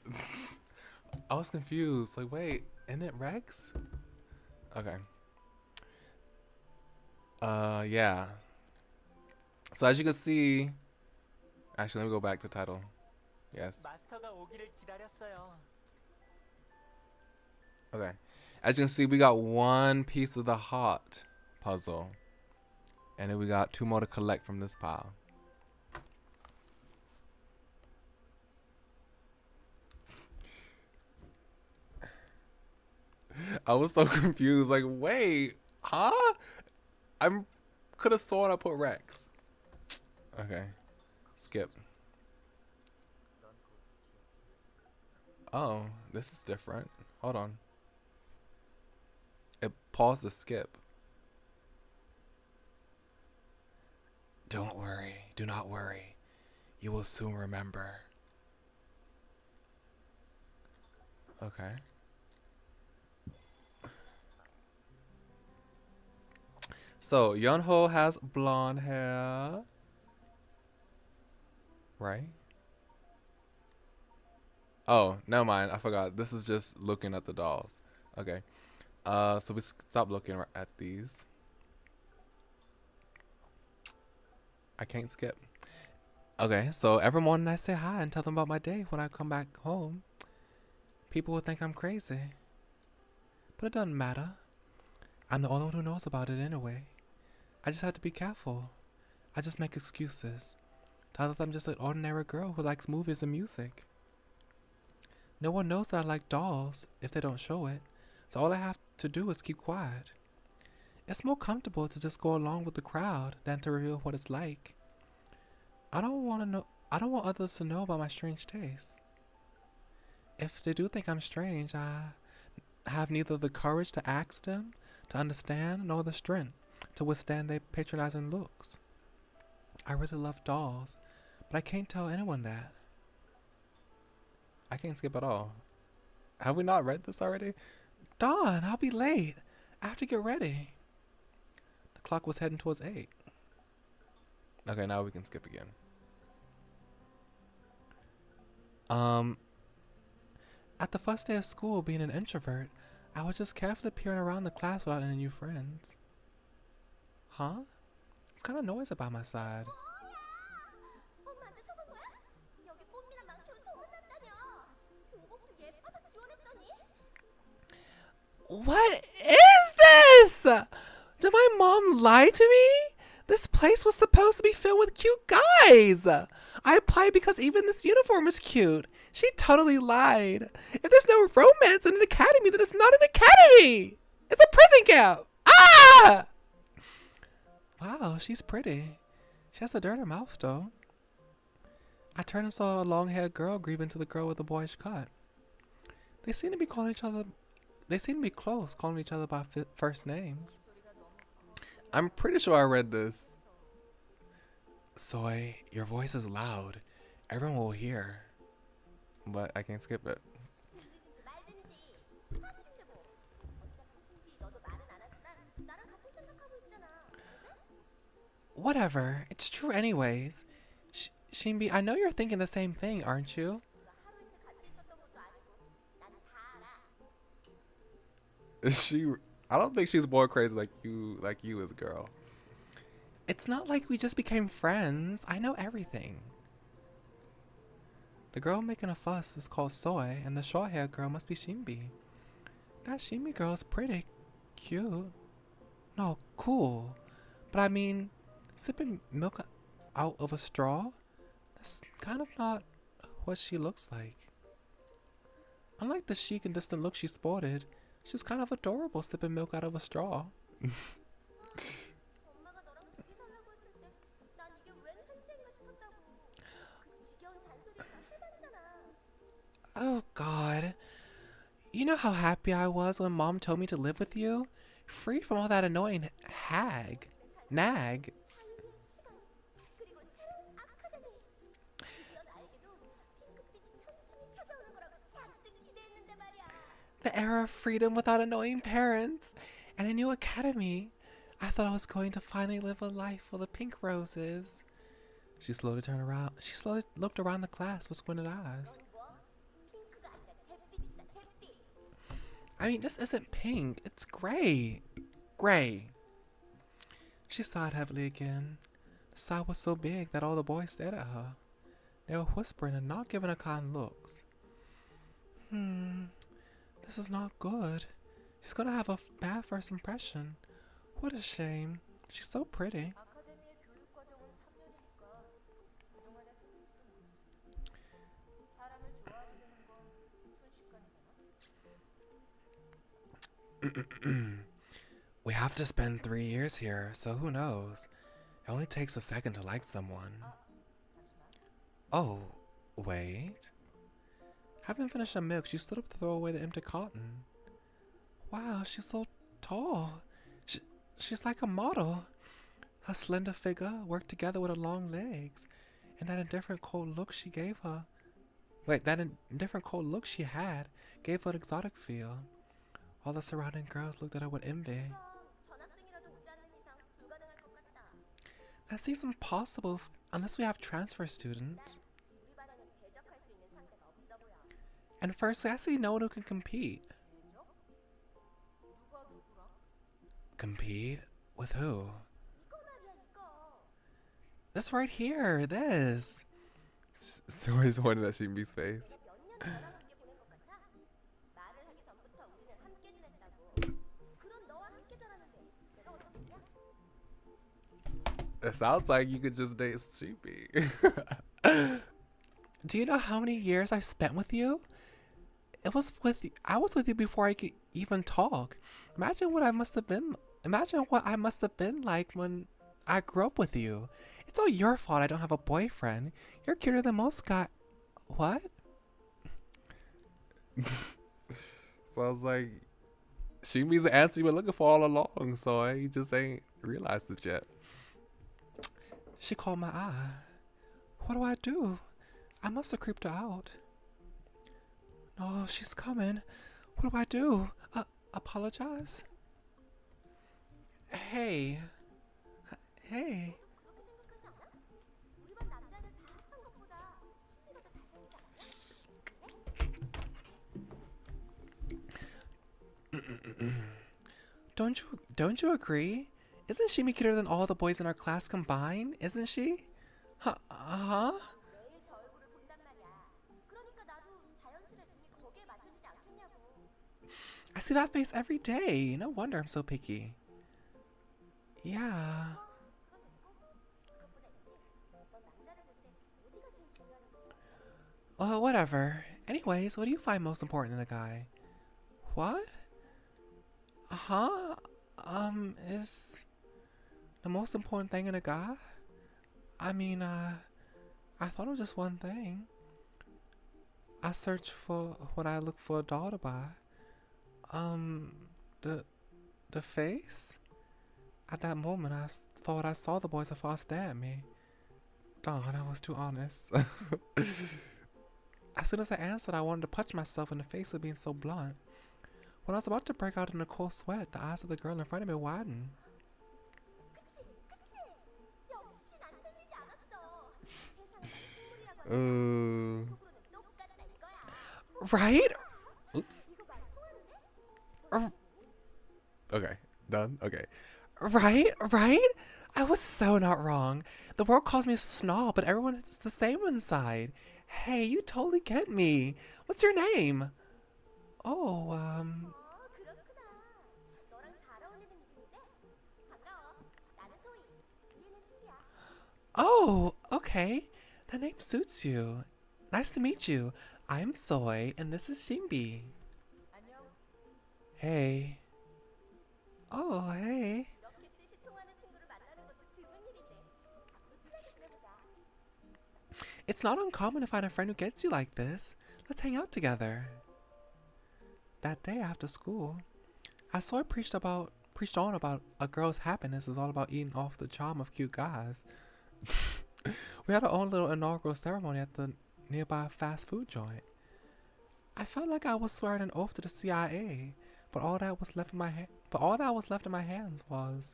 I was confused. Like, wait, isn't it Rex? Okay. Yeah. So as you can see, actually, let me go back to title. Yes. 마스터가 오기를 기다렸어요. Okay. As you can see, we got one piece of the heart puzzle, and then we got 2 more to collect from this pile. I was so confused. Like, wait, huh? Could have sworn I put Rex. Okay, skip. Oh, this is different. Hold on. It paused the skip. Don't worry. Do not worry. You will soon remember. Okay. So, Yunho has blonde hair. Right? Oh, never mind. I forgot. This is just looking at the dolls. Okay. So we stop looking at these. I can't skip. Okay, so every morning I say hi and tell them about my day when I come back home. People will think I'm crazy. But it doesn't matter. I'm the only one who knows about it anyway. I just have to be careful. I just make excuses. Tell them I'm just an ordinary girl who likes movies and music. No one knows that I like dolls if they don't show it, so all I have to do is keep quiet. It's more comfortable to just go along with the crowd than to reveal what it's like. I don't want others to know about my strange tastes. If they do think I'm strange, I have neither the courage to ask them to understand nor the strength to withstand their patronizing looks. I really love dolls, but I can't tell anyone that. I can't skip at all. Have we not read this already? Dawn, I'll be late. I have to get ready. The clock was heading towards 8. Okay, now we can skip again. At the first day of school, being an introvert, I was just carefully peering around the class without any new friends. Huh? It's kind of noise about my side. 엄마한테 속은 거야? 여기 꽃미남 많기로 소문났다며. 교복도 예뻐서 지원했더니. What is this? Did my mom lie to me? This place was supposed to be filled with cute guys. I applied because even this uniform is cute. She totally lied. If there's no romance in an academy, then it's not an academy. It's a prison camp. Ah! Wow, she's pretty. She has a dirty mouth, though. I turned and saw a long-haired girl grieving to the girl with the boyish cut. They seem to be calling each other. They seem to be close, calling each other by first names. I'm pretty sure I read this. Soy, your voice is loud. Everyone will hear. But I can't skip it. 들리든지 말든지. 사실인데 뭐. 어차피 신비 너도 말은 안 하지만 나랑 같은 생각하고 있잖아. Whatever. It's true anyways. Shinbi, I know you're thinking the same thing, aren't you? 우리가 하루 이틀 같이 있었던 것도 아니고 나는 다 알아. Is she? I don't think she's more crazy like you is, girl. It's not like we just became friends. I know everything. The girl making a fuss is called Soy, and the short-haired girl must be Shinbi. That Shinbi girl is pretty cute. No, cool. But I mean, sipping milk out of a straw? That's kind of not what she looks like. Unlike the chic and distant look she sported, she's kind of adorable sipping milk out of a straw. 엄마가 너랑 둘이 살라고 했을 때 난 이게 웬 한지인가 싶었다고. 그 지겨운 잔소리에서 해방이잖아. Oh God. You know how happy I was when Mom told me to live with you? Free from all that annoying nag. 자유의 시간 그리고 새로운 아카데미. 드디어 나에게도 핑크빛 청춘이 찾아오는 거라고 잔뜩 기대했는데 말이야. The era of freedom without annoying parents. And a new academy. I thought I was going to finally live a life full of pink roses. She slowly turned around. She slowly looked around the class with squinted eyes. 뭐? 핑크가 아니라 잿빛이다 잿빛. I mean, this isn't pink. It's gray. Gray. She sighed heavily again. The sigh was so big that all the boys stared at her. They were whispering and not giving her kind looks. This is not good. She's gonna have a bad first impression. What a shame. She's so pretty. 아카데미의 교육 과정은 3년이니까 그동안의 성인지도 모르지. 사람을 좋아하게 되는 건 순식간이잖아. We have to spend 3 years here, so who knows? It only takes a second to like someone. Oh, wait. Having finished her milk, she stood up to throw away the empty carton. Wow, she's so tall. She's like a model. Her slender figure worked together with her long legs, and that indifferent cold look she gave her. That indifferent cold look she had gave her an exotic feel. All the surrounding girls looked at her with envy. 전학생이라도 오지 않는 이상 불가능할 것 같다. That seems impossible unless we have transfer students. 우리 반에는 대적할 수 있는 상대가 없어 보여. And firstly, I see no one who can compete. 대적? 누가 누구랑? Compete? With who? 이거 말이야 이거. This right here, this. So he's pointing at Shinbi's face. 몇 년 너랑 함께 보낸 것 같아? 말을 하기 전부터 우리는 함께 지냈다고. 그럼 너와 함께 자라는 It sounds like you could just date Sheepy. Do you know how many years I've spent with you? I was with you before I could even talk. Imagine what I must have been. Imagine what I must have been like when I grew up with you. It's all your fault I don't have a boyfriend. You're cuter than most guys. What? Sounds like she means the answer you were looking for all along, so I just ain't realized it yet. She caught my eye. What do I do? I must have creeped her out. No, she's coming. What do I do? Apologize? Hey. Hey. 그렇게 생각하지 않아? 우리 반 남자들 다 한 것보다 신비가 더 잘생기지 않았어? Don't you agree? Isn't she cuter than all the boys in our class combined? Isn't she? Huh? 매일 저 얼굴을 본단 말이야. 그러니까 나도 자연스레 눈이 거기에 맞춰지지 않겠냐고. I see that face every day. No wonder I'm so picky. Yeah. 그건 됐고. 그것보다 있지. 넌 남자를 볼 때 어디가 제일 중요하다고 생각해? Well, whatever. Anyways, what do you find most important in a guy? What? Is the most important thing in a guy? I mean, I thought it was just one thing. I search for what I look for a doll to buy. The face? At that moment, I thought I saw the boys before stared at me. Darn, I was too honest. As soon as I answered, I wanted to punch myself in the face for being so blunt. When I was about to break out in a cold sweat, the eyes of the girl in front of me widened. 그치? 역시 난 틀리지 않았어. 세상에 나는 생물이라고 하는 속으로는 똑같다 이거야. Right? Oops. 이거 말 통하는데? Okay, done? Okay. Right? I was so not wrong. The world calls me a snob, but everyone is the same inside. Hey, you totally get me. What's your name? Oh, 그렇구나. 너랑 잘 어울리는 이름인데? 반가워. 나는 소희. 얘는 신비야. Oh, okay. That name suits you. Nice to meet you. I'm Soy, and this is Shimbi. 안녕. Hey. Oh, hey. 이렇게 뜻이 통하는 친구를 만나는 것도 드문 일인데. 앞으로 친하게 지내보자. It's not uncommon to find a friend who gets you like this. Let's hang out together. That day after school, I saw it preached on about a girl's happiness is all about eating off the charm of cute guys. We had our own little inaugural ceremony at the nearby fast food joint. I felt like I was swearing an oath to the CIA, but all that was left in my hands was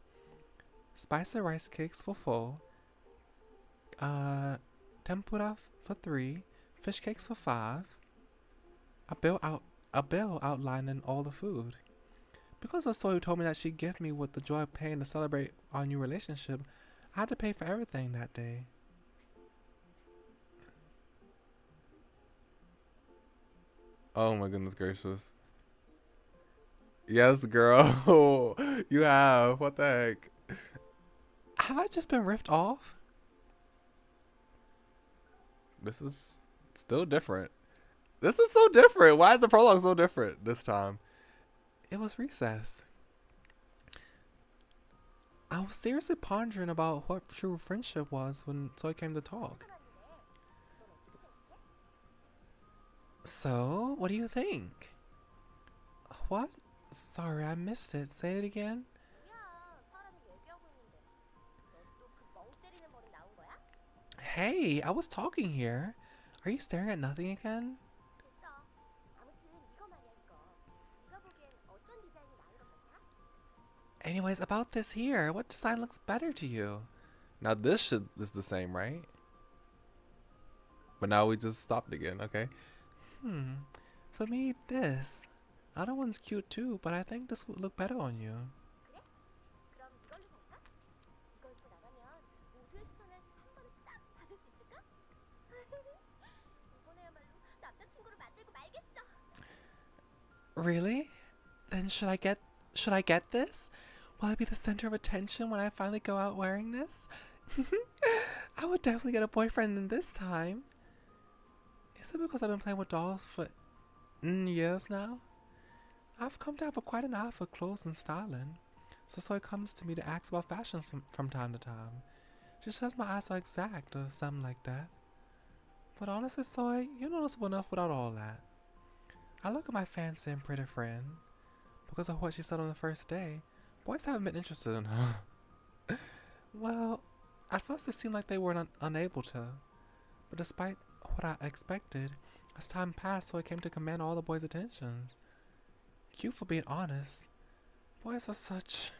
spicy rice cakes for 4, tempura for 3, fish cakes for 5, a bill outlining all the food. Because the soul told me that she'd give me with the joy of paying to celebrate our new relationship, I had to pay for everything that day. Oh my goodness gracious. Yes, girl. You have. What the heck? Have I just been ripped off? This is still different. This is so different. Why is the prologue so different this time? It was recess. I was seriously pondering about what true friendship was when Soy came to talk. So, what do you think? What? Sorry, I missed it. Say it again. 뭐야, 사람이 얘기하고 있는데. 너 또 그 멍 때리는 버릇 나온 거야? Hey, I was talking here. Are you staring at nothing again? 됐어. 아무튼 이거 말이야 이거. 네가 보기엔 어떤 디자인이 나은 것 같아? Anyways, about this here, what design looks better to you? Now this is the same, right? But now we just stopped again, okay? For me, this. Other one's cute too, but I think this would look better on you. 그래? 그럼 이걸로 살까? 이거 입고 나가면 모두의 시선을 한 번에 딱 받을 수 있을까? 이번에야말로 남자친구를 만들고 말겠어. Really? Then should I get this? Will I be the center of attention when I finally go out wearing this? I would definitely get a boyfriend in this time. Is it because I've been playing with dolls for years now? I've come to have quite an eye for clothes and styling. So it comes to me to ask about fashion from time to time. She says my eyes are exact or something like that. But honestly, Soy, you're noticeable enough without all that. I look at my fancy and pretty friend. Because of what she said on the first day, boys haven't been interested in her. Well, at first it seemed like they were unable to. But despite what I expected, as time passed, Soy came to command all the boys' attentions. Cute for being honest. Boys are such...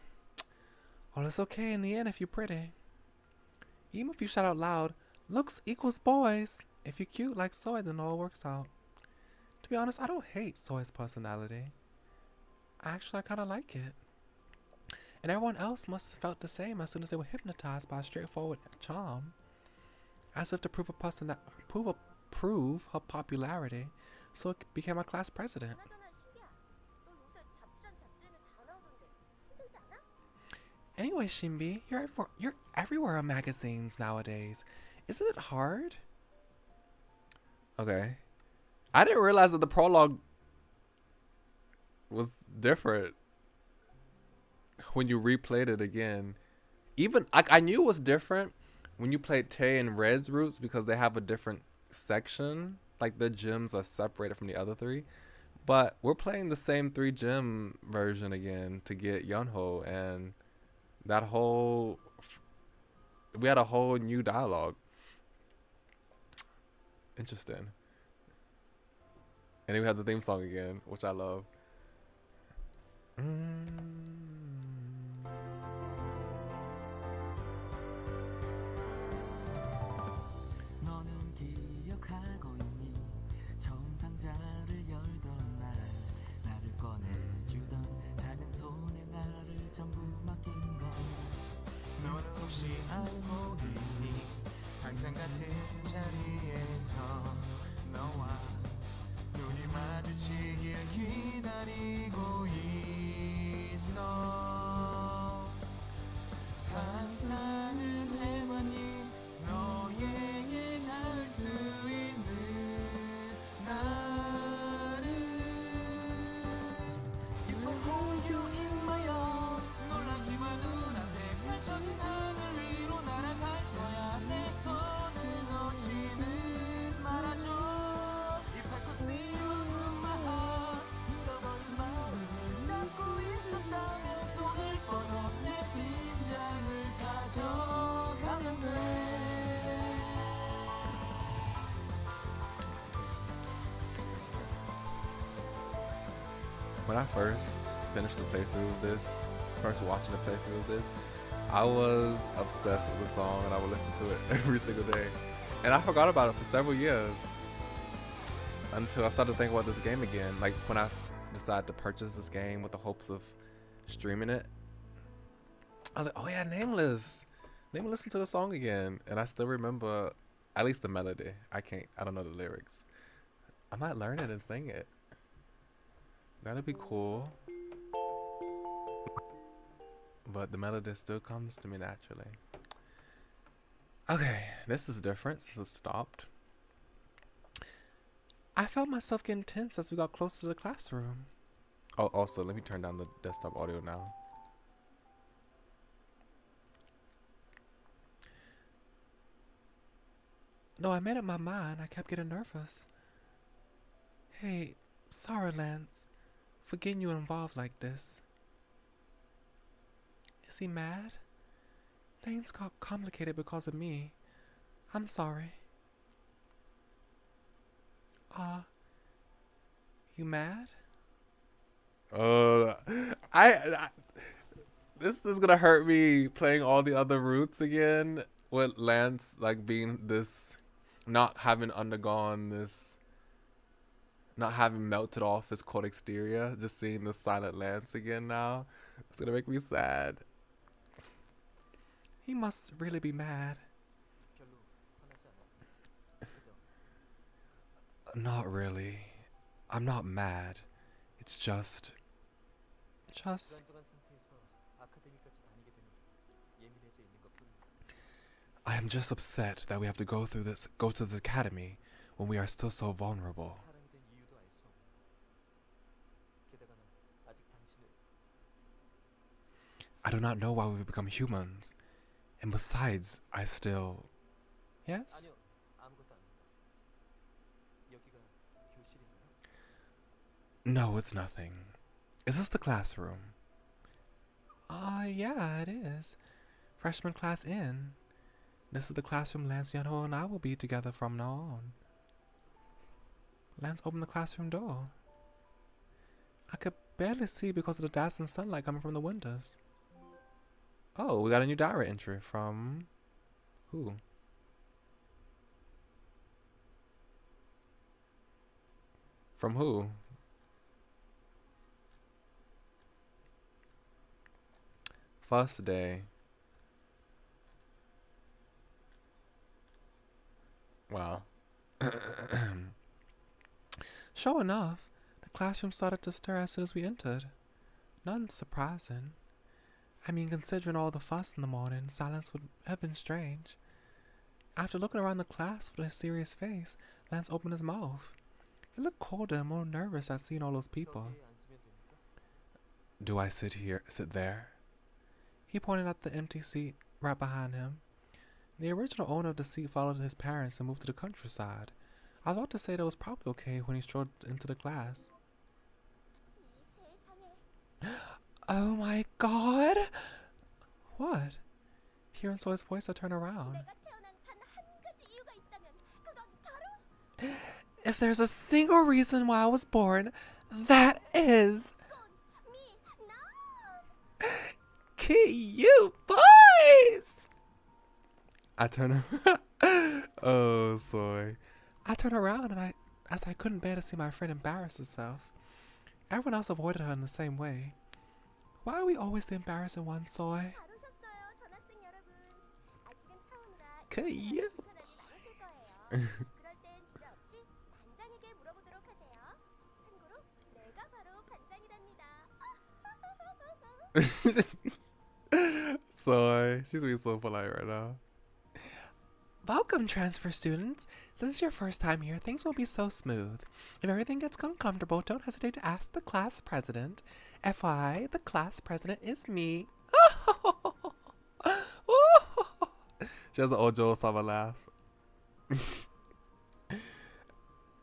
Well, it's okay in the end if you're pretty. Even if you shout out loud, looks equals boys. If you're cute like Soy, then all works out. To be honest, I don't hate Soy's personality. Actually, I kind of like it. And everyone else must have felt the same as soon as they were hypnotized by a straightforward charm. As if to prove her popularity, Soy became our class president. 그나저나 신기야. 너 요새 잡지란 잡지에는 다 나오던데 힘들지 않아? Anyway, Shinbi, you're everywhere on magazines nowadays. Isn't it hard? Okay. I didn't realize that the prologue was different when you replayed it again. Even I knew it was different when you played Tay and Red's routes because they have a different section. Like the gyms are separated from the other three. But we're playing the same 3 gym version again to get Yunho, and that whole we had a whole new dialogue. Interesting. And then we have the theme song again, which I love. 너는 기억하고 있니? 처음 상자를 열던 날 나를 꺼내주던 작은 손에 나를 전부 맡긴 걸 너는 혹시 알고 있니? 항상 같은 자리에서 너와 눈이 마주치길 기다리고 있어. 상상은 해봤니? 너에게 닿을 수 있는 나를. If I hold you in my arms 놀라지마 눈앞에 펼쳐진 하늘 위로 날아갈 거야. 내 손을 놓지는 말아줘. If I could see you through my heart 잃어버린 마음을 잡고 있었다면 손을 뻗어 내 심장을 가져가면 돼. When I first finished the playthrough of this, first watching the playthrough of this, I was obsessed with the song and I would listen to it every single day. And I forgot about it for several years until I started thinking about this game again. Like when I decided to purchase this game with the hopes of streaming it, I was like, oh yeah, Nameless. Let me listen to the song again. And I still remember at least the melody. I don't know the lyrics. I might learn it and sing it. That'd be cool. But the melody still comes to me naturally. Okay, this is different since it stopped. I felt myself getting tense as we got close to the classroom. Oh, also, let me turn down the desktop audio now. No, I made up my mind. I kept getting nervous. Hey, sorry, Lance, for getting you involved like this. Is he mad? Things got complicated because of me. I'm sorry. You mad? This is gonna hurt me playing all the other routes again with Lance like being this, not having undergone this, not having melted off his cold exterior, just seeing the silent Lance again now. It's gonna make me sad. He must really be mad. 별로 화나지 않았습니다. 그죠? Not really. I'm not mad. It's just. 불안정한 상태에서 아카데미까지 다니게 되니 예민해져 있는 것뿐입니다. I am just upset that we have to go to this academy when we are still so vulnerable. 사람이 된 이유도 알 수 없는데. 게다가 난 아직 당신을 I do not know why we've become humans. And besides, I still... Yes? 아니요 아무것도 아닙니다. 여기가 교실인가요? No, it's nothing. Is this the classroom? Yeah, it is. Freshman class in. This is the classroom Lance Yunho and I will be together from now on. Lance opened the classroom door. I could barely see because of the dazzling sunlight coming from the windows. Oh, we got a new diary entry from... who? From who? First day. Wow. Sure enough, the classroom started to stir as soon as we entered. Nothing surprising. I mean, considering all the fuss in the morning, silence would have been strange. After looking around the class with a serious face, Lance opened his mouth. He looked colder and more nervous at seeing all those people. 저기에 앉으면 됩니까? Do I sit there? He pointed at the empty seat right behind him. The original owner of the seat followed his parents and moved to the countryside. I was about to say that was probably okay when he strolled into the class. 이 세상에 Oh my god! What? Hearing Soy's voice, I turned around. 내가 태어난 단 한 가지 이유가 있다면 그건 바로 If there's a single reason why I was born, that is... 미, 나. you boys! I turn oh, Soy. I turned around and as I couldn't bear to see my friend embarrass herself. Everyone else avoided her in the same way. Why are we always the embarrassing ones, Soy? 잘 오셨어요, 전학생 여러분. 아직은 처음이라 그 이해가 이유- 불편하지 않으실 거예요. 그럴 땐 주저없이 반장에게 물어보도록 하세요. 참고로 내가 바로 반장이랍니다. Soy, she's being so polite right now. Welcome, transfer students. Since it's your first time here, things won't be so smooth. If everything gets uncomfortable, don't hesitate to ask the class president. FYI, the class president is me. She has an old Joel Saba laugh.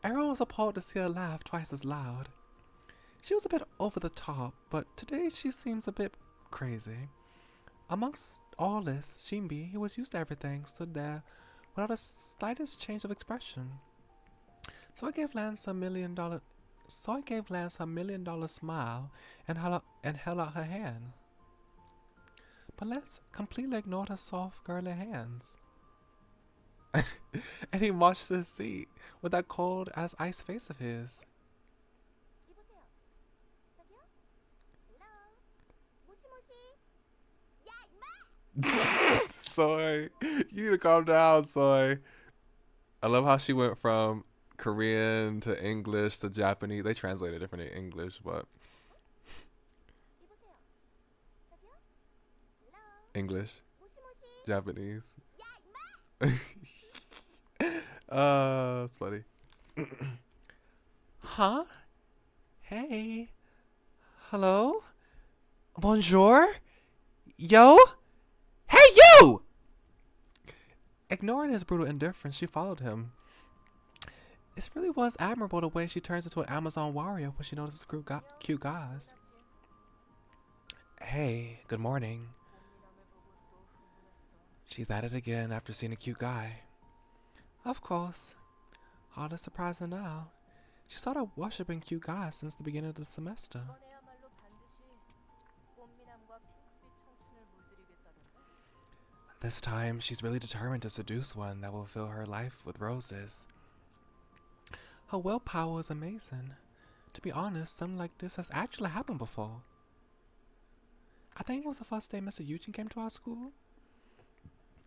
Everyone was appalled to see her laugh twice as loud. She was a bit over the top, but today she seems a bit crazy. Amongst all this, Shinbi, who was used to everything, stood there without the slightest change of expression. So I gave Lance a $1 million smile and held out her hand. But Lance completely ignored her soft, girly hands. And he marched to his seat with that cold as ice face of his. 이보세요. 저기요. Hello. 모시모시. 야, 임마. Soy, you need to calm down, Soy. I love how she went from Korean to English to Japanese. They translated different in English, but 이보세요. 저기요. Hello. English, 모시모시. Japanese. 야, 임마. It's funny. Huh? Hey. Hello? Bonjour? Yo? Hey, you! Ignoring his brutal indifference, she followed him. It really was admirable the way she turns into an Amazon warrior when she notices cute guys. Hey, good morning. She's at it again after seeing a cute guy. Of course. Hardly surprising now. She started worshipping cute guys since the beginning of the semester. 이번에야말로 반드시 꽃미남과 핑크빛 청춘을 물들이겠다던데. This time, she's really determined to seduce one that will fill her life with roses. Her willpower is amazing. To be honest, something like this has actually happened before. I think it was the first day Mr. Eugene came to our school.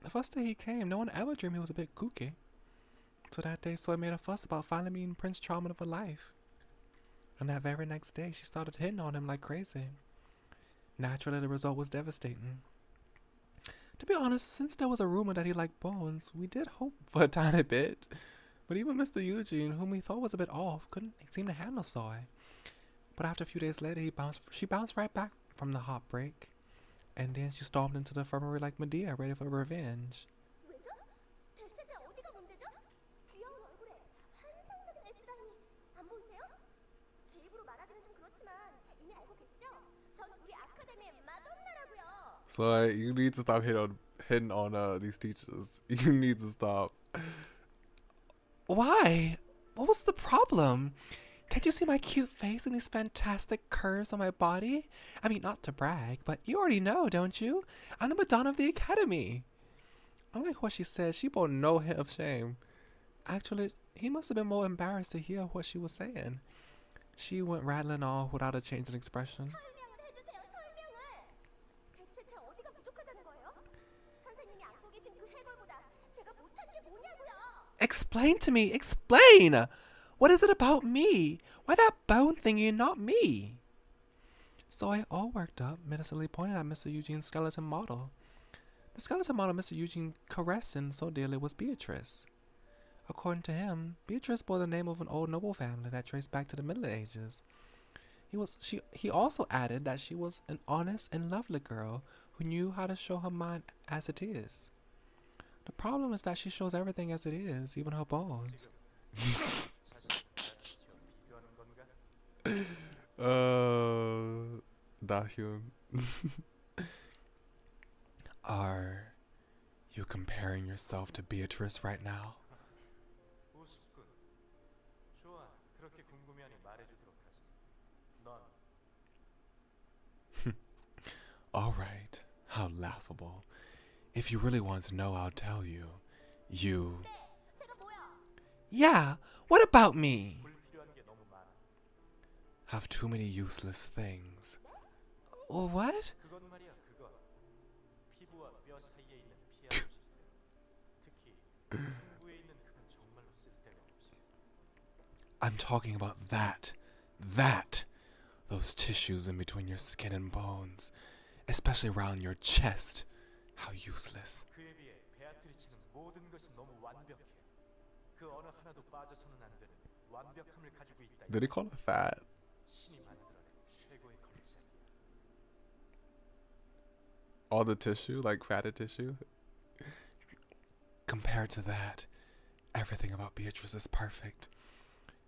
The first day he came, no one ever dreamed he was a bit kooky. So that day, Soy made a fuss about finally meeting Prince Charming of her life. And that very next day, she started hitting on him like crazy. Naturally, the result was devastating. To be honest, since there was a rumor that he liked bones, we did hope for a tiny bit. But even Mr. Eugene, whom we thought was a bit off, couldn't seem to handle Soy. But after a few days later, she bounced right back from the heartbreak. And then she stormed into the infirmary like Medea, ready for revenge. 왜죠? 대체 제 어디가 문제죠? 귀여운 얼굴에 환상적인 S라인이 안 보이세요? 제 입으로 말하기는 좀 그렇지만 이미 알고 계시죠? 전 우리 아카데미의 마돈나라고요. So you need to stop hitting on these teachers. You need to stop. Why? What was the problem? Can't you see my cute face and these fantastic curves on my body? I mean, not to brag, but you already know, don't you? I'm the Madonna of the Academy. Unlike what she said, she bore no hint of shame. Actually, he must have been more embarrassed to hear what she was saying. She went rattling on without a change in expression. 설명을 해주세요, 설명을. 대체 제 어디가 부족하다는 거예요? 선생님이 안고 계신 그 해골보다 제가 못한 게 뭐냐고요? Explain to me, explain! What is it about me? Why that bone thingy and not me? Soy, all worked up, menacingly pointed at Mr. Eugene's skeleton model. The skeleton model Mr. Eugene caressing so dearly was Beatrice. According to him, Beatrice bore the name of an old noble family that traced back to the Middle Ages. He also added that she was an honest and lovely girl who knew how to show her mind as it is. The problem is that she shows everything as it is, even her bones. Dahyun. Are you comparing yourself to Beatrice right now? 우습군. 좋아. 그렇게 궁금해하니 말해주도록 하지. 넌 Alright, how laughable. If you really want to know, I'll tell you. You. 네, 제가 뭐야? Yeah, what about me? 불필요한 게 너무 많아. Have too many useless things. What? 그건 말이야, 그건. 피부와 뼈 사이에 있는 피하고 시스템. 특히 흉부에 있는 그건 정말로 쓸데가 없지. I'm talking about that. That. Those tissues in between your skin and bones. Especially around your chest. How useless. 그에 비해 베아트리치는 모든 것이 너무 완벽해. 그 어느 하나도 빠져서는 안 되는 완벽함을 가지고 있다. Did he call her fat? 신이 만들어낸 최고의 걸작이야. All the tissue, like fatted tissue? Compared to that, everything about Beatrice is perfect.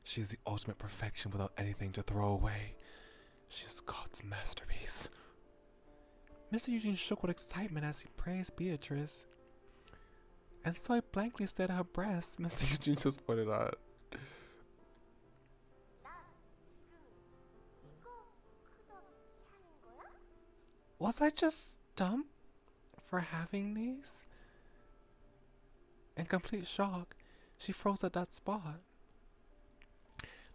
She's the ultimate perfection without anything to throw away. She's God's masterpiece. Mr. Eugene shook with excitement as he praised Beatrice. And Soy blankly stared at her breasts. Mr. Eugene just pointed out. 나 지금 이거 크다고 차인 거야? Was I just dumb for having these? In complete shock, she froze at that spot.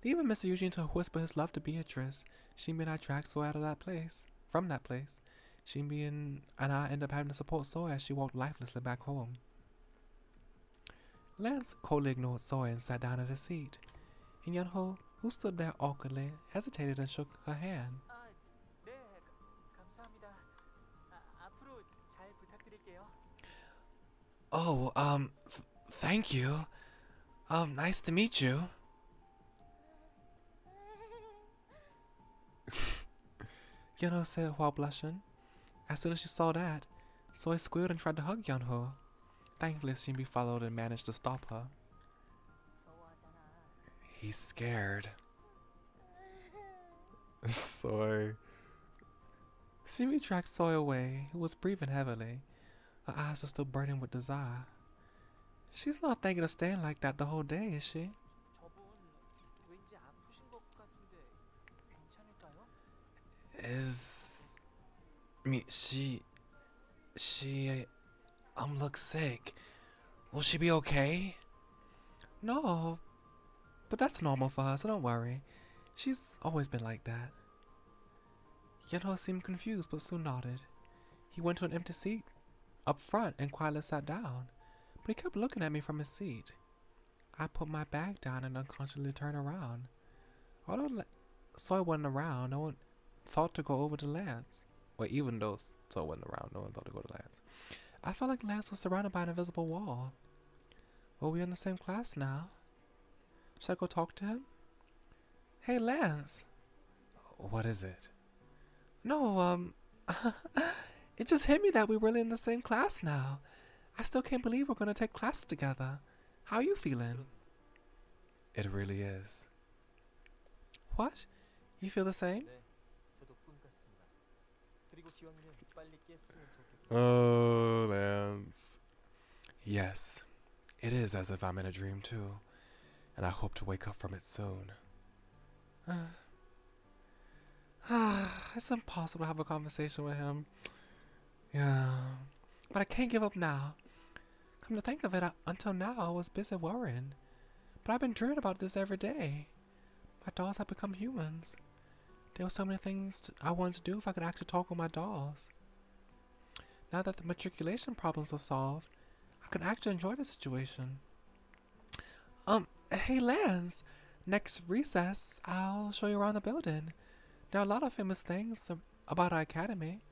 Leaving Mr. Eugene to whisper his love to Beatrice, she and I dragged Soy out of that place. From that place, she and I ended up having to support Soy as she walked lifelessly back home. Lance coldly ignored Soy and sat down at his seat. And Yunho, who stood there awkwardly, hesitated and shook her hand. 아, 네, 감사합니다. 앞으로 잘 부탁드릴게요. Oh, thank you. Nice to meet you. Yunho said while blushing. As soon as she saw that, Soy squealed and tried to hug Yunho. Thankfully, Shinbi followed and managed to stop her. He's scared. Soy. Shinbi dragged Soy away, who was breathing heavily. Her eyes are still burning with desire. She's not thinking of staying like that the whole day, is she? 저분 왠지 아프신 것 같은데 괜찮을까요? She looks sick. Will she be okay? No, but that's normal for her, so don't worry. She's always been like that. Yunho seemed confused, but soon nodded. He went to an empty seat up front and quietly sat down, but he kept looking at me from his seat. I put my bag down and unconsciously turned around. Although Soy wasn't around, no one thought to go over to Lance. Well, even though Soy wasn't around, no one thought to go to Lance. I felt like Lance was surrounded by an invisible wall. Well, we're in the same class now. Should I go talk to him? Hey, Lance. What is it? No, it just hit me that we're really in the same class now. I still can't believe we're gonna take classes together. How are you feeling? It really is. What? You feel the same? 네, 저도 꿈 같습니다. 그리고 기왕이면 빨리 깼으면 좋겠고. Oh, Lance. Yes, it is as if I'm in a dream too, and I hope to wake up from it soon. It's impossible to have a conversation with him. Yeah, but I can't give up now. Come to think of it, until now I was busy worrying, but I've been dreaming about this every day. My dolls have become humans. There were so many things I wanted to do if I could actually talk with my dolls. Now that the matriculation problems are solved, I can actually enjoy the situation. Hey Lance, next recess, I'll show you around the building. There are a lot of famous things about our academy.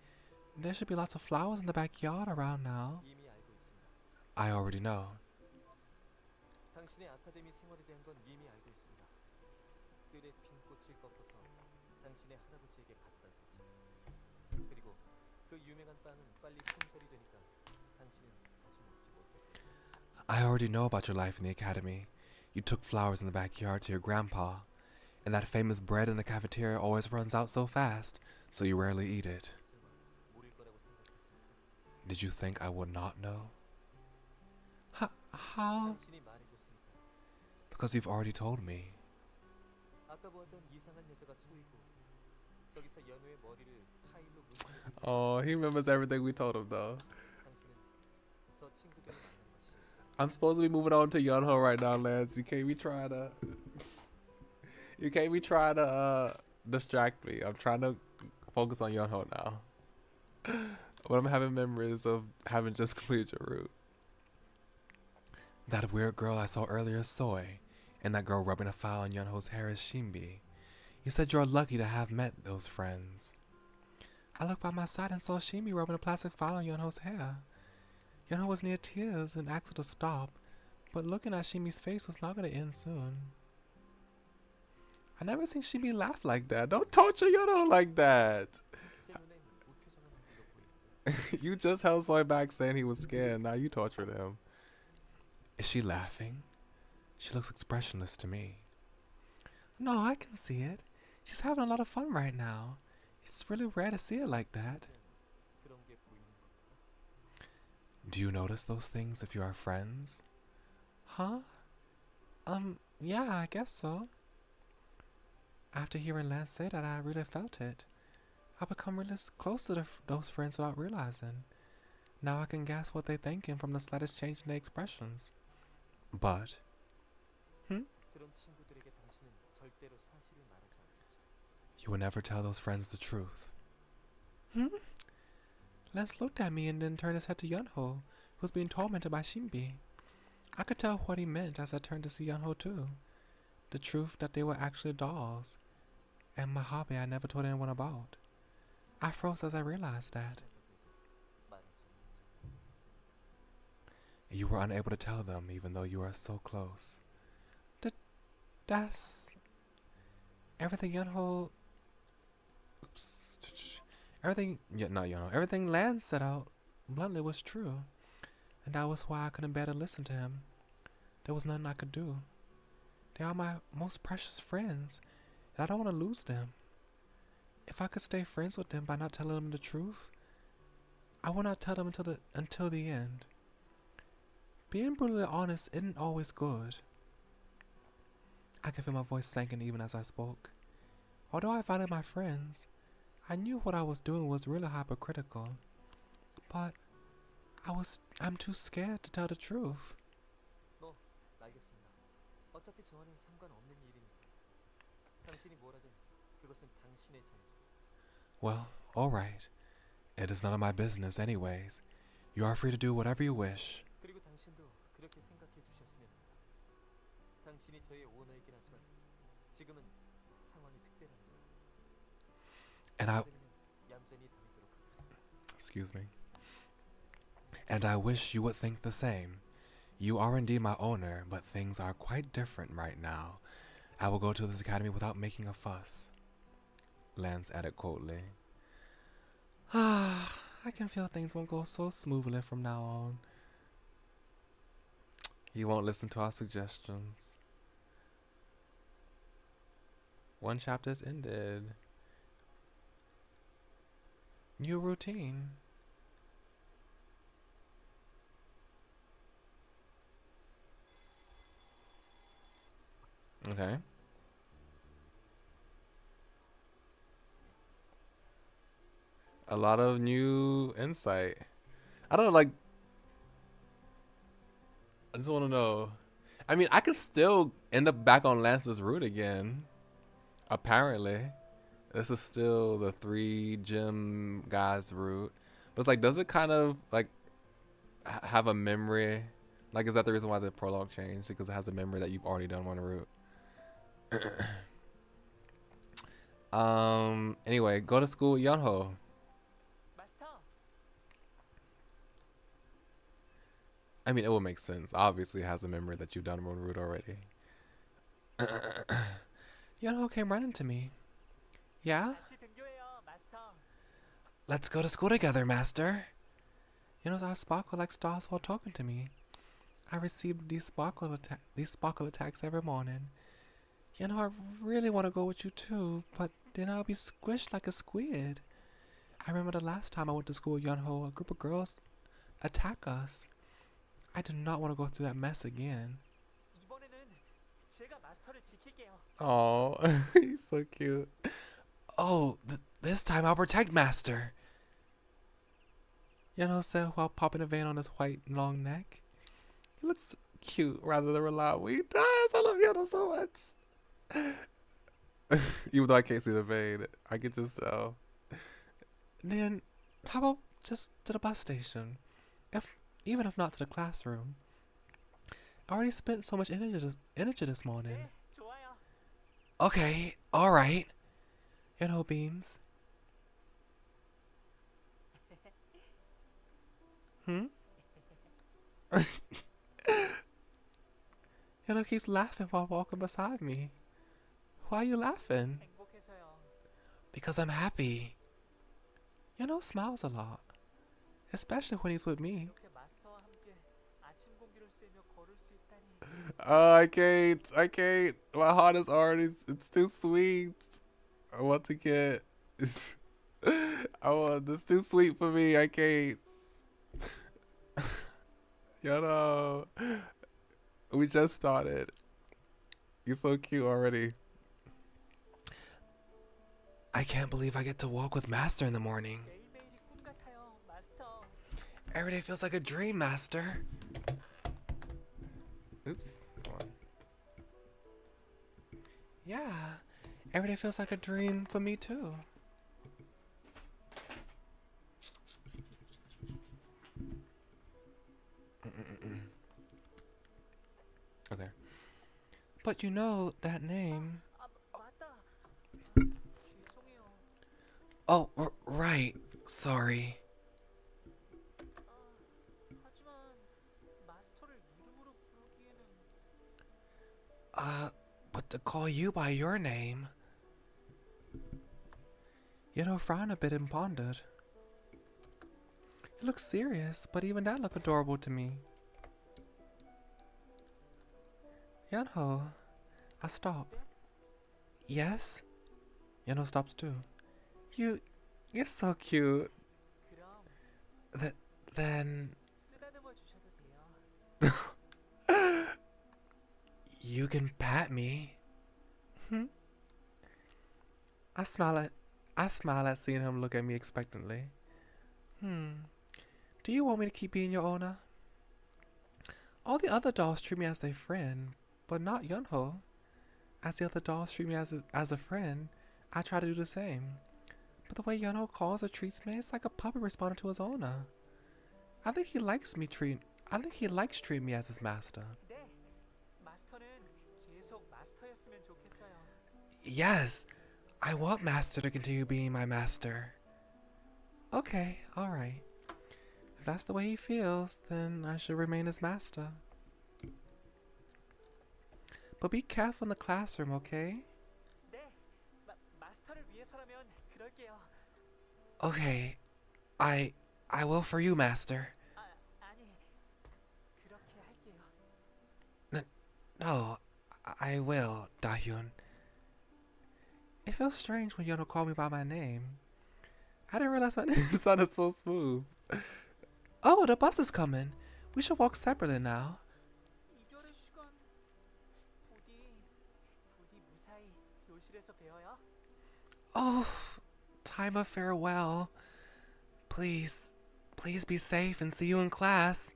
There should be lots of flowers in the backyard around now. 이미 알고 있습니다. I already know. 당신의 아카데미 생활에 대한 건 이미 알고 있습니다. 뜰에 핀 꽃을 꺾어서 당신의 할아버지에게 가져다 줬죠. 그리고 그 유명한 빵은 빨리 품절이 되니까 당신은 자주 먹지 못했고. I already know about your life in the academy. You took flowers in the backyard to your grandpa, and that famous bread in the cafeteria always runs out so fast, so you rarely eat it. 설마 모를 거라고 생각했습니까? Did you think I would not know? How? 당신이 말해줬으니까요. Because you've already told me. 아까 보았던 이상한 여자가 소이고 저기서 연우의 머리를 파일로 문지르고 Oh, he remembers everything we told him though. 당신은 저 친구들을 만난 것이 I'm supposed to be moving on to Yunho right now, Lance. You can't be trying to distract me. I'm trying to focus on Yunho now. But I'm having memories of having just completed your route. That weird girl I saw earlier is Soy, and that girl rubbing a file on Yunho's hair is Shimbi. You said you're lucky to have met those friends. I looked by my side and saw Shimbi rubbing a plastic file on Yunho's hair. Yunho was near tears and asked her to stop, but looking at Shimi's face was not going to end soon. I never seen Shimi laugh like that. Don't torture Yunho like that. 제 눈엔 무표정한 얼굴로 보이는데 You just held Soy back saying he was scared. Now you tortured him. Is she laughing? She looks expressionless to me. No, I can see it. She's having a lot of fun right now. It's really rare to see her like that. 그런 게 보이는 겁니까? Do you notice those things if you are friends? Huh? Yeah, I guess so. After hearing Lance say that, I really felt it. I've become really close to those friends without realizing. Now I can guess what they're thinking from the slightest change in their expressions. But, 그런 친구들에게 당신은 절대로 사실을 말하지 않겠죠. you will never tell those friends the truth. Lance looked at me and then turned his head to Yunho, who was being tormented by Shimbi. I could tell what he meant as I turned to see Yunho too. The truth that they were actually dolls, and my hobby I never told anyone about. I froze as I realized that. 친하다고 해도 말할 수 없겠죠. You were unable to tell them even though you are so close. That's... Everything Yunho... Oops. Everything... Yeah, not Yunho. Everything Lance said out bluntly was true. And that was why I couldn't bear to listen to him. There was nothing I could do. They are my most precious friends, and I don't want to lose them. If I could stay friends with them by not telling them the truth, I will not tell them until the end. Being brutally honest isn't always good. I could feel my voice sinking even as I spoke. Although I valued my friends, I knew what I was doing was really hypocritical. But I'm too scared to tell the truth. 뭐 알겠습니다. 어차피 저와는 상관없는 일이니까. 당신이 뭐라든 그것은 당신의 자유죠. Well, alright. It is none of my business anyways. You are free to do whatever you wish. 그리고 당신도 그렇게 생각해 주셨으면 합니다. 당신이 저의 오너이긴 하지만 지금은 상황이 특별하니까요. And I... 그러면 얌전히 다니도록 하겠습니다. Excuse me. and I wish you would think the same. You are indeed my owner, but things are quite different right now. I will go to this academy without making a fuss. Lance added coldly. Ah, I can feel things won't go so smoothly from now on. He won't listen to our suggestions. One chapter is ended. New routine. Okay. A lot of new insight. I don't know, like, I just want to know. I mean, I could still end up back on Lance's route again. Apparently. This is still the 3 gym guys route. But it's like, does it kind of, like, have a memory? Like, is that the reason why the prologue changed? Because it has a memory that you've already done one route. Anyway, go to school with Yunho. 마스터. I mean, it will make sense. Obviously, it has a memory that you've done one route already. Yunho came running to me. Yeah? 같이 등교해요, 마스터. Let's go to school together, master. You know, I sparkle like stars while talking to me. I received these sparkle attacks every morning. You know, I really want to go with you too, but then I'll be squished like a squid. I remember the last time I went to school with Yunho, a group of girls attacked us. I do not want to go through that mess again. 이번에는 제가 마스터를 지킬게요. Oh, he's so cute. Oh, this time I'll protect Master. Yunho said while popping a vein on his white long neck. He looks cute rather than reliable. He does. I love Yunho so much. Even though I can't see the vein, I can just tell. Then, how about just to the bus station? Even if not to the classroom. I already spent so much energy this morning. 네, 좋아요. Okay, alright. Yunho beams. Yunho keeps laughing while walking beside me. Why are you laughing? 행복해서요. Because I'm happy. Yunho smiles a lot. Especially when he's with me. 이렇게 마스터와 함께 아침 공기를 쐬며 걸을 수 있다니. Oh, I can't. My heart is already, it's too sweet. I want to get, this too sweet for me. I can't. We just started. You're so cute already. I can't believe I get to walk with Master in the morning. 매일매일이 꿈 같아요, 마스터. Every day feels like a dream, Master. Oops. Come on. Yeah. Every day feels like a dream for me too. Okay. But you know that name. 아, 맞다. 죄송해요. Oh, right. Sorry. 하지만 마스터를 이름으로 부르기에는 But to call you by your name. Frowned a bit and pondered. He looks serious, but even that looked adorable to me. Yunho, I stop. Yes? Yunho stops too. You're so cute. 그럼 Then 쓰다듬어 주셔도 돼요. you can pat me. I smile at seeing him look at me expectantly. Do you want me to keep being your owner? All the other dolls treat me as their friend, but not Yunho. As the other dolls treat me as a friend, I try to do the same. But the way Yunho calls or treats me, it's like a puppet responding to his owner. I think he likes treating me as his master. 네, 마스터는 계속 마스터였으면 좋겠어요. Yes, I want Master to continue being my master. Okay, alright. that's the way he feels, then I should remain his master. But be careful in the classroom, okay? 네, 마스터를 위해서라면 그럴게요. Okay, I will for you, master. 아니, 그렇게 할게요. No, I will, Dahyun. It feels strange when Yono called me by my name. I didn't realize my name sounded so smooth. Oh, the bus is coming. We should walk separately now. 이별의 시간. 부디 무사히 교실에서 뵈어요. Oh, time of farewell. Please be safe and see you in class.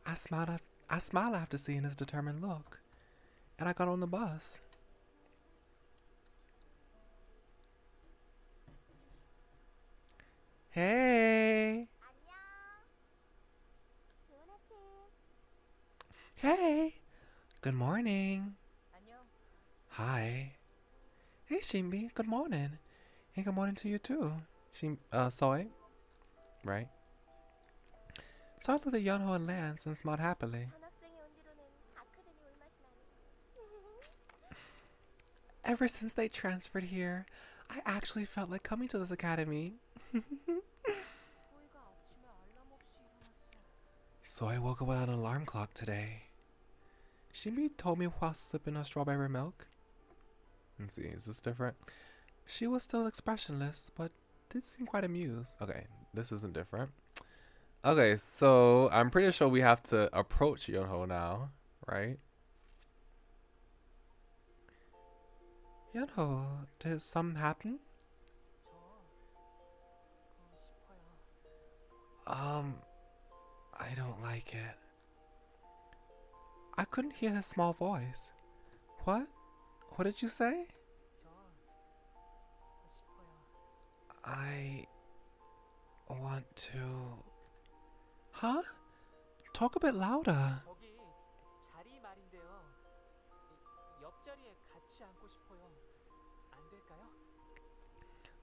I smiled after seeing his determined look, and I got on the bus. Hey. 안녕. 좋은 아침. Hey. Good morning. 안녕. Hi. Hey, Shinbi. Good morning. And good morning to you too. Soy. Right? Soy looked at Yonho and Lance and smiled happily. 전학생이 온 뒤로는 아카데미 올 맛이 나네. Ever since they transferred here, I actually felt like coming to this academy. 소희가 아침에 알람 없이 일어났어. Soy woke up without an alarm clock today. Shinbi told me while sipping her strawberry milk. Let's see, is this different? She was still expressionless, but did seem quite amused. Okay, this isn't different. Okay, so I'm pretty sure we have to approach Yonho now, right? Yonho, did something happen? 저 그거 싶어요. I don't like it. I couldn't hear his small voice. What? What did you say? 저 그거 싶어요. I want to... Huh? Talk a bit louder. 저기 자리 말인데요. 옆자리에 같이 앉고 싶어요. 안 될까요?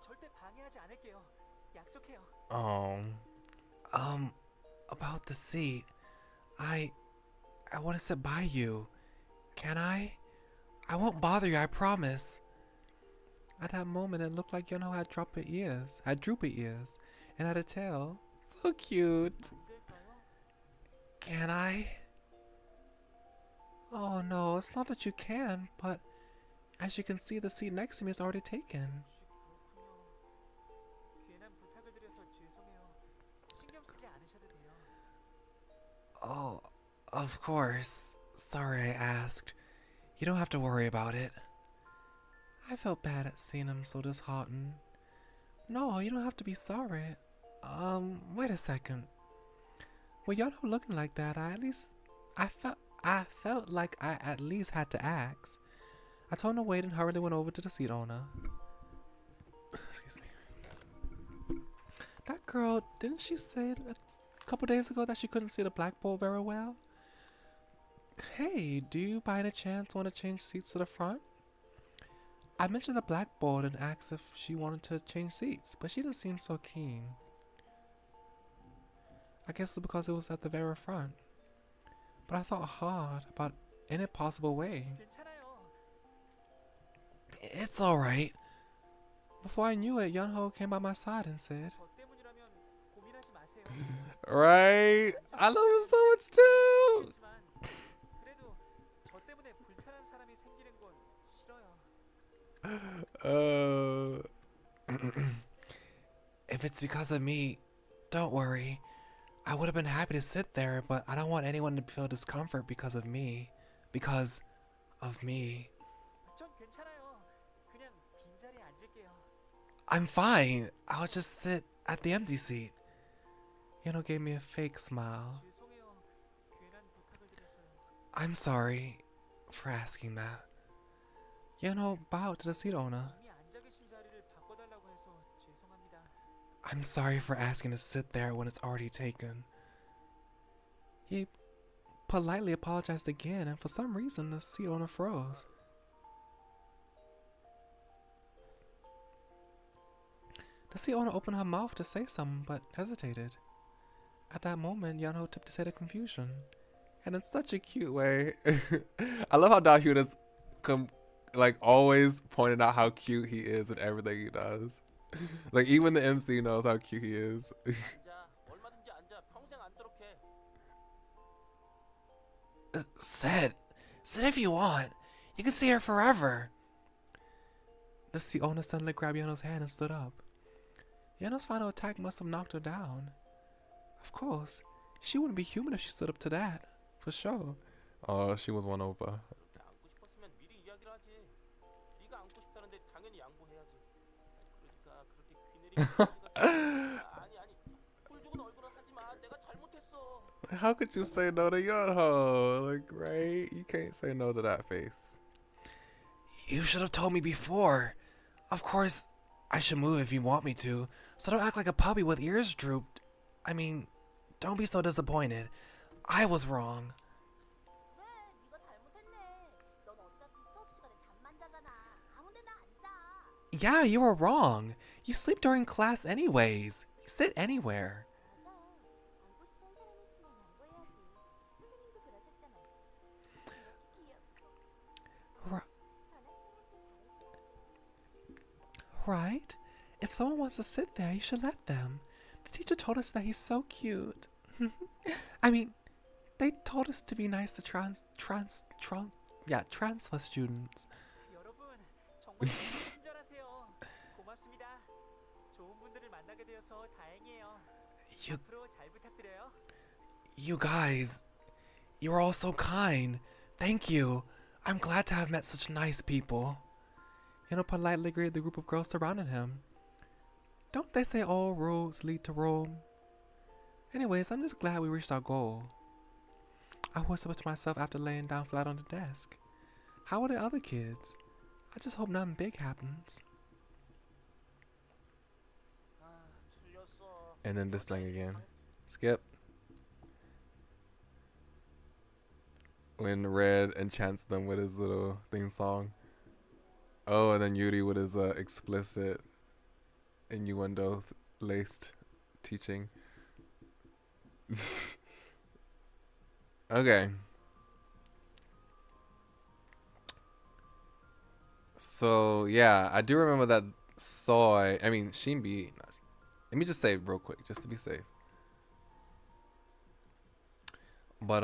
절대 방해하지 않을게요. 약속해요. About the seat. I want to sit by you. Can I? I won't bother you, I promise. At that moment, it looked like Yonho had droopy ears, and had a tail. So cute. 안 될까요? Can I? Oh no, it's not that you can, but as you can see, the seat next to me is already taken. 혹시 그렇군요. 괜한 부탁을 드려서 죄송해요. 신경 쓰지 않으셔도 돼요. Oh, of course. Sorry I asked. You don't have to worry about it. I felt bad at seeing him so disheartened. No, you don't have to be sorry. Wait a second. With Yonho looking like that, I felt like I at least had to ask. I told him to wait and hurriedly went over to the seat owner. Excuse me. That girl, didn't she say a couple days ago that she couldn't see the blackboard very well? Hey, do you by any chance want to change seats to the front? I mentioned the blackboard and asked if she wanted to change seats, but she didn't seem so keen. I guess it's because it was at the very front. But I thought hard about any possible way. 괜찮아요. It's alright. Before I knew it, Yonho came by my side and said, 저 때문이라면 고민하지 마세요. Right? I love him so much too! 그렇지만 그래도 저 때문에 불편한 사람이 생기는 건 싫어요. If it's because of me, don't worry. I would have been happy to sit there, but I don't want anyone to feel discomfort because of me. Because of me. 전 괜찮아요. 그냥 빈자리에 앉을게요. I'm fine. I'll just sit at the empty seat. Yano gave me a fake smile. 죄송해요. 괜한 부탁을 드려서요. I'm sorry for asking that. Yano bowed to the seat owner. 이미 앉아 계신 자리를 바꿔달라고 해서 죄송합니다. I'm sorry for asking to sit there when it's already taken. He politely apologized again, and for some reason the seat owner froze. The seat owner opened her mouth to say something, but hesitated. At that moment, Yeonho tipped his head in confusion. And in such a cute way. I love how Dahyun is like always pointing out how cute he is in everything he does. Like even the MC knows how cute he is. 앉아. 얼마든지 앉아. 평생 앉도록 해. Sit if you want. You can stay here forever. The sea owner suddenly grabbed Yeonho's hand and stood up. Yeonho's final attack must have knocked her down. Of course, she wouldn't be human if she stood up to that. For sure. Oh, she was won over. 안고 싶었으면 미리 이야기를 하지. 네가 안고 싶다는데 당연히 양보해야지. 그러니까 그렇게 귀내리 아니 꿀 죽은 얼굴은 하지 마. 내가 잘못했어. How could you say no to Yeonho? Like, right? You can't say no to that face. You should have told me before. Of course, I should move if you want me to. So don't act like a puppy with ears drooped. I mean, don't be so disappointed. I was wrong. 그래, 네가 잘못했네. 넌 어차피 수업 시간에 잠만 자잖아. 아무 데나 앉아. Yeah, you were wrong. You sleep during class anyways. You sit anywhere. 맞아. 앉고 싶던 사람 있으면 양보해야지. 선생님도 그러셨잖아. 귀엽고. R- 전학생한테 잘해줘. right? If someone wants to sit there, you should let them. The teacher told us that he's so cute. I mean, they told us to be nice to transfer students. 여러분 정말 친절하세요. 고맙습니다. 좋은 분들을 만나게 되어서 다행이에요. You, 앞으로 잘 부탁드려요. you guys, you're all so kind. Thank you. I'm glad to have met such nice people. Yeonho politely greeted the group of girls surrounding him. Don't they say all roads lead to Rome? Anyways, I'm just glad we reached our goal. I whispered to myself after laying down flat on the desk. How are the other kids? I just hope nothing big happens. 틀렸어. And then this thing again. Skip. When Red enchants them with his little theme song. Oh, and then Yuri with his explicit innuendo laced teaching. Okay. So yeah, I do remember that Shinbi. Let me just say real quick, just to be safe. But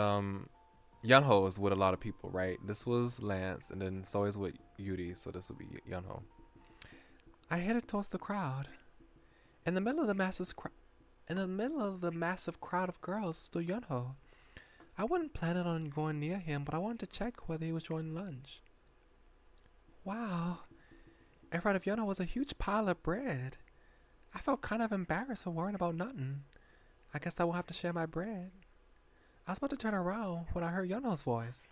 Yeonho was with a lot of people, right? This was Lance, and then Soy is with Yuri, so this would be Yeonho. I headed towards the crowd. In the middle of the massive crowd of girls stood Yeonho. I wasn't planning on going near him, but I wanted to check whether he was enjoying lunch. Wow. In front of Yeonho was a huge pile of bread. I felt kind of embarrassed for worrying about nothing. I guess I won't have to share my bread. I was about to turn around when I heard Yeonho's voice.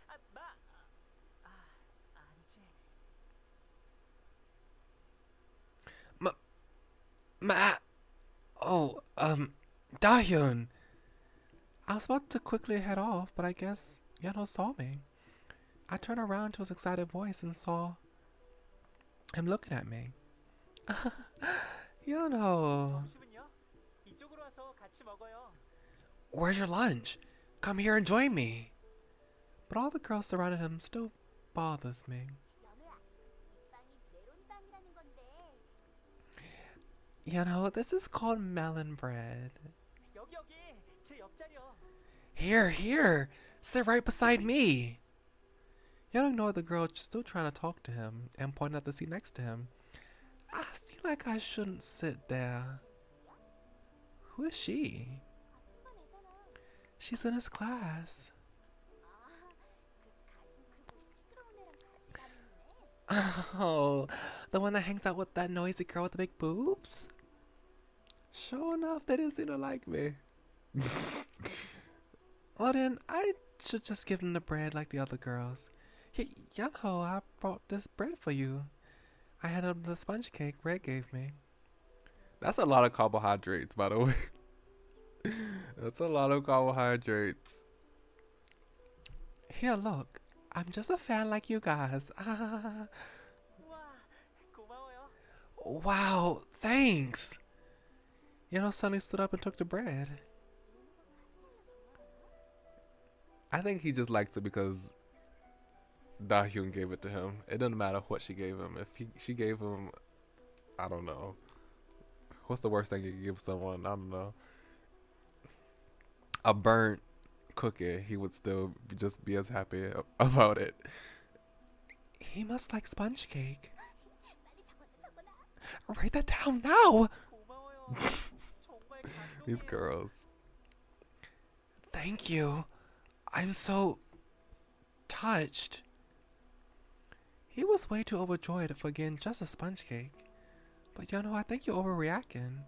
Dahyun. I was about to quickly head off, but I guess Yeonho saw me. I turned around to his excited voice and saw him looking at me. Yeonho, 점심은요? 이쪽으로 와서 같이 먹어요. where's your lunch? Come here and join me. But all the girls surrounding him still bothers me. 연우야, 이 빵이 메론빵이라는 건데. This is called melon bread. 여기 제 옆자리요. Here, sit right beside me. Yeonho ignored the girl still trying to talk to him and pointed at the seat next to him. I feel like I shouldn't sit there. Who is she? 같은 반 애잖아. She's in his class. 아, 그 가슴 크고 시끄러운 애랑 같이 다니는 애? Oh, the one that hangs out with that noisy girl with the big boobs? Sure enough, they didn't seem to like me. Well then, I should just give him the bread like the other girls. Yeonho, I brought this bread for you. I had the sponge cake Red gave me. That's a lot of carbohydrates, by the way. That's a lot of carbohydrates. Here, look. I'm just a fan like you guys. 우와, 고마워요. Wow, thanks. Yeonho suddenly stood up and took the bread. I think he just likes it because Dahyun gave it to him. It doesn't matter what she gave him. If she gave him, I don't know. What's the worst thing you can give someone? I don't know. A burnt cookie, he would still just be as happy about it. He must like sponge cake. Write that down now. 고마워요. 정말 These 감동이에요. girls. Thank you. I'm so touched. He was way too overjoyed for getting just a sponge cake. But you know, I think you're overreacting.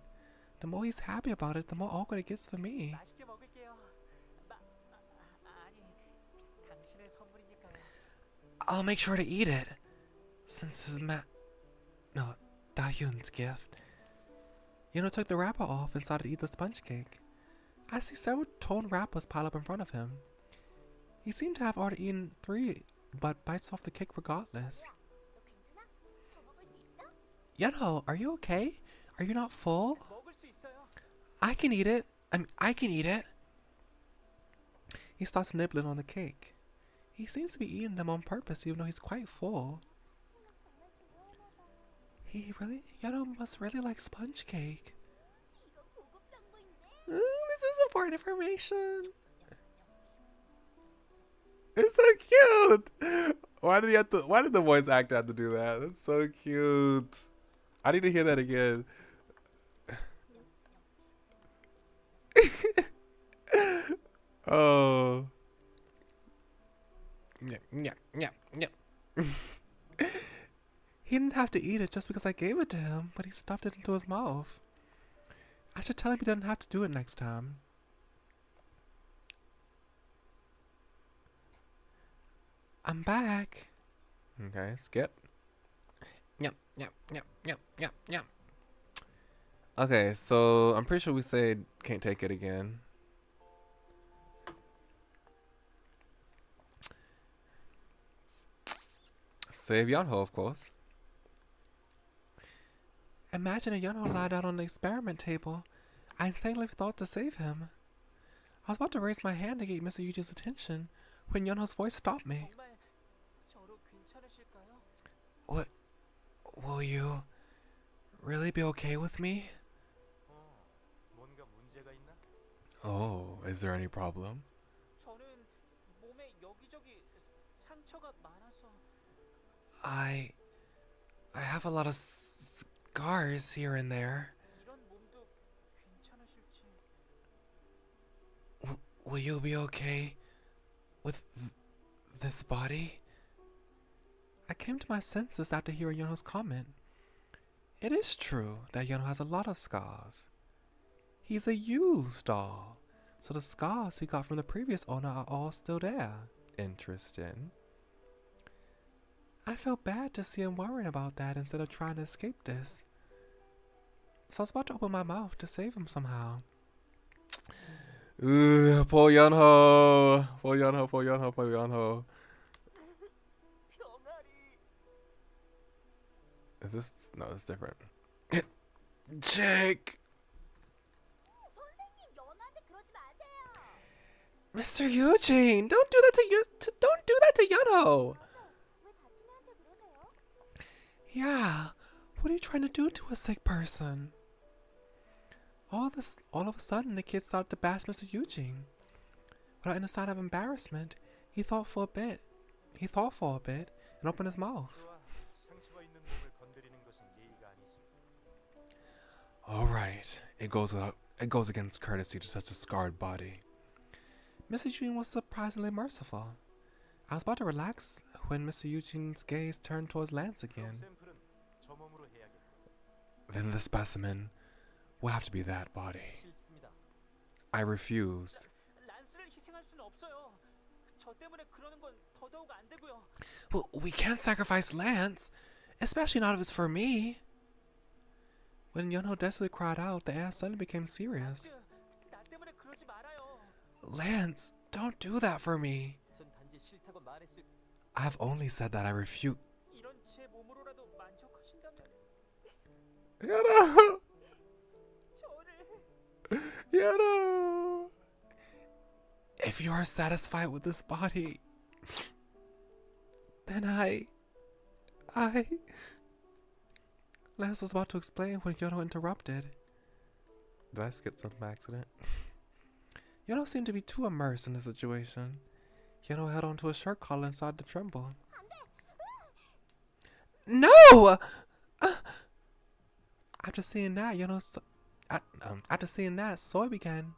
The more he's happy about it, the more awkward it gets for me. 맛있게 먹을게요. 아니, 당신의 선물이니까요. I'll make sure to eat it. Since his no, Dahyun's gift. Yuno took the wrapper off and started to eat the sponge cake. I see several torn wrappers pile up in front of him. He seemed to have already eaten 3, but bites off the cake regardless. 너 괜찮아? 더 먹을 수 있어? Yuno, are you okay? Are you not full? 먹을 수 있어요. I can eat it. I can eat it. He starts nibbling on the cake. He seems to be eating them on purpose, even though he's quite full. Yuno must really like sponge cake. 이거 고급 정보인데. This is important information. It's so cute. Why did the voice actor have to do that? That's so cute. I need to hear that again. Oh. Yeah. He didn't have to eat it just because I gave it to him, but he stuffed it into his mouth. I should tell him he doesn't have to do it next time. I'm back. Okay, skip. Yep. Okay, so I'm pretty sure we said can't take it again. Save Yonho, of course. Imagine a Yonho lied out on the experiment table. I instinctively thought to save him. I was about to raise my hand to get Mr. Yuji's attention when Yonho's voice stopped me. 정말 저로 괜찮으실까요? What? Will you really be okay with me? 뭔가 문제가 있나? Oh, is there any problem? 저는 몸에 여기저기 상처가 많아서 I have a lot of scars here and there. 이런 몸도 괜찮으실지. Will you be okay with this body? I came to my senses after hearing Yonho's comment. It is true that Yonho has a lot of scars. He's a used doll, so the scars he got from the previous owner are all still there. Interesting. I felt bad to see him worrying about that instead of trying to escape this. So I was about to open my mouth to save him somehow. Ooh, poor Yonho. Poor Yonho. 병아리. Is this? No, it's different. Jake! 선생님, 연우한테 그러지 마세요. Mr. Eugene, don't do that to Yonho. 맞아. 왜 다친 애한테 그러세요? Yeah, what are you trying to do to a sick person? All of a sudden, the kid started to bash Mr. Eugene. Without any sign of embarrassment, he thought for a bit and opened his mouth. 상처가 있는 몸을 건드리는 것은 예의가 아니지. All right, it goes against courtesy to touch a scarred body. Mr. Eugene was surprisingly merciful. I was about to relax when Mr. Eugene's gaze turned towards Lance again. 샘플은 저 몸으로 해야겠다. Then the specimen will have to be that body. 싫습니다. I refused. 란스를 희생할 수는 없어요. 저 때문에 그러는 건 더더욱 안 되고요. Well, we can't sacrifice Lance, especially not if it's for me. When Yonho desperately cried out, the air suddenly became serious. 나 때문에 그러지 말아요. Lance, don't do that for me. 전 단지 싫다고 말했을. I've only said that I refuse. 이런 제 몸으로라도 만족하신다면 Yonho! 저를 Yonho! if you are satisfied with this body, then Lance was about to explain when Yono interrupted. Did I skip something by accident? Yono seemed to be too immersed in the situation. Yono held onto his shirt collar and started to tremble. No! After seeing that, after seeing that, Soy began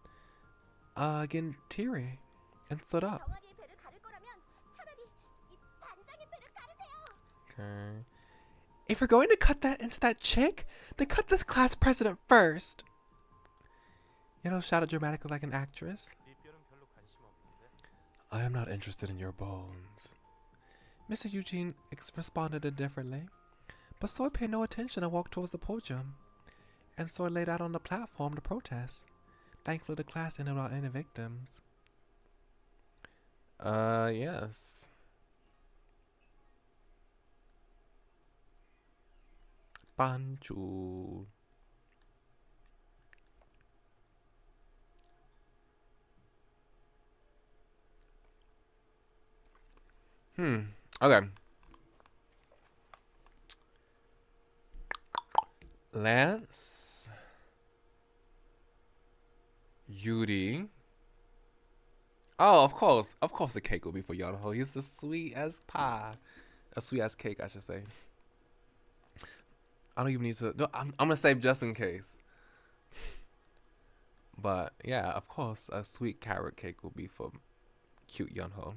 getting teary and stood up. 병아리의 배를 가를 거라면 차라리 이 반장의 배를 가르세요. Okay. If you're going to cut that into that chick, then cut this class president first. Shouted dramatically like an actress. 네 뼈는 별로 관심 없는데. I am not interested in your bones. Mr. Eugene responded indifferently, but Soy paid no attention and walked towards the podium. And Soy laid out on the platform to protest. Thankfully, the class ended without any victims. Yes. Banju. Okay. Lance. Yuri. Oh, of course. Of course the cake will be for Yono. He's the sweet as pie. A sweet as cake, I should say. I don't even need to. No, I'm going to save just in case. But, yeah, of course, a sweet carrot cake will be for cute Yunho.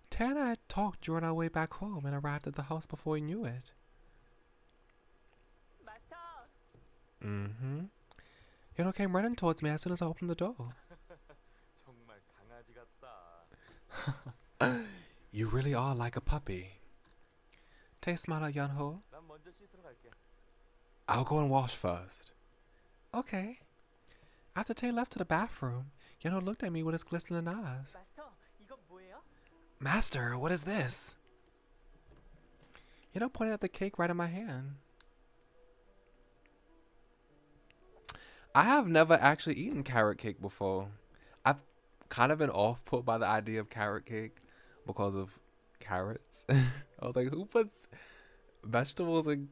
Tay and I talked during our way back home and arrived at the house before we knew it. 마스터. Mm-hmm. Yono came running towards me as soon as I opened the door. 정말 강아지 같다. You really are like a puppy. Tay smiled at Yunho. 난 먼저 씻으러 갈게. I'll go and wash first. Okay. After Tay left to the bathroom, Yunho looked at me with his glistening eyes. 마스터, 이건 뭐예요? Master, what is this? Yunho pointed at the cake right in my hand. I have never actually eaten carrot cake before. I've kind of been off-put by the idea of carrot cake because of carrots. I was like, who puts vegetables in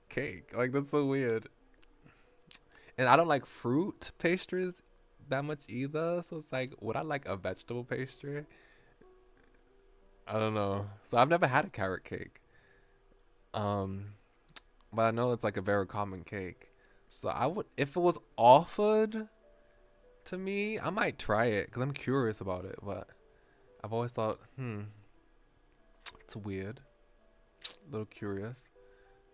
cake? Like, that's so weird. And I don't like fruit pastries that much either. So it's like, would I like a vegetable pastry? I don't know. So I've never had a carrot cake. But I know it's like a very common cake. So I would, if it was offered to me, I might try it because I'm curious about it. But I've always thought, it's weird, a little curious,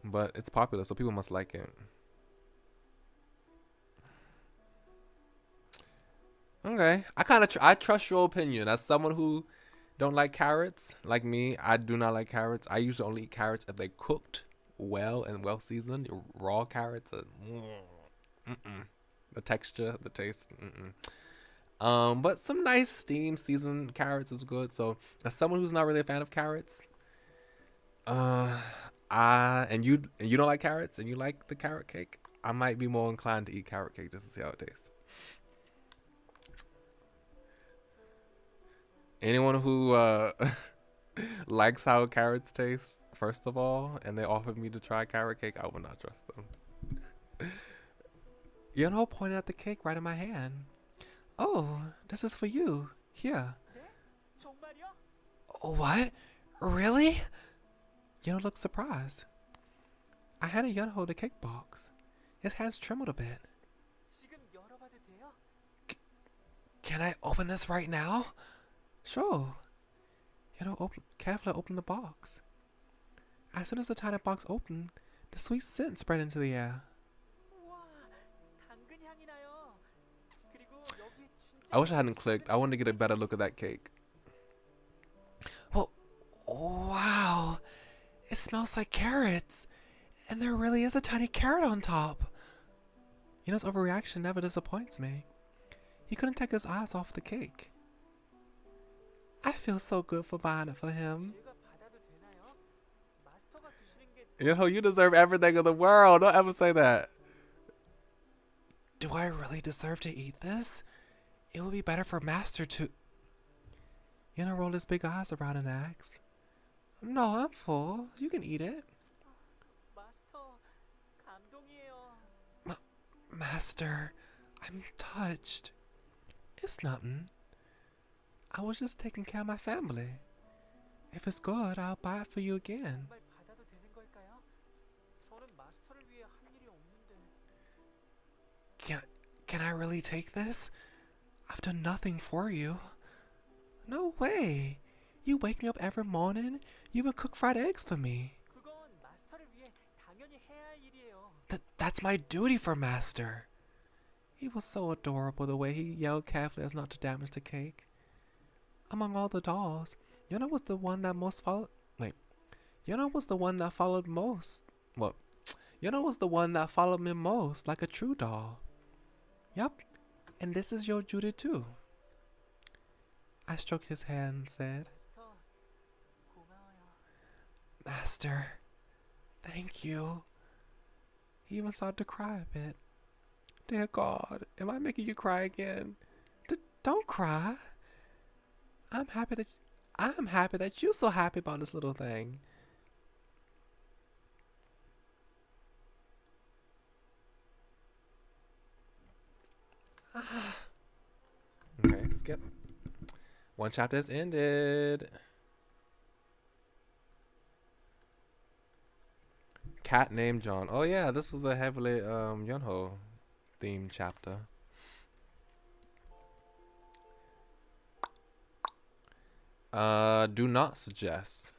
but it's popular, so people must like it. Okay, I trust your opinion. As someone who don't like carrots, like me, I do not like carrots. I usually only eat carrots if they cooked well and well seasoned. Raw carrots, the texture, the taste, but some nice steamed seasoned carrots is good. So as someone who's not really a fan of carrots, and you don't like carrots and you like the carrot cake, I might be more inclined to eat carrot cake just to see how it tastes. Anyone who likes how carrots taste, first of all, and they offered me to try carrot cake, I would not trust them. Yunho pointed at the cake right in my hand. Oh, this is for you. Here. 네? 정말요? What? Really? Yunho looked surprised. I handed Yunho the cake box. His hands trembled a bit. 지금 열어봐도 돼요? Can I open this right now? Sure. Yunho carefully opened the box. As soon as the tiny box opened, the sweet scent spread into the air. 우와, 당근 향이 나요. 그리고 여기 진짜 I wish I hadn't clicked. I wanted to get a better look at that cake. Well, wow. It smells like carrots. And there really is a tiny carrot on top. Yunho's overreaction never disappoints me. He couldn't take his eyes off the cake. I feel so good for buying it for him. 제가 받아도 되나요? 마스터가 드시는 게 Yunho, you deserve everything in the world. Don't ever say that. Do I really deserve to eat this? It would be better for Master to... Yeno rolled his big eyes around and asked. No, I'm full. You can eat it. 마스터, 감동이에요. Master, I'm touched. It's nothing. I was just taking care of my family. If it's good, I'll buy it for you again. 정말 받아도 되는 걸까요? 저는 마스터를 위해 한 일이 없는데. Can I really take this? I've done nothing for you. No way. You wake me up every morning. You even cook fried eggs for me. 그건 마스터를 위해 당연히 해야 할 일이에요. That's my duty for Master. He was so adorable the way he yelled carefully as not to damage the cake. Among all the dolls, Yona was the one that most followed. Yona was the one that followed most. Well, Yona was the one that followed me most, like a true doll. Yep, and this is your duty too. I stroked his hand and said, 마스터, 고마워요. Master, thank you. He even started to cry a bit. Dear God, am I making you cry again? Don't cry. I'm happy that you're so happy about this little thing. Okay, skip. One chapter has ended. Cat named John. Oh yeah, this was a heavily Yunho themed chapter. Do not suggest,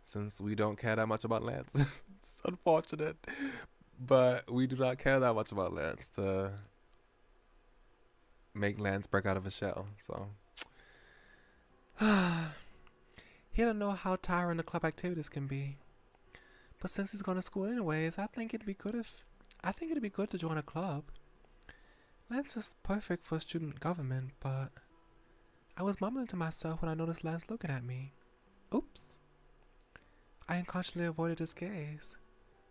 since we don't care that much about Lance. It's unfortunate, but we do not care that much about Lance to make Lance break out of his shell. So he don't know how tiring the club activities can be. But since he's going to school anyways, I think it'd be good to join a club. Lance is perfect for student government, but I was mumbling to myself when I noticed Lance looking at me. Oops. I unconsciously avoided his gaze.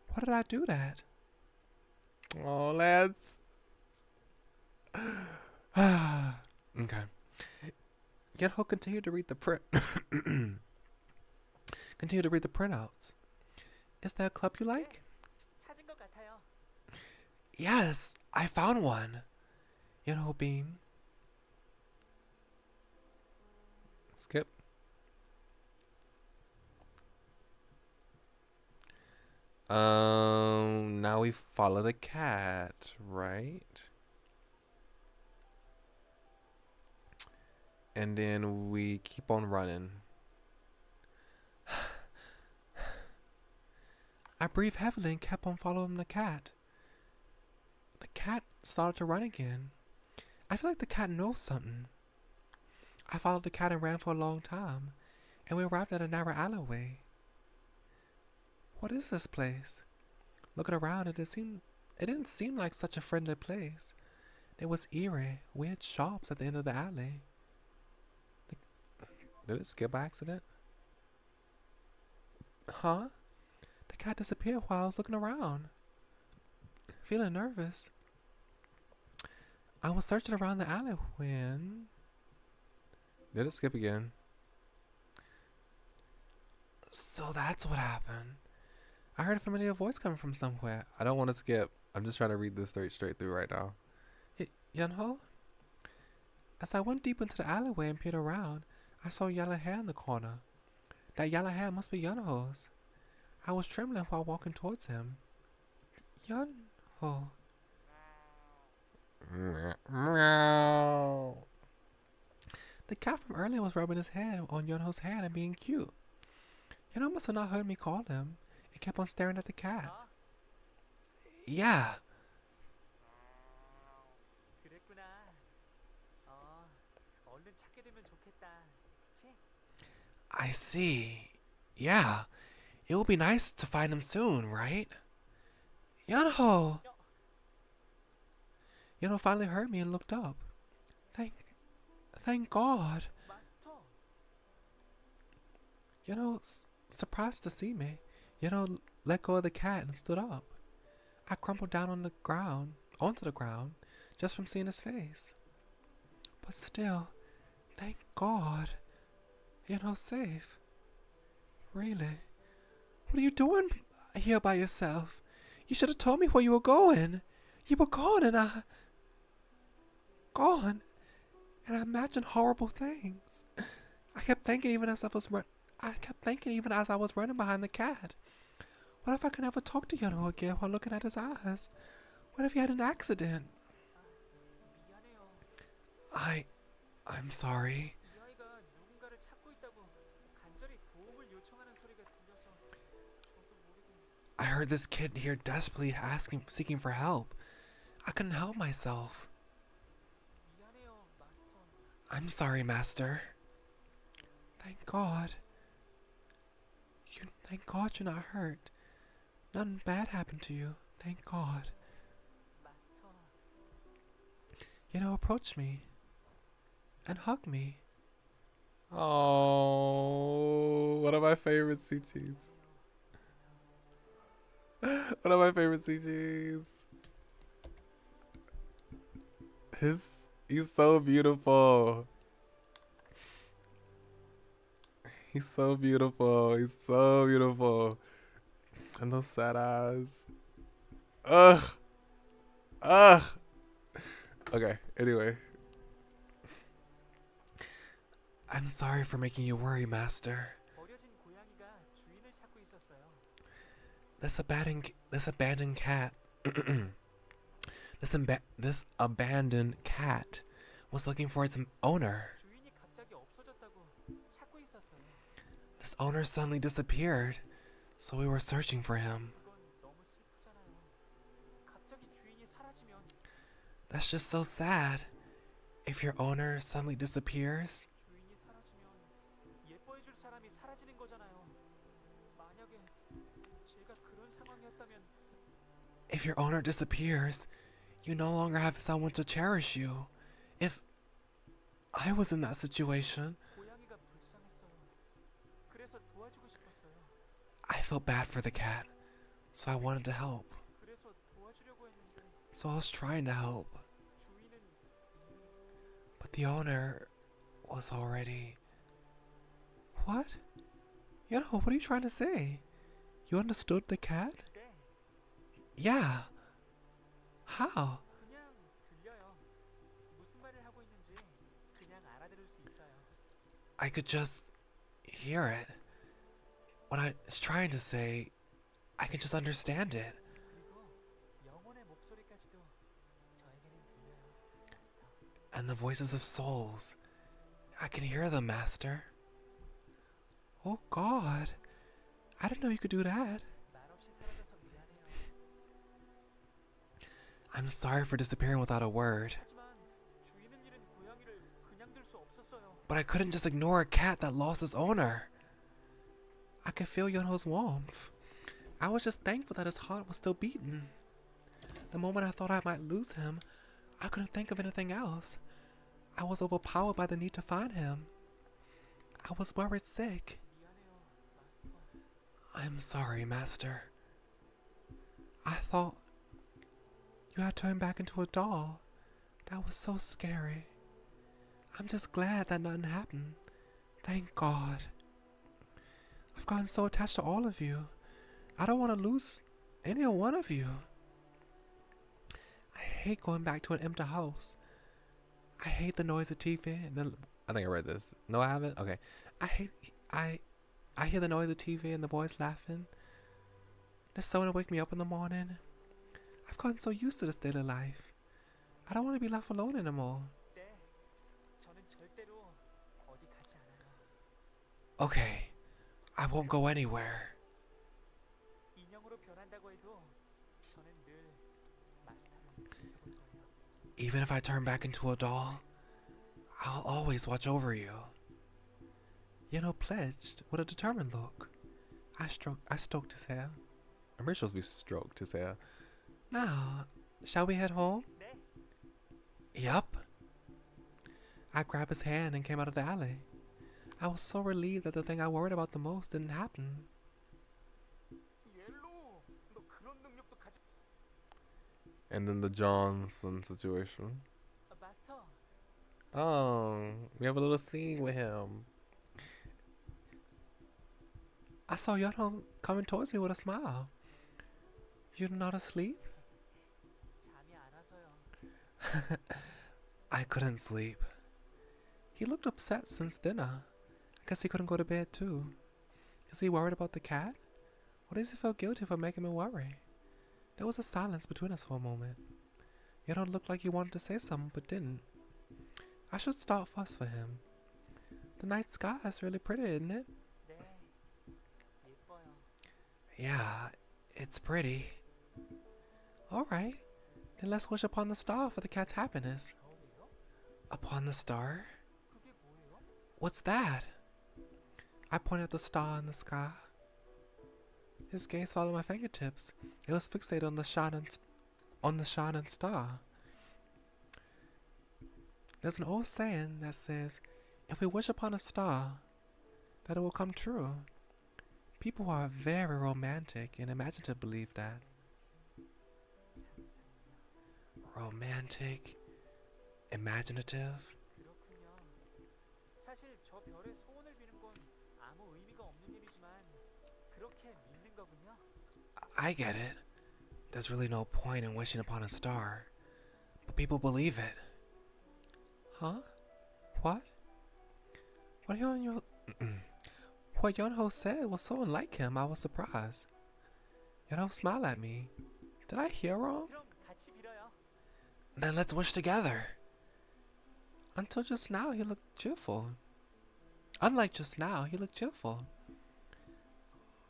Why did I do that? Oh, Lance. Okay. Yunho continued to read the printouts. Is there a club you like? 찾은 것 같아요. Yes, I found one. Yunho beamed. Skip. Now we follow the cat, right? And then we keep on running. I breathed heavily and kept on following the cat. The cat started to run again. I feel like the cat knows something. I followed the cat and ran for a long time, and we arrived at a narrow alleyway. What is this place? Looking around, it didn't seem like such a friendly place. There was eerie, weird shops at the end of the alley. Did it skip by accident? Huh? The cat disappeared while I was looking around. Feeling nervous, I was searching around the alley when... Did it skip again? So that's what happened. I heard a familiar voice coming from somewhere. I don't want to skip. I'm just trying to read this straight through right now. Yunho? As I went deep into the alleyway and peered around, I saw yellow hair in the corner. That yellow hair must be Yunho's. I was trembling while walking towards him. Yunho. Meow. The cat from earlier was rubbing his head on Yunho's hand and being cute. Yunho must have not heard me call him. It kept on staring at the cat. Yeah. 그랬구나. 얼른 찾게 되면 좋겠다. 그치? I see. Yeah. It will be nice to find him soon, right? Yunho! Yunho finally heard me and looked up. Thank God. 마스터. Yunho, surprised to see me, Yunho let go of the cat and stood up. I crumpled down onto the ground, just from seeing his face. But still, thank God, safe. Really? What are you doing here by yourself? You should have told me where you were going. You were gone, and I imagined horrible things. I kept thinking even as I was running behind the cat. What if I could never talk to Yono again while looking at his eyes? What if he had an accident? 미안해요. I'm sorry. 이 아이가 누군가를 찾고 있다고 간절히 도움을 요청하는 소리가 들려서 저도 모르게. I heard this kid here desperately seeking for help. I couldn't help myself. 미안해요, 마스터. I'm sorry, Master. Thank God. Thank God you're not hurt. Nothing bad happened to you. Thank God. 마스터. Approach me. And hug me. Oh, one of my favorite CGs. One of my favorite CGs. He's so beautiful. He's so beautiful. He's so beautiful. And those sad eyes. Ugh. Ugh. Okay, anyway. I'm sorry for making you worry, Master. 버려진 고양이가 주인을 찾고 있었어요. This abandoned cat. This abandoned cat was looking for its owner. 주인이 갑자기 없어졌다고 찾고 있었어요. This owner suddenly disappeared, so we were searching for him. 그건 너무 슬프잖아요. 갑자기 주인이 사라지면 That's just so sad. If your owner suddenly disappears, 주인이 사라지면 예뻐해줄 사람이 사라지는 거잖아요. 만약에 제가 그런 상황이었다면 if your owner disappears, you no longer have someone to cherish you. If I was in that situation, 고양이가 불쌍했어요. 그래서 도와주고 싶었어요. I felt bad for the cat, so I wanted to help. 그래서 도와주려고 했는데 So I was trying to help, 주인은 이미 but the owner was already... What? What are you trying to say? You understood the cat? 네, Yeah. How? 그냥 들려요. 무슨 말을 하고 있는지 그냥 알아들을 수 있어요. I could just hear it. What I was trying to say, I could just understand it. 그리고 영혼의 목소리까지도 저에게는 들려요. 마스터. And the voices of souls. I can hear them, Master. Oh God. I didn't know you could do that. 말없이 사라져서 미안해요. I'm sorry for disappearing without a word. 하지만 주인을 잃은 고양이를 그냥 둘 수 없었어요. But I couldn't just ignore a cat that lost its owner. I could feel Yonho's warmth. I was just thankful that his heart was still beating. The moment I thought I might lose him, I couldn't think of anything else. I was overpowered by the need to find him. I was worried sick. 미안해요, 마스터. I'm sorry, Master. I thought you had turned back into a doll. That was so scary. I'm just glad that nothing happened. Thank God. I've gotten so attached to all of you. I don't want to lose any one of you. I hate going back to an empty house. I hate the noise of TV and I think I read this. No, I haven't? Okay. I hear the noise of TV and the boys laughing. There's someone to wake me up in the morning. I've gotten so used to this daily life. I don't want to be left alone anymore. 네, 저는 절대로 어디 가지 않아요. Okay. I won't go anywhere. 인형으로 변한다고 해도 저는 늘 마스터를 지켜볼 거예요. Even if I turn back into a doll, I'll always watch over you. Pledged with a determined look. I stroked his hair. I'm really supposed to be stroked his hair. Now, shall we head home? 네, Yup. I grabbed his hand and came out of the alley. I was so relieved that the thing I worried about the most didn't happen. 옐로우, 너 그런 능력도 가지. And then the Johnson situation. 마스터, Oh, we have a little scene with him. I saw Yono coming towards me with a smile. You're not asleep? 잠이 안 와서요. I couldn't sleep. He looked upset since dinner. I guess he couldn't go to bed too. Is he worried about the cat? Or does he feel guilty for making me worry? There was a silence between us for a moment. Yono looked like he wanted to say something but didn't. I should start first for him. The night sky is really pretty, isn't it? 네, 예뻐요. Yeah, it's pretty. Alright, then let's wish upon the star for the cat's happiness. 별이요? Upon the star? 그게 뭐예요? What's that? I pointed at the star in the sky. His gaze followed my fingertips. It was fixated on the shining star. There's an old saying that says, if we wish upon a star, that it will come true. People who are very romantic and imaginative believe that. 상상이요. Romantic, imaginative. 그렇군요. 사실 저 별에 소원을 비는 건 아무 의미가 없는 일이지만 그렇게 믿는 거군요. I get it. There's really no point in wishing upon a star, but people believe it. Huh? What? What Yonho said was so unlike him, I was surprised. Yonho smiled at me. Did I hear wrong? 그럼 같이 빌어요. Then let's wish together. Until just now, he looked cheerful. Unlike just now, he looked cheerful.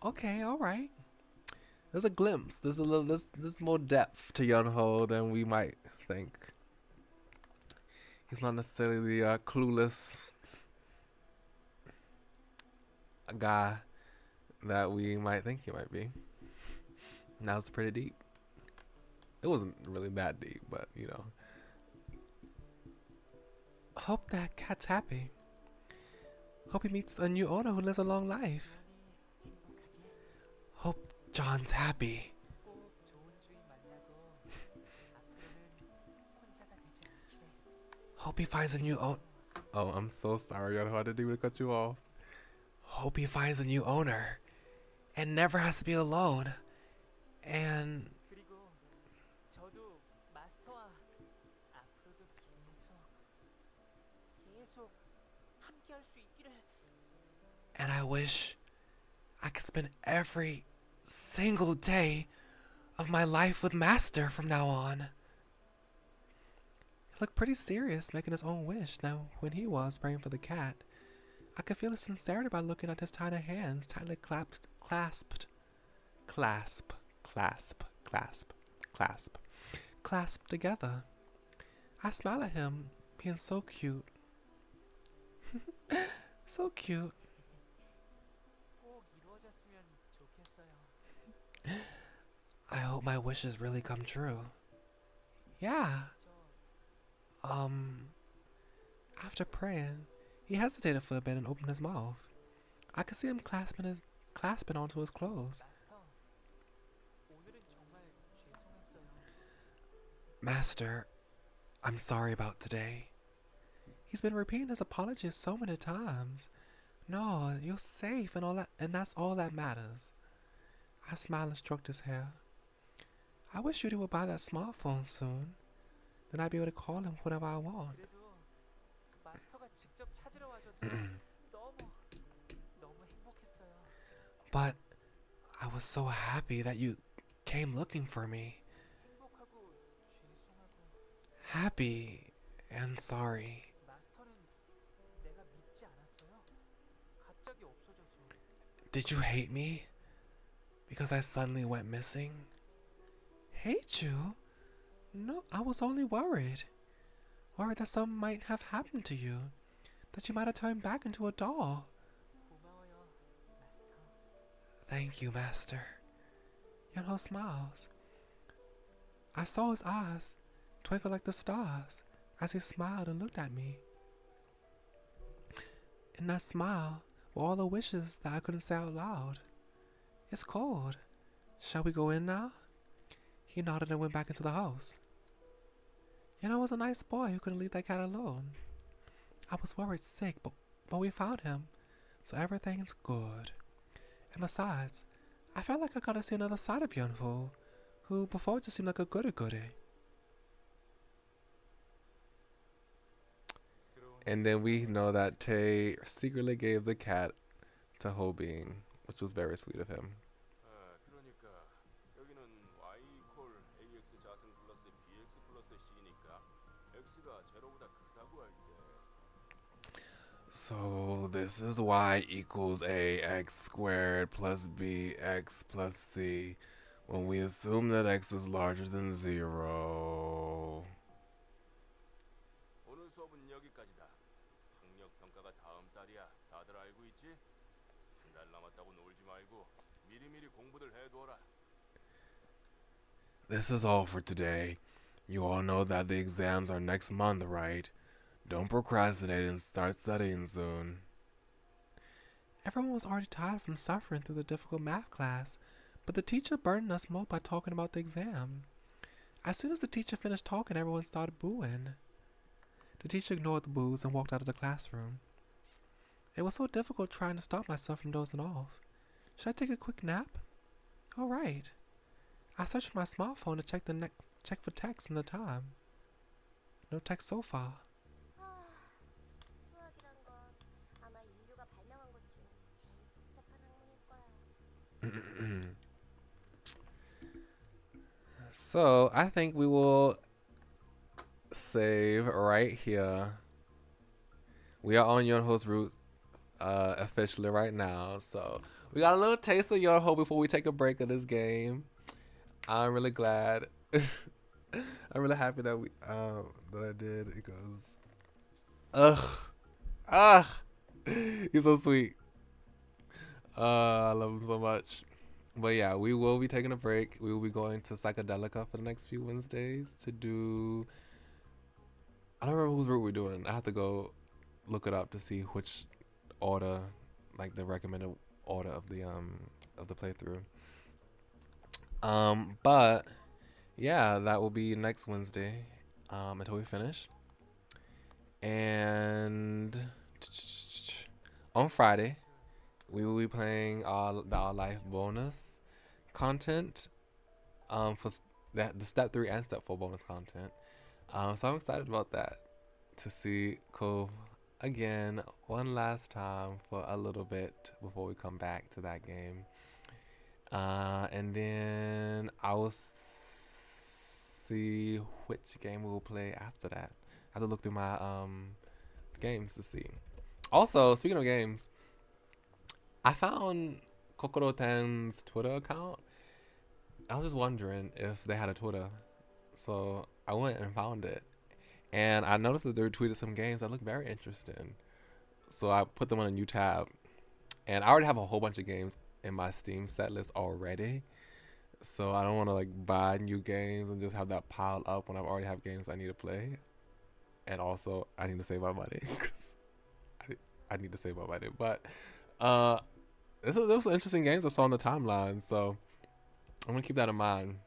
Okay, alright. There's a glimpse. There's more depth to Yonho than we might think. He's not necessarily the clueless guy that we might think he might be. Now it's pretty deep. It wasn't really that deep, but you know. Hope that cat's happy. Hope he meets a new owner who lives a long life. 편히 행복하게 Hope John's happy. 꼭 좋은 주인 만나고 앞으로는 혼자가 되지 않기를. Hope he finds a new owner. Oh, I'm so sorry. I didn't even cut you off. Hope he finds a new owner and never has to be alone. And 그리고 저도 마스터와 앞으로도 계속 함께 할 수 있기를. I wish I could spend every single day of my life with Master from now on. He looked pretty serious, making his own wish. Now, when he was praying for the cat, I could feel his sincerity by looking at his tiny hands tightly clasped together. I smiled at him, being so cute. So cute. 꼭 이루어졌으면 좋겠어요. I hope my wishes really come true. Yeah. 저 After praying, he hesitated for a bit and opened his mouth. I could see him clasping onto his clothes. 마스터 오늘은 정말 죄송했어요. Master, I'm sorry about today. He's been repeating his apologies so many times. No, you're safe and all that, and that's all that matters. I smiled and stroked his hair. I wish Judy would buy that smartphone soon. Then I'd be able to call him whenever I want. 그래도 마스터가 직접 찾으러 와줘서 너무 행복했어요. But I was so happy that you came looking for me. 행복하고 죄송하고. Happy and sorry. 마스터는 내가 믿지 않았어요. 갑자기 없어져서. Did you hate me? Because I suddenly went missing? Hate you? No, I was only worried. Worried that something might have happened to you. That you might have turned back into a doll. 고마워요, 마스터. Thank you, Master. Yonho smiles. I saw his eyes twinkle like the stars as he smiled and looked at me. In that smile were all the wishes that I couldn't say out loud. It's cold. Shall we go in now? He nodded and went back into the house. I was a nice boy who couldn't leave that cat alone. I was worried sick, but we found him, so everything's good. And besides, I felt like I got to see another side of Yunho, who before just seemed like a goody-goody. And then we know that Tae secretly gave the cat to Ho-Bing, which was very sweet of him. 그러니까 여기는 y 이퀄 ax 자승 플러스 bx 플러스 c니까 x가 제로보다 크다고 할 때. So this is y equals ax squared plus bx plus c when we assume that x is larger than 0. 오늘 수업은 여기까지다. 학력 평가가 다음 달이야. 다들 알고 있지? 한 달 남았다고 놀지 말고 미리미리 공부들 해두어라. This is all for today. You all know that the exams are next month, right? Don't procrastinate and start studying soon. Everyone was already tired from suffering through the difficult math class, but the teacher burdened us more by talking about the exam. As soon as the teacher finished talking, everyone started booing. The teacher ignored the boos and walked out of the classroom. It was so difficult trying to stop myself from dozing off. Should I take a quick nap? All right. I searched my smartphone to check for texts and the time. No text so far. 수학이란 건 아마 인류가 발명한 것 중 제일 복잡한 학문일 거야. So I think we will save right here. We are on Yunho's route officially right now. So we got a little taste of Yunho before we take a break of this game. I'm really glad. I'm really happy that I did because he's so sweet. I love him so much. But yeah, we will be taking a break. We will be going to Psychedelica for the next few Wednesdays to do. I don't remember whose route we're doing. I have to go look it up to see which order, like the recommended order of the playthrough. But yeah, that will be next Wednesday until we finish. And on Friday, we will be playing our life bonus content for the step 3 and step 4 bonus content. So I'm excited about that, to see Cove again one last time for a little bit before we come back to that game. And then I will see which game we will play after that. I have to look through my games to see. Also, speaking of games, I found Kokoro Ten's Twitter account. I was just wondering if they had a Twitter. So I went and found it. And I noticed that they retweeted some games that look very interesting. So I put them on a new tab. And I already have a whole bunch of games in my Steam set list already. So I don't want to like buy new games and just have that pile up when I already have games I need to play. And also I need to save my money because I need to save my money. But there was some interesting games I saw on the timeline, so I'm gonna keep that in mind.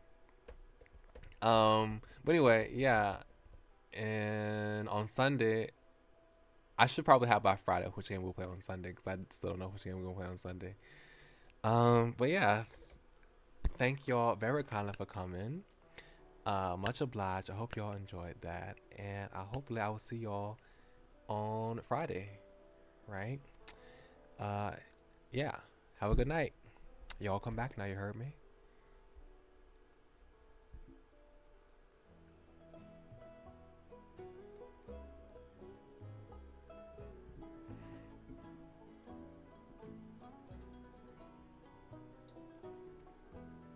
But anyway, yeah. And on Sunday, I should probably have by Friday which game we'll play on Sunday because I still don't know which game we're gonna play on Sunday. But yeah, thank y'all very kindly for coming. Much obliged. I hope y'all enjoyed that, and hopefully I will see y'all on Friday, right? Yeah. Have a good night. Y'all come back now. You heard me.